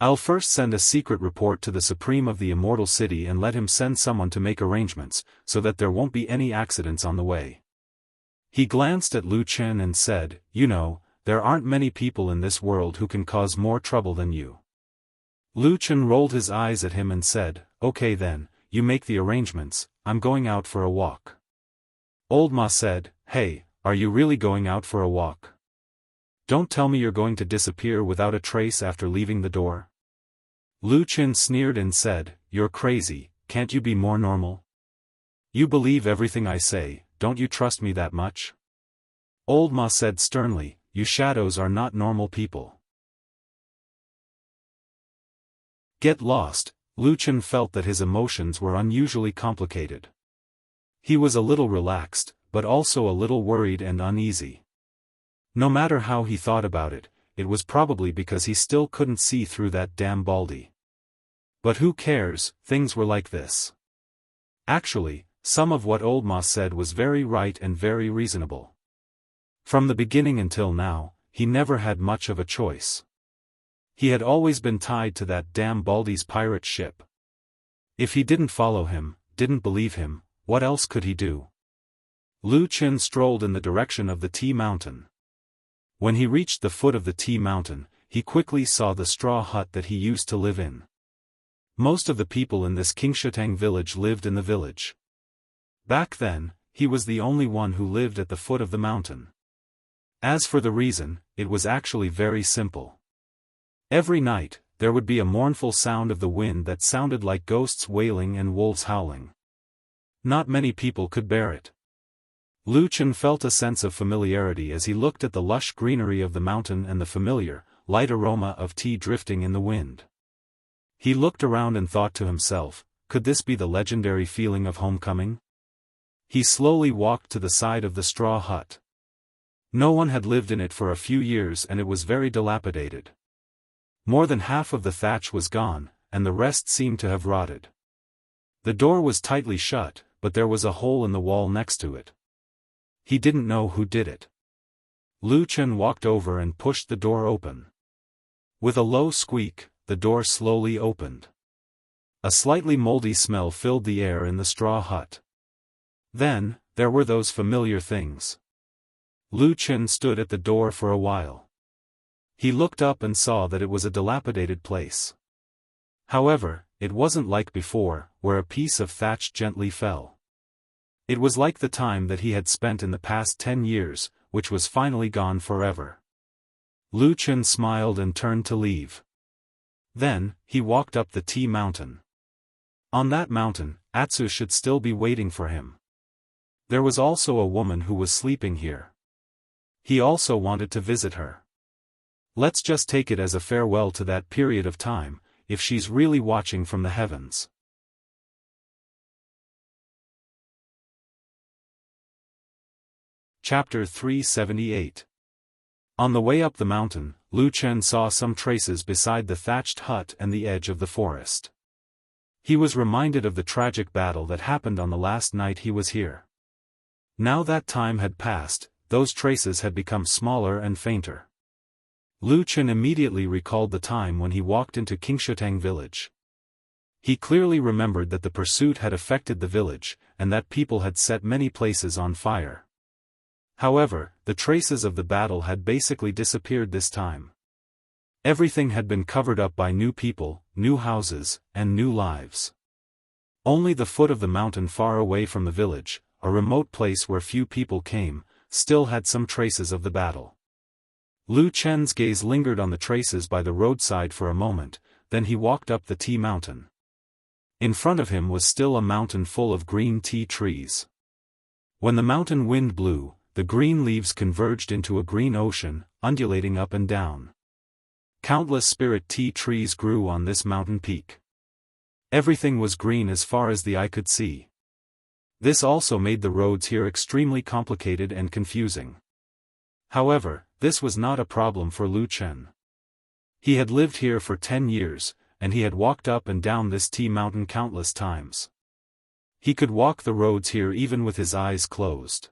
I'll first send a secret report to the Supreme of the Immortal City and let him send someone to make arrangements, so that there won't be any accidents on the way. He glanced at Lu Chen and said, you know, there aren't many people in this world who can cause more trouble than you. Lu Chen rolled his eyes at him and said, "Okay then, you make the arrangements, I'm going out for a walk." Old Ma said, "Hey, are you really going out for a walk? Don't tell me you're going to disappear without a trace after leaving the door." Lu Chen sneered and said, "You're crazy, can't you be more normal? You believe everything I say, don't you trust me that much?" Old Ma said sternly, "You shadows are not normal people. Get lost." Lu Chen felt that his emotions were unusually complicated. He was a little relaxed, but also a little worried and uneasy. No matter how he thought about it, it was probably because he still couldn't see through that damn baldy. But who cares, things were like this. Actually, some of what Old Ma said was very right and very reasonable. From the beginning until now, he never had much of a choice. He had always been tied to that damn baldy's pirate ship. If he didn't follow him, didn't believe him, what else could he do? Lu Chen strolled in the direction of the tea mountain. When he reached the foot of the tea mountain, he quickly saw the straw hut that he used to live in. Most of the people in this Qingshitang village lived in the village. Back then, he was the only one who lived at the foot of the mountain. As for the reason, it was actually very simple. Every night, there would be a mournful sound of the wind that sounded like ghosts wailing and wolves howling. Not many people could bear it. Lu Chen felt a sense of familiarity as he looked at the lush greenery of the mountain and the familiar, light aroma of tea drifting in the wind. He looked around and thought to himself, could this be the legendary feeling of homecoming? He slowly walked to the side of the straw hut. No one had lived in it for a few years and it was very dilapidated. More than half of the thatch was gone, and the rest seemed to have rotted. The door was tightly shut, but there was a hole in the wall next to it. He didn't know who did it. Lu Chen walked over and pushed the door open. With a low squeak, the door slowly opened. A slightly moldy smell filled the air in the straw hut. Then, there were those familiar things. Lu Chen stood at the door for a while. He looked up and saw that it was a dilapidated place. However, it wasn't like before, where a piece of thatch gently fell. It was like the time that he had spent in the past 10 years, which was finally gone forever. Lu Chen smiled and turned to leave. Then, he walked up the tea mountain. On that mountain, Atsu should still be waiting for him. There was also a woman who was sleeping here. He also wanted to visit her. Let's just take it as a farewell to that period of time, if she's really watching from the heavens. Chapter 378. On the way up the mountain, Lu Chen saw some traces beside the thatched hut and the edge of the forest. He was reminded of the tragic battle that happened on the last night he was here. Now that time had passed, those traces had become smaller and fainter. Lu Chen immediately recalled the time when he walked into Qingshitang village. He clearly remembered that the pursuit had affected the village, and that people had set many places on fire. However, the traces of the battle had basically disappeared this time. Everything had been covered up by new people, new houses, and new lives. Only the foot of the mountain far away from the village, a remote place where few people came, still had some traces of the battle. Lu Chen's gaze lingered on the traces by the roadside for a moment, then he walked up the tea mountain. In front of him was still a mountain full of green tea trees. When the mountain wind blew, the green leaves converged into a green ocean, undulating up and down. Countless spirit tea trees grew on this mountain peak. Everything was green as far as the eye could see. This also made the roads here extremely complicated and confusing. However, this was not a problem for Lu Chen. He had lived here for 10 years, and he had walked up and down this tea mountain countless times. He could walk the roads here even with his eyes closed.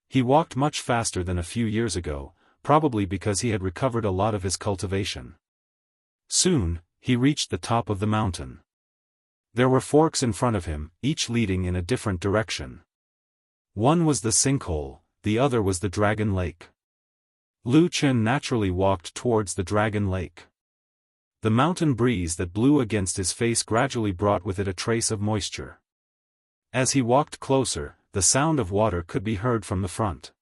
He walked much faster than a few years ago, probably because he had recovered a lot of his cultivation. Soon, he reached the top of the mountain. There were forks in front of him, each leading in a different direction. One was the sinkhole, the other was the dragon lake. Lu Chen naturally walked towards the dragon lake. The mountain breeze that blew against his face gradually brought with it a trace of moisture. As he walked closer, the sound of water could be heard from the front.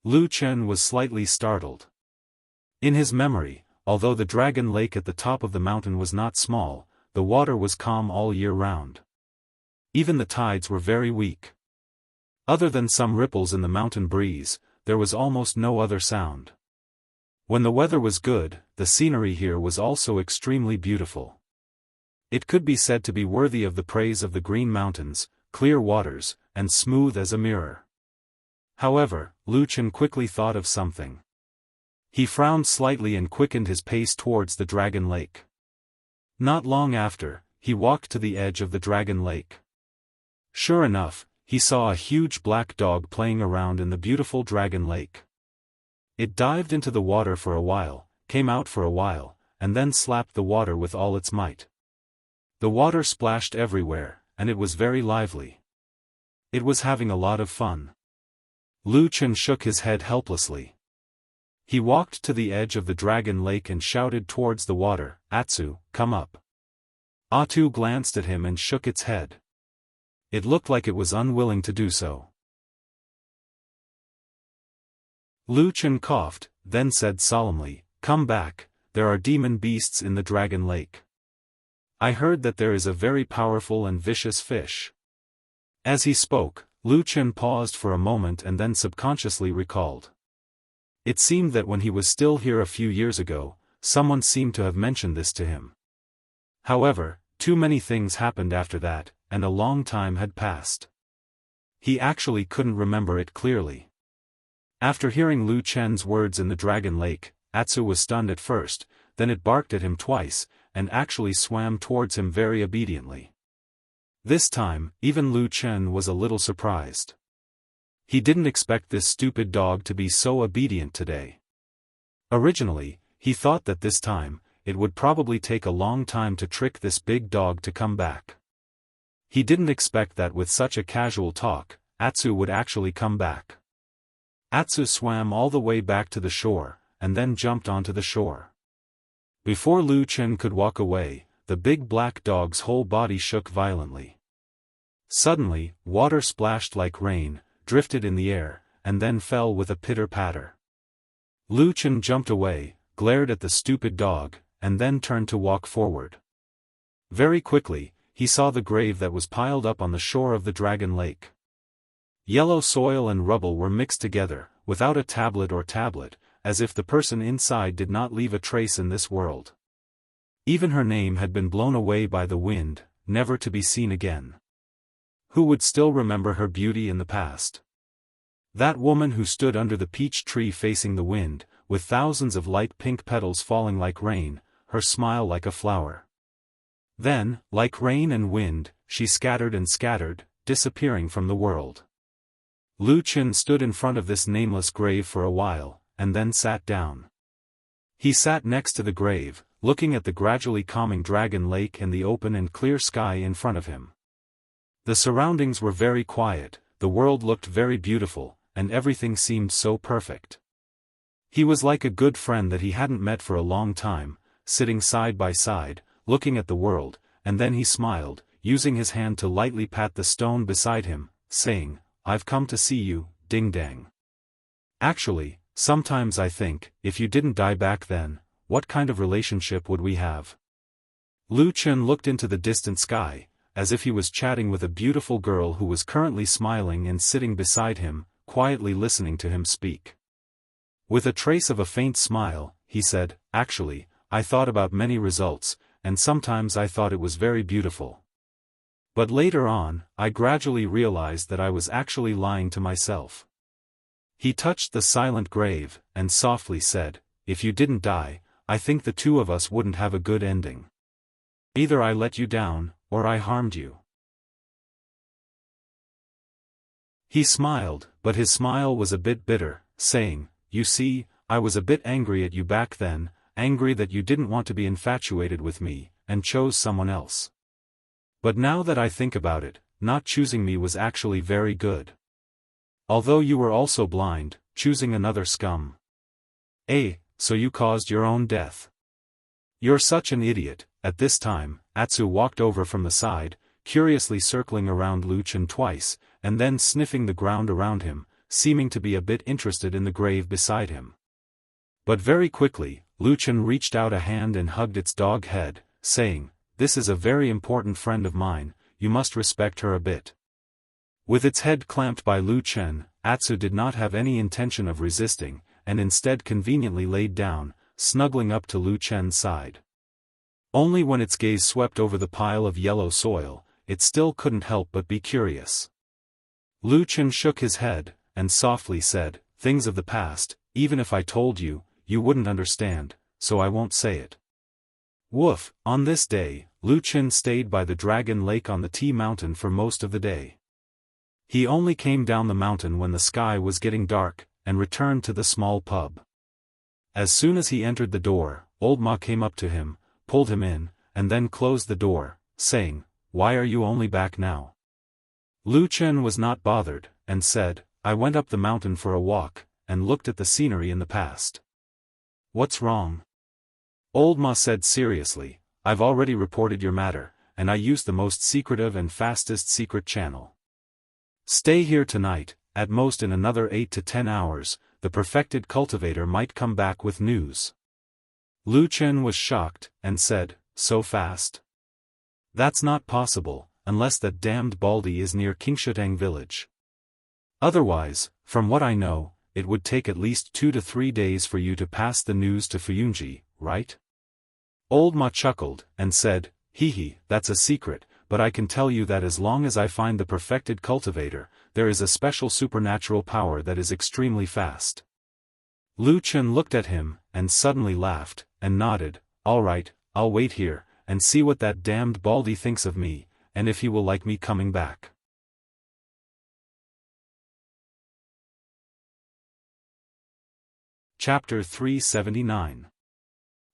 Lu Chen was slightly startled. In his memory, although the dragon lake at the top of the mountain was not small, the water was calm all year round. Even the tides were very weak. Other than some ripples in the mountain breeze, there was almost no other sound. When the weather was good, the scenery here was also extremely beautiful. It could be said to be worthy of the praise of the green mountains, clear waters, and smooth as a mirror. However, Lu Chen quickly thought of something. He frowned slightly and quickened his pace towards the dragon lake. Not long after, he walked to the edge of the dragon lake. Sure enough, he saw a huge black dog playing around in the beautiful dragon lake. It dived into the water for a while, came out for a while, and then slapped the water with all its might. The water splashed everywhere, and it was very lively. It was having a lot of fun. Lu Chen shook his head helplessly. He walked to the edge of the dragon lake and shouted towards the water, "Atsu, come up." Atsu glanced at him and shook its head. It looked like it was unwilling to do so. Lu Chen coughed, then said solemnly, "Come back, there are demon beasts in the dragon lake. I heard that there is a very powerful and vicious fish." As he spoke, Lu Chen paused for a moment and then subconsciously recalled. It seemed that when he was still here a few years ago, someone seemed to have mentioned this to him. However, too many things happened after that, and a long time had passed. He actually couldn't remember it clearly. After hearing Lu Chen's words in the dragon lake, Atsu was stunned at first, then it barked at him twice, and actually swam towards him very obediently. This time, even Lu Chen was a little surprised. He didn't expect this stupid dog to be so obedient today. Originally, he thought that this time, it would probably take a long time to trick this big dog to come back. He didn't expect that with such a casual talk, Atsu would actually come back. Atsu swam all the way back to the shore, and then jumped onto the shore. Before Lu Chen could walk away, the big black dog's whole body shook violently. Suddenly, water splashed like rain, drifted in the air, and then fell with a pitter-patter. Lu Chen jumped away, glared at the stupid dog, and then turned to walk forward. Very quickly, he saw the grave that was piled up on the shore of the dragon lake. Yellow soil and rubble were mixed together, without a tablet, as if the person inside did not leave a trace in this world. Even her name had been blown away by the wind, never to be seen again. Who would still remember her beauty in the past? That woman who stood under the peach tree facing the wind, with thousands of light pink petals falling like rain, her smile like a flower. Then, like rain and wind, she scattered and scattered, disappearing from the world. Lu Chen stood in front of this nameless grave for a while, and then sat down. He sat next to the grave, looking at the gradually calming dragon lake and the open and clear sky in front of him. The surroundings were very quiet, the world looked very beautiful, and everything seemed so perfect. He was like a good friend that he hadn't met for a long time, sitting side by side, looking at the world, and then he smiled, using his hand to lightly pat the stone beside him, saying, "I've come to see you, Ding Dang. Actually, sometimes I think, if you didn't die back then, what kind of relationship would we have?" Lu Chen looked into the distant sky, as if he was chatting with a beautiful girl who was currently smiling and sitting beside him, quietly listening to him speak. With a trace of a faint smile, he said, "Actually, I thought about many results, and sometimes I thought it was very beautiful. But later on, I gradually realized that I was actually lying to myself." He touched the silent grave, and softly said, "If you didn't die, I think the two of us wouldn't have a good ending. Either I let you down, or I harmed you." He smiled, but his smile was a bit bitter, saying, "You see, I was a bit angry at you back then, angry that you didn't want to be infatuated with me, and chose someone else. But now that I think about it, not choosing me was actually very good. Although you were also blind, choosing another scum. So you caused your own death." You're such an idiot." At this time, Atsu walked over from the side, curiously circling around Lu Chen twice, and then sniffing the ground around him, seeming to be a bit interested in the grave beside him. But very quickly, Lu Chen reached out a hand and hugged its dog head, saying, "This is a very important friend of mine, you must respect her a bit." With its head clamped by Lu Chen, Atsu did not have any intention of resisting, and instead conveniently laid down, snuggling up to Lu Chen's side. Only when its gaze swept over the pile of yellow soil, it still couldn't help but be curious. Lu Chen shook his head, and softly said, "Things of the past, even if I told you, you wouldn't understand, so I won't say it." Woof. On this day, Lu Chen stayed by the Dragon Lake on the Tea Mountain for most of the day. He only came down the mountain when the sky was getting dark, and returned to the small pub. As soon as he entered the door, Old Ma came up to him, pulled him in, and then closed the door, saying, "Why are you only back now?" Lu Chen was not bothered, and said, "I went up the mountain for a walk, and looked at the scenery in the past." "What's wrong?" Old Ma said seriously, "I've already reported your matter, and I used the most secretive and fastest secret channel. Stay here tonight, at most in another 8 to 10 hours, the perfected cultivator might come back with news." Lu Chen was shocked, and said, "So fast? That's not possible, unless that damned Baldy is near Qingshutang village. Otherwise, from what I know, it would take at least 2 to 3 days for you to pass the news to Fuyunji, right?" Old Ma chuckled, and said, "Hee, that's a secret, but I can tell you that as long as I find the perfected cultivator, there is a special supernatural power that is extremely fast." Lu Chen looked at him, and suddenly laughed, and nodded, "All right, I'll wait here, and see what that damned Baldy thinks of me, and if he will like me coming back." Chapter 379.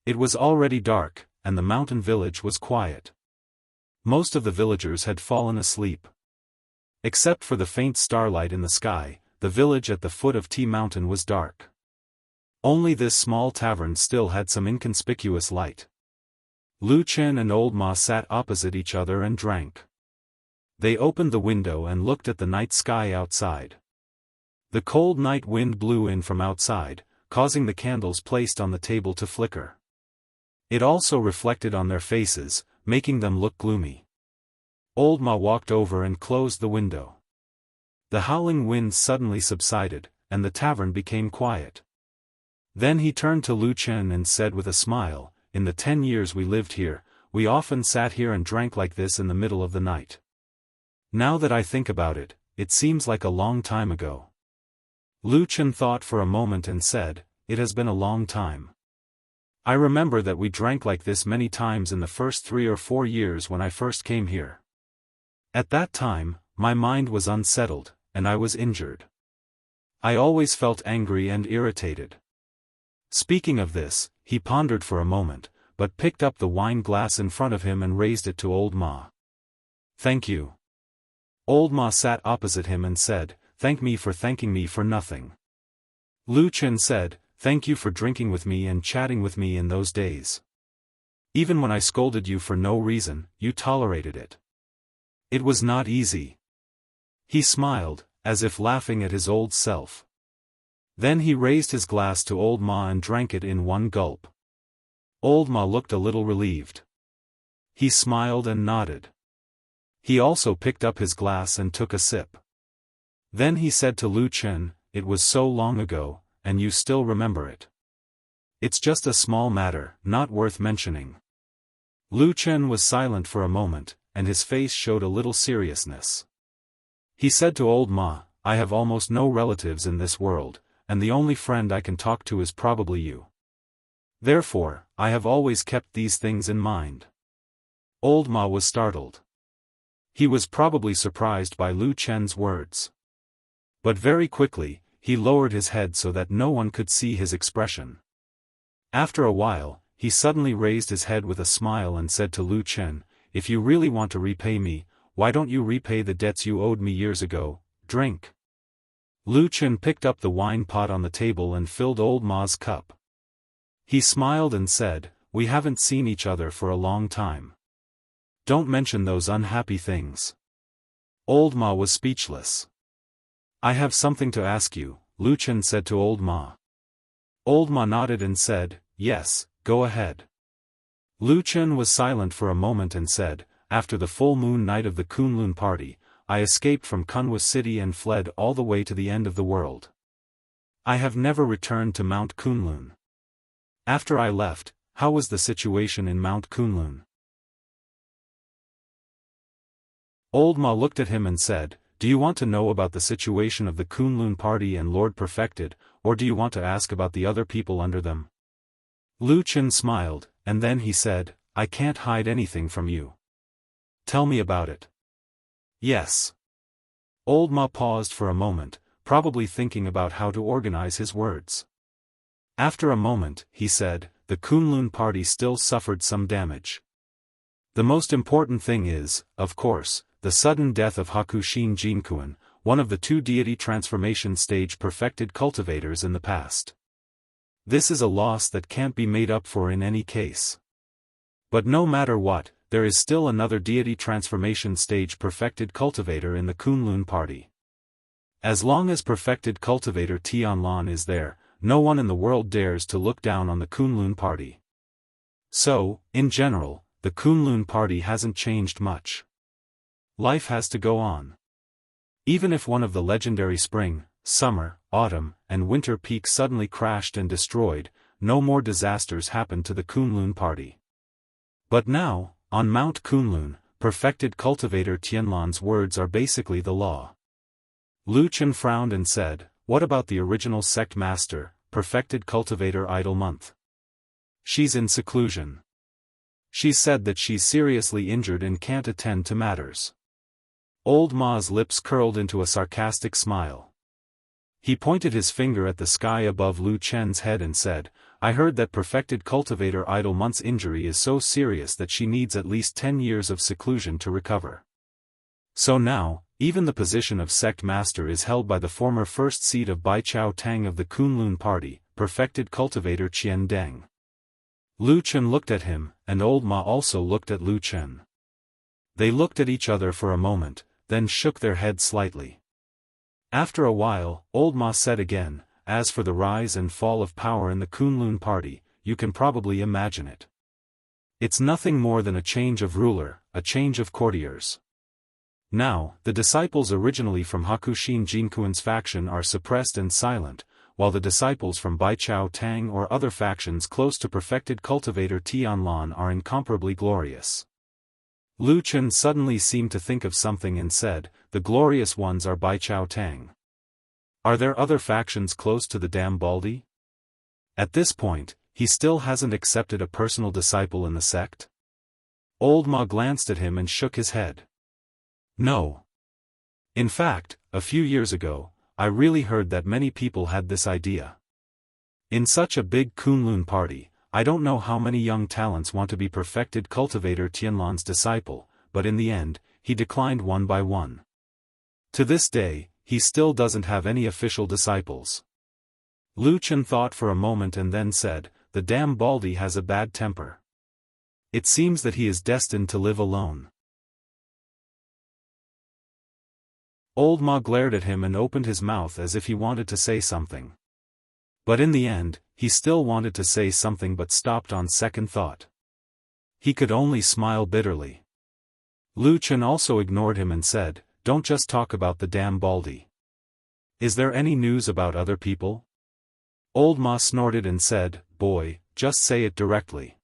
It was already dark, and the mountain village was quiet. Most of the villagers had fallen asleep. Except for the faint starlight in the sky, the village at the foot of Tea Mountain was dark. Only this small tavern still had some inconspicuous light. Lu Chen and Old Ma sat opposite each other and drank. They opened the window and looked at the night sky outside. The cold night wind blew in from outside, causing the candles placed on the table to flicker. It also reflected on their faces, making them look gloomy. Old Ma walked over and closed the window. The howling wind suddenly subsided, and the tavern became quiet. Then he turned to Lu Chen and said with a smile, "In the 10 years we lived here, we often sat here and drank like this in the middle of the night. Now that I think about it, it seems like a long time ago." Lu Chen thought for a moment and said, "It has been a long time. I remember that we drank like this many times in the first 3 or 4 years when I first came here. At that time, my mind was unsettled, and I was injured. I always felt angry and irritated." Speaking of this, he pondered for a moment, but picked up the wine glass in front of him and raised it to Old Ma. "Thank you." Old Ma sat opposite him and said, "Thank me for thanking me for nothing." Lu Chen said, "Thank you for drinking with me and chatting with me in those days. Even when I scolded you for no reason, you tolerated it. It was not easy." He smiled, as if laughing at his old self. Then he raised his glass to Old Ma and drank it in one gulp. Old Ma looked a little relieved. He smiled and nodded. He also picked up his glass and took a sip. Then he said to Lu Chen, "It was so long ago, and you still remember it. It's just a small matter, not worth mentioning." Lu Chen was silent for a moment, and his face showed a little seriousness. He said to Old Ma, "I have almost no relatives in this world, and the only friend I can talk to is probably you. Therefore, I have always kept these things in mind." Old Ma was startled. He was probably surprised by Lu Chen's words. But very quickly, he lowered his head so that no one could see his expression. After a while, he suddenly raised his head with a smile and said to Lu Chen, "If you really want to repay me, why don't you repay the debts you owed me years ago? Drink." Lu Chen picked up the wine pot on the table and filled Old Ma's cup. He smiled and said, we haven't seen each other for a long time. Don't mention those unhappy things. Old Ma was speechless. I have something to ask you, Lu Chen said to Old Ma. Old Ma nodded and said, yes, go ahead. Lu Chen was silent for a moment and said, after the full moon night of the Kunlun party, I escaped from Kunwa city and fled all the way to the end of the world. I have never returned to Mount Kunlun. After I left, how was the situation in Mount Kunlun? Old Ma looked at him and said, do you want to know about the situation of the Kunlun party and Lord Perfected, or do you want to ask about the other people under them? Lu Chen smiled, and then he said, I can't hide anything from you. Tell me about it. Yes. Old Ma paused for a moment, probably thinking about how to organize his words. After a moment, he said, the Kunlun party still suffered some damage. The most important thing is, of course, the sudden death of Hakushin Jinkuan, one of the 2 deity transformation stage perfected cultivators in the past. This is a loss that can't be made up for in any case. But no matter what, there is still another deity transformation stage perfected cultivator in the Kunlun party. As long as perfected cultivator Tianlan is there, no one in the world dares to look down on the Kunlun party. So, in general, the Kunlun party hasn't changed much. Life has to go on. Even if one of the legendary spring, summer, autumn, and winter peaks suddenly crashed and destroyed, no more disasters happened to the Kunlun party. But now, on Mount Kunlun, perfected cultivator Tianlan's words are basically the law. Lu Chen frowned and said, what about the original sect master, perfected cultivator Idle Month? She's in seclusion. She said that she's seriously injured and can't attend to matters. Old Ma's lips curled into a sarcastic smile. He pointed his finger at the sky above Lu Chen's head and said, I heard that perfected cultivator Idle Month's injury is so serious that she needs at least 10 years of seclusion to recover. So now, even the position of sect master is held by the former first seed of Bai Chao Tang of the Kunlun party, perfected cultivator Qian Deng. Lu Chen looked at him, and Old Ma also looked at Lu Chen. They looked at each other for a moment, then shook their heads slightly. After a while, Old Ma said again, as for the rise and fall of power in the Kunlun party, you can probably imagine it. It's nothing more than a change of ruler, a change of courtiers. Now, the disciples originally from Hakushin Jinkuan's faction are suppressed and silent, while the disciples from Bai Chao Tang or other factions close to perfected cultivator Tianlan are incomparably glorious. Lu Chen suddenly seemed to think of something and said, the glorious ones are Bai Chao Tang. Are there other factions close to the Dam Baldi? At this point, he still hasn't accepted a personal disciple in the sect? Old Ma glanced at him and shook his head. No. In fact, a few years ago, I really heard that many people had this idea. In such a big Kunlun party, I don't know how many young talents want to be perfected cultivator Tianlan's disciple, but in the end, he declined one by one. To this day, he still doesn't have any official disciples. Lu Chen thought for a moment and then said, the Dam Baldi has a bad temper. It seems that he is destined to live alone. Old Ma glared at him and opened his mouth as if he wanted to say something. But in the end, he still wanted to say something but stopped on second thought. He could only smile bitterly. Lu Chen also ignored him and said, don't just talk about the Dam Baldi. Is there any news about other people? Old Ma snorted and said, boy, just say it directly.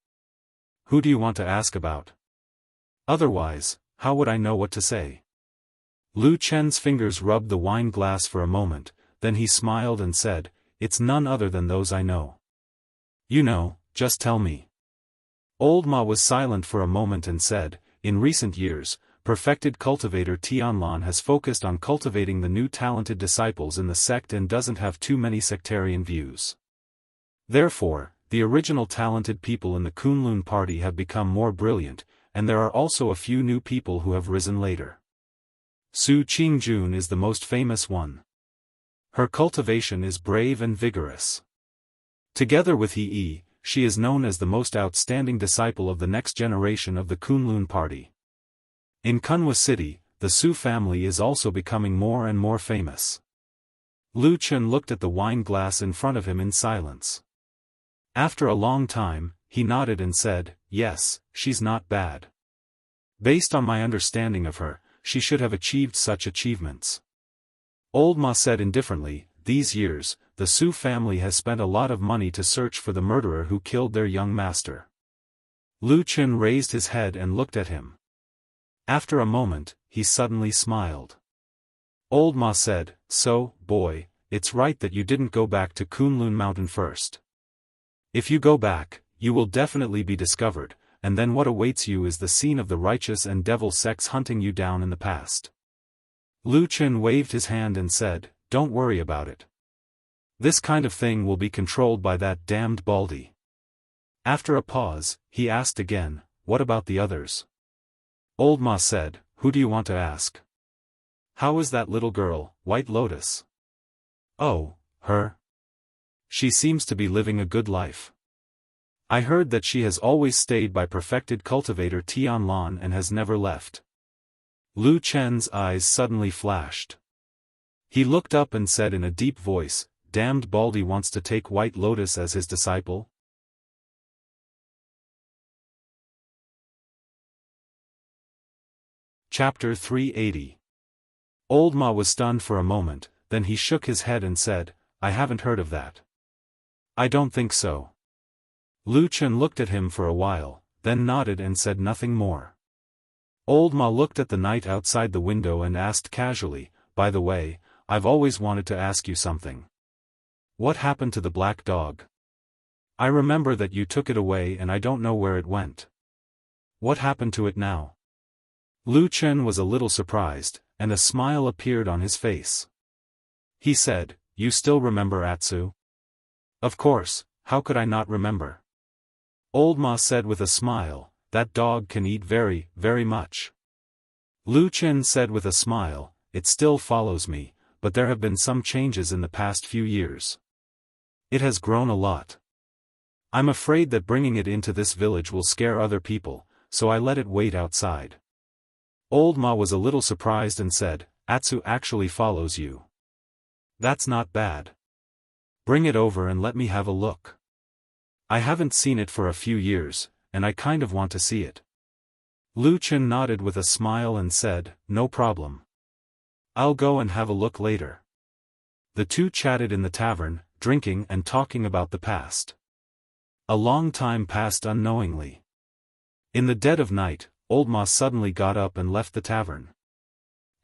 Who do you want to ask about? Otherwise, how would I know what to say? Lu Chen's fingers rubbed the wine glass for a moment, then he smiled and said, it's none other than those I know. You know, just tell me. Old Ma was silent for a moment and said, in recent years, perfected cultivator Tianlan has focused on cultivating the new talented disciples in the sect and doesn't have too many sectarian views. Therefore, the original talented people in the Kunlun party have become more brilliant, and there are also a few new people who have risen later. Su Qingjun is the most famous one. Her cultivation is brave and vigorous. Together with He, she is known as the most outstanding disciple of the next generation of the Kunlun party. In Kunwa City, the Su family is also becoming more and more famous. Lu Chen looked at the wine glass in front of him in silence. After a long time, he nodded and said, "Yes, she's not bad. Based on my understanding of her, she should have achieved such achievements." Old Ma said indifferently, "These years, the Su family has spent a lot of money to search for the murderer who killed their young master." Lu Chen raised his head and looked at him. After a moment, he suddenly smiled. Old Ma said, "So, boy, it's right that you didn't go back to Kunlun Mountain first. If you go back, you will definitely be discovered, and then what awaits you is the scene of the righteous and devil sects hunting you down in the past." Lu Chen waved his hand and said, "Don't worry about it. This kind of thing will be controlled by that damned Baldy." After a pause, he asked again, "What about the others?" Old Ma said, "Who do you want to ask? How is that little girl, White Lotus?" "Oh, her? She seems to be living a good life. I heard that she has always stayed by perfected cultivator Tianlan and has never left." Lu Chen's eyes suddenly flashed. He looked up and said in a deep voice, "Damned Baldy wants to take White Lotus as his disciple?" Chapter 380. Old Ma was stunned for a moment, then he shook his head and said, "I haven't heard of that. I don't think so." Lu Chen looked at him for a while, then nodded and said nothing more. Old Ma looked at the night outside the window and asked casually, "By the way, I've always wanted to ask you something. What happened to the black dog? I remember that you took it away and I don't know where it went. What happened to it now?" Lu Chen was a little surprised, and a smile appeared on his face. He said, "You still remember Atsu?" "Of course, how could I not remember?" Old Ma said with a smile, "That dog can eat very, very much." Lu Chen said with a smile, "It still follows me, but there have been some changes in the past few years. It has grown a lot. I'm afraid that bringing it into this village will scare other people, so I let it wait outside." Old Ma was a little surprised and said, "Atsu actually follows you. That's not bad. Bring it over and let me have a look. I haven't seen it for a few years, and I kind of want to see it." Lu Chen nodded with a smile and said, "No problem. I'll go and have a look later." The two chatted in the tavern, drinking and talking about the past. A long time passed unknowingly. In the dead of night, Old Ma suddenly got up and left the tavern.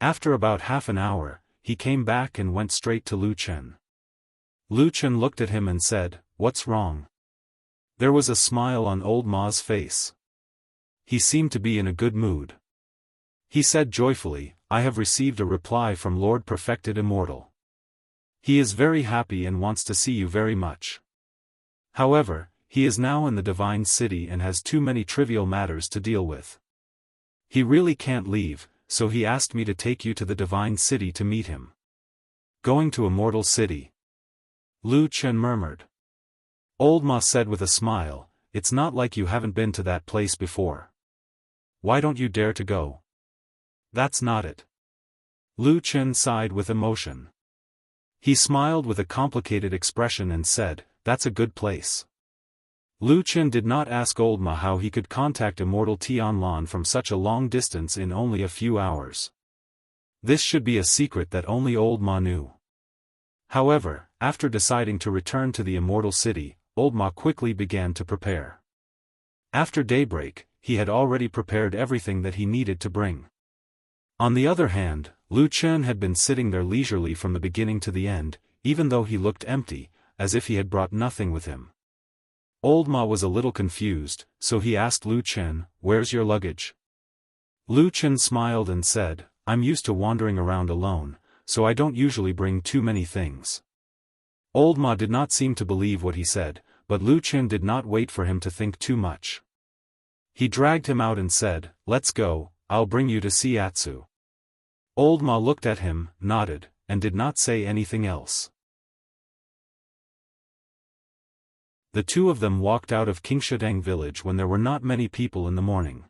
After about half an hour, he came back and went straight to Lu Chen. Lu Chen looked at him and said, "What's wrong?" There was a smile on Old Ma's face. He seemed to be in a good mood. He said joyfully, "I have received a reply from Lord Perfected Immortal. He is very happy and wants to see you very much. However, he is now in the Divine City and has too many trivial matters to deal with. He really can't leave, so he asked me to take you to the Divine City to meet him." "Going to Immortal City?" Lu Chen murmured. Old Ma said with a smile, "It's not like you haven't been to that place before. Why don't you dare to go?" "That's not it." Lu Chen sighed with emotion. He smiled with a complicated expression and said, "That's a good place." Lu Chen did not ask Old Ma how he could contact Immortal Tianlan from such a long distance in only a few hours. This should be a secret that only Old Ma knew. However, after deciding to return to the Immortal City, Old Ma quickly began to prepare. After daybreak, he had already prepared everything that he needed to bring. On the other hand, Lu Chen had been sitting there leisurely from the beginning to the end, even though he looked empty, as if he had brought nothing with him. Old Ma was a little confused, so he asked Lu Chen, "Where's your luggage?" Lu Chen smiled and said, "I'm used to wandering around alone, so I don't usually bring too many things." Old Ma did not seem to believe what he said, but Lu Chen did not wait for him to think too much. He dragged him out and said, "Let's go, I'll bring you to see Atsu." Old Ma looked at him, nodded, and did not say anything else. The two of them walked out of Qingshutang village when there were not many people in the morning.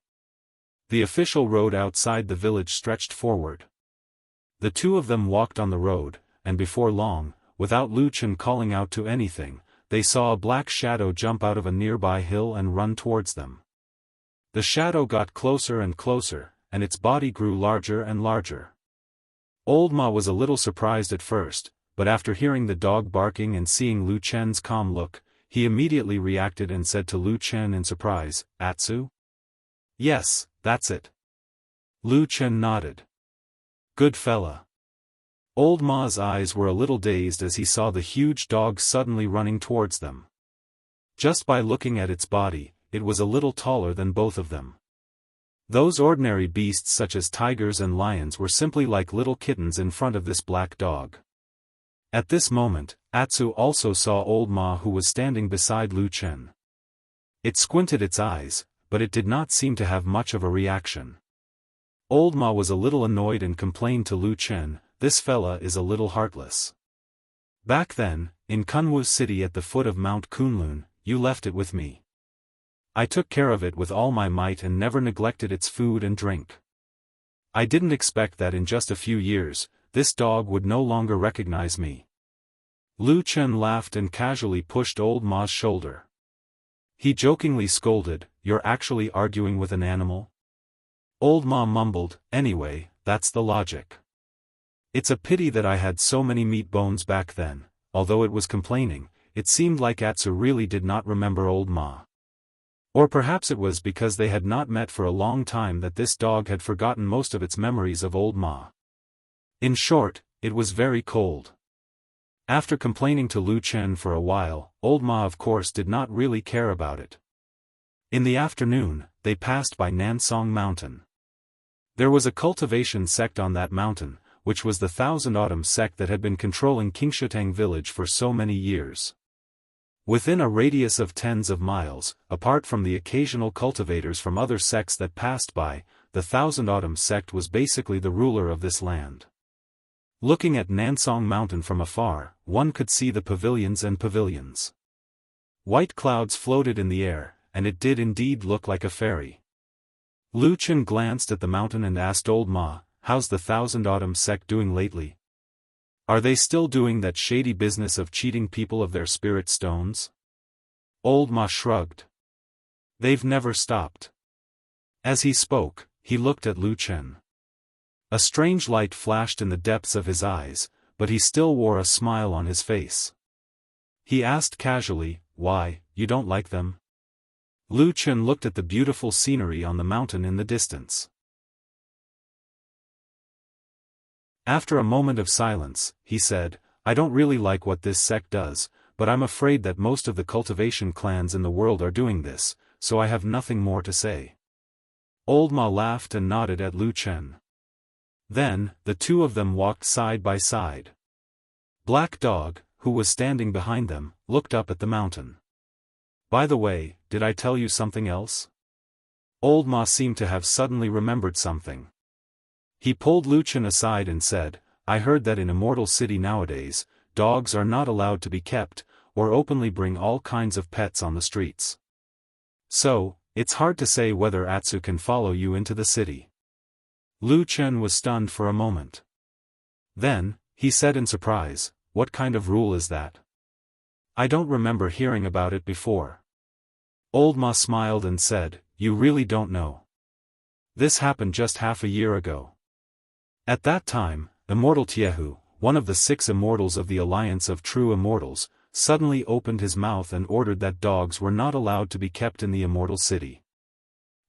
The official road outside the village stretched forward. The two of them walked on the road, and before long, without Lu Chen calling out to anything, they saw a black shadow jump out of a nearby hill and run towards them. The shadow got closer and closer, and its body grew larger and larger. Old Ma was a little surprised at first, but after hearing the dog barking and seeing Lu Chen's calm look, he immediately reacted and said to Lu Chen in surprise, "Atsu?" "Yes, that's it." Lu Chen nodded. "Good fella." Old Ma's eyes were a little dazed as he saw the huge dog suddenly running towards them. Just by looking at its body, it was a little taller than both of them. Those ordinary beasts such as tigers and lions were simply like little kittens in front of this black dog. At this moment, Atsu also saw Old Ma, who was standing beside Lu Chen. It squinted its eyes, but it did not seem to have much of a reaction. Old Ma was a little annoyed and complained to Lu Chen, "This fella is a little heartless. Back then, in Kunwu city at the foot of Mount Kunlun, you left it with me. I took care of it with all my might and never neglected its food and drink. I didn't expect that in just a few years, this dog would no longer recognize me." Lu Chen laughed and casually pushed Old Ma's shoulder. He jokingly scolded, "You're actually arguing with an animal?" Old Ma mumbled, "Anyway, that's the logic. It's a pity that I had so many meat bones back then." Although it was complaining, it seemed like Atsu really did not remember Old Ma. Or perhaps it was because they had not met for a long time that this dog had forgotten most of its memories of Old Ma. In short, it was very cold. After complaining to Lu Chen for a while, Old Ma of course did not really care about it. In the afternoon, they passed by Nansong Mountain. There was a cultivation sect on that mountain, which was the Thousand Autumn sect that had been controlling Qingshutang village for so many years. Within a radius of tens of miles, apart from the occasional cultivators from other sects that passed by, the Thousand Autumn sect was basically the ruler of this land. Looking at Nansong Mountain from afar, one could see the pavilions and pavilions. White clouds floated in the air, and it did indeed look like a fairy. Lu Chen glanced at the mountain and asked Old Ma, "How's the Thousand Autumn sect doing lately? Are they still doing that shady business of cheating people of their spirit stones?" Old Ma shrugged. "They've never stopped." As he spoke, he looked at Lu Chen. A strange light flashed in the depths of his eyes, but he still wore a smile on his face. He asked casually, "Why, you don't like them?" Lu Chen looked at the beautiful scenery on the mountain in the distance. After a moment of silence, he said, "I don't really like what this sect does, but I'm afraid that most of the cultivation clans in the world are doing this, so I have nothing more to say." Old Ma laughed and nodded at Lu Chen. Then, the two of them walked side by side. Black Dog, who was standing behind them, looked up at the mountain. "By the way, did I tell you something else?" Old Ma seemed to have suddenly remembered something. He pulled Lu Chen aside and said, "I heard that in Immortal City nowadays, dogs are not allowed to be kept, or openly bring all kinds of pets on the streets. So, it's hard to say whether Atsu can follow you into the city." Lu Chen was stunned for a moment. Then, he said in surprise, "What kind of rule is that? I don't remember hearing about it before." Old Ma smiled and said, "You really don't know. This happened just half a year ago. At that time, Immortal Jianghu, one of the 6 immortals of the Alliance of True Immortals, suddenly opened his mouth and ordered that dogs were not allowed to be kept in the Immortal City.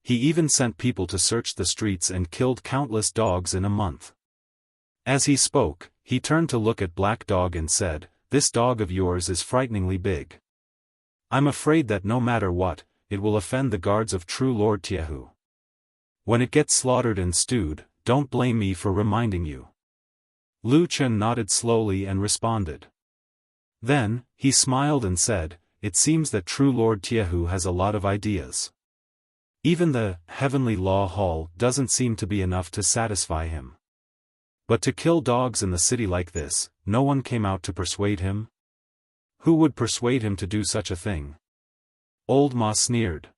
He even sent people to search the streets and killed countless dogs in a month." As he spoke, he turned to look at Black Dog and said, "This dog of yours is frighteningly big. I'm afraid that no matter what, it will offend the guards of True Lord Jianghu. When it gets slaughtered and stewed, don't blame me for reminding you." Lu Chen nodded slowly and responded. Then, he smiled and said, "It seems that True Lord Jianghu has a lot of ideas. Even the Heavenly Law Hall doesn't seem to be enough to satisfy him. But to kill dogs in the city like this, no one came out to persuade him?" Who would persuade him to do such a thing? Old Ma sneered.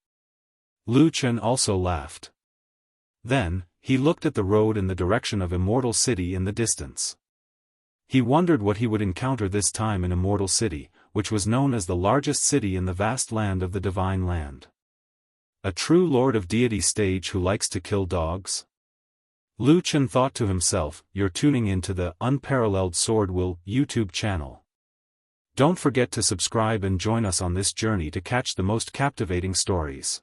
Lu Chen also laughed. Then, he looked at the road in the direction of Immortal City in the distance. He wondered what he would encounter this time in Immortal City, which was known as the largest city in the vast land of the Divine Land. A true Lord of Deity stage who likes to kill dogs? Lu Chen thought to himself, "You're tuning into the Unparalleled SwordWill YouTube channel. Don't forget to subscribe and join us on this journey to catch the most captivating stories.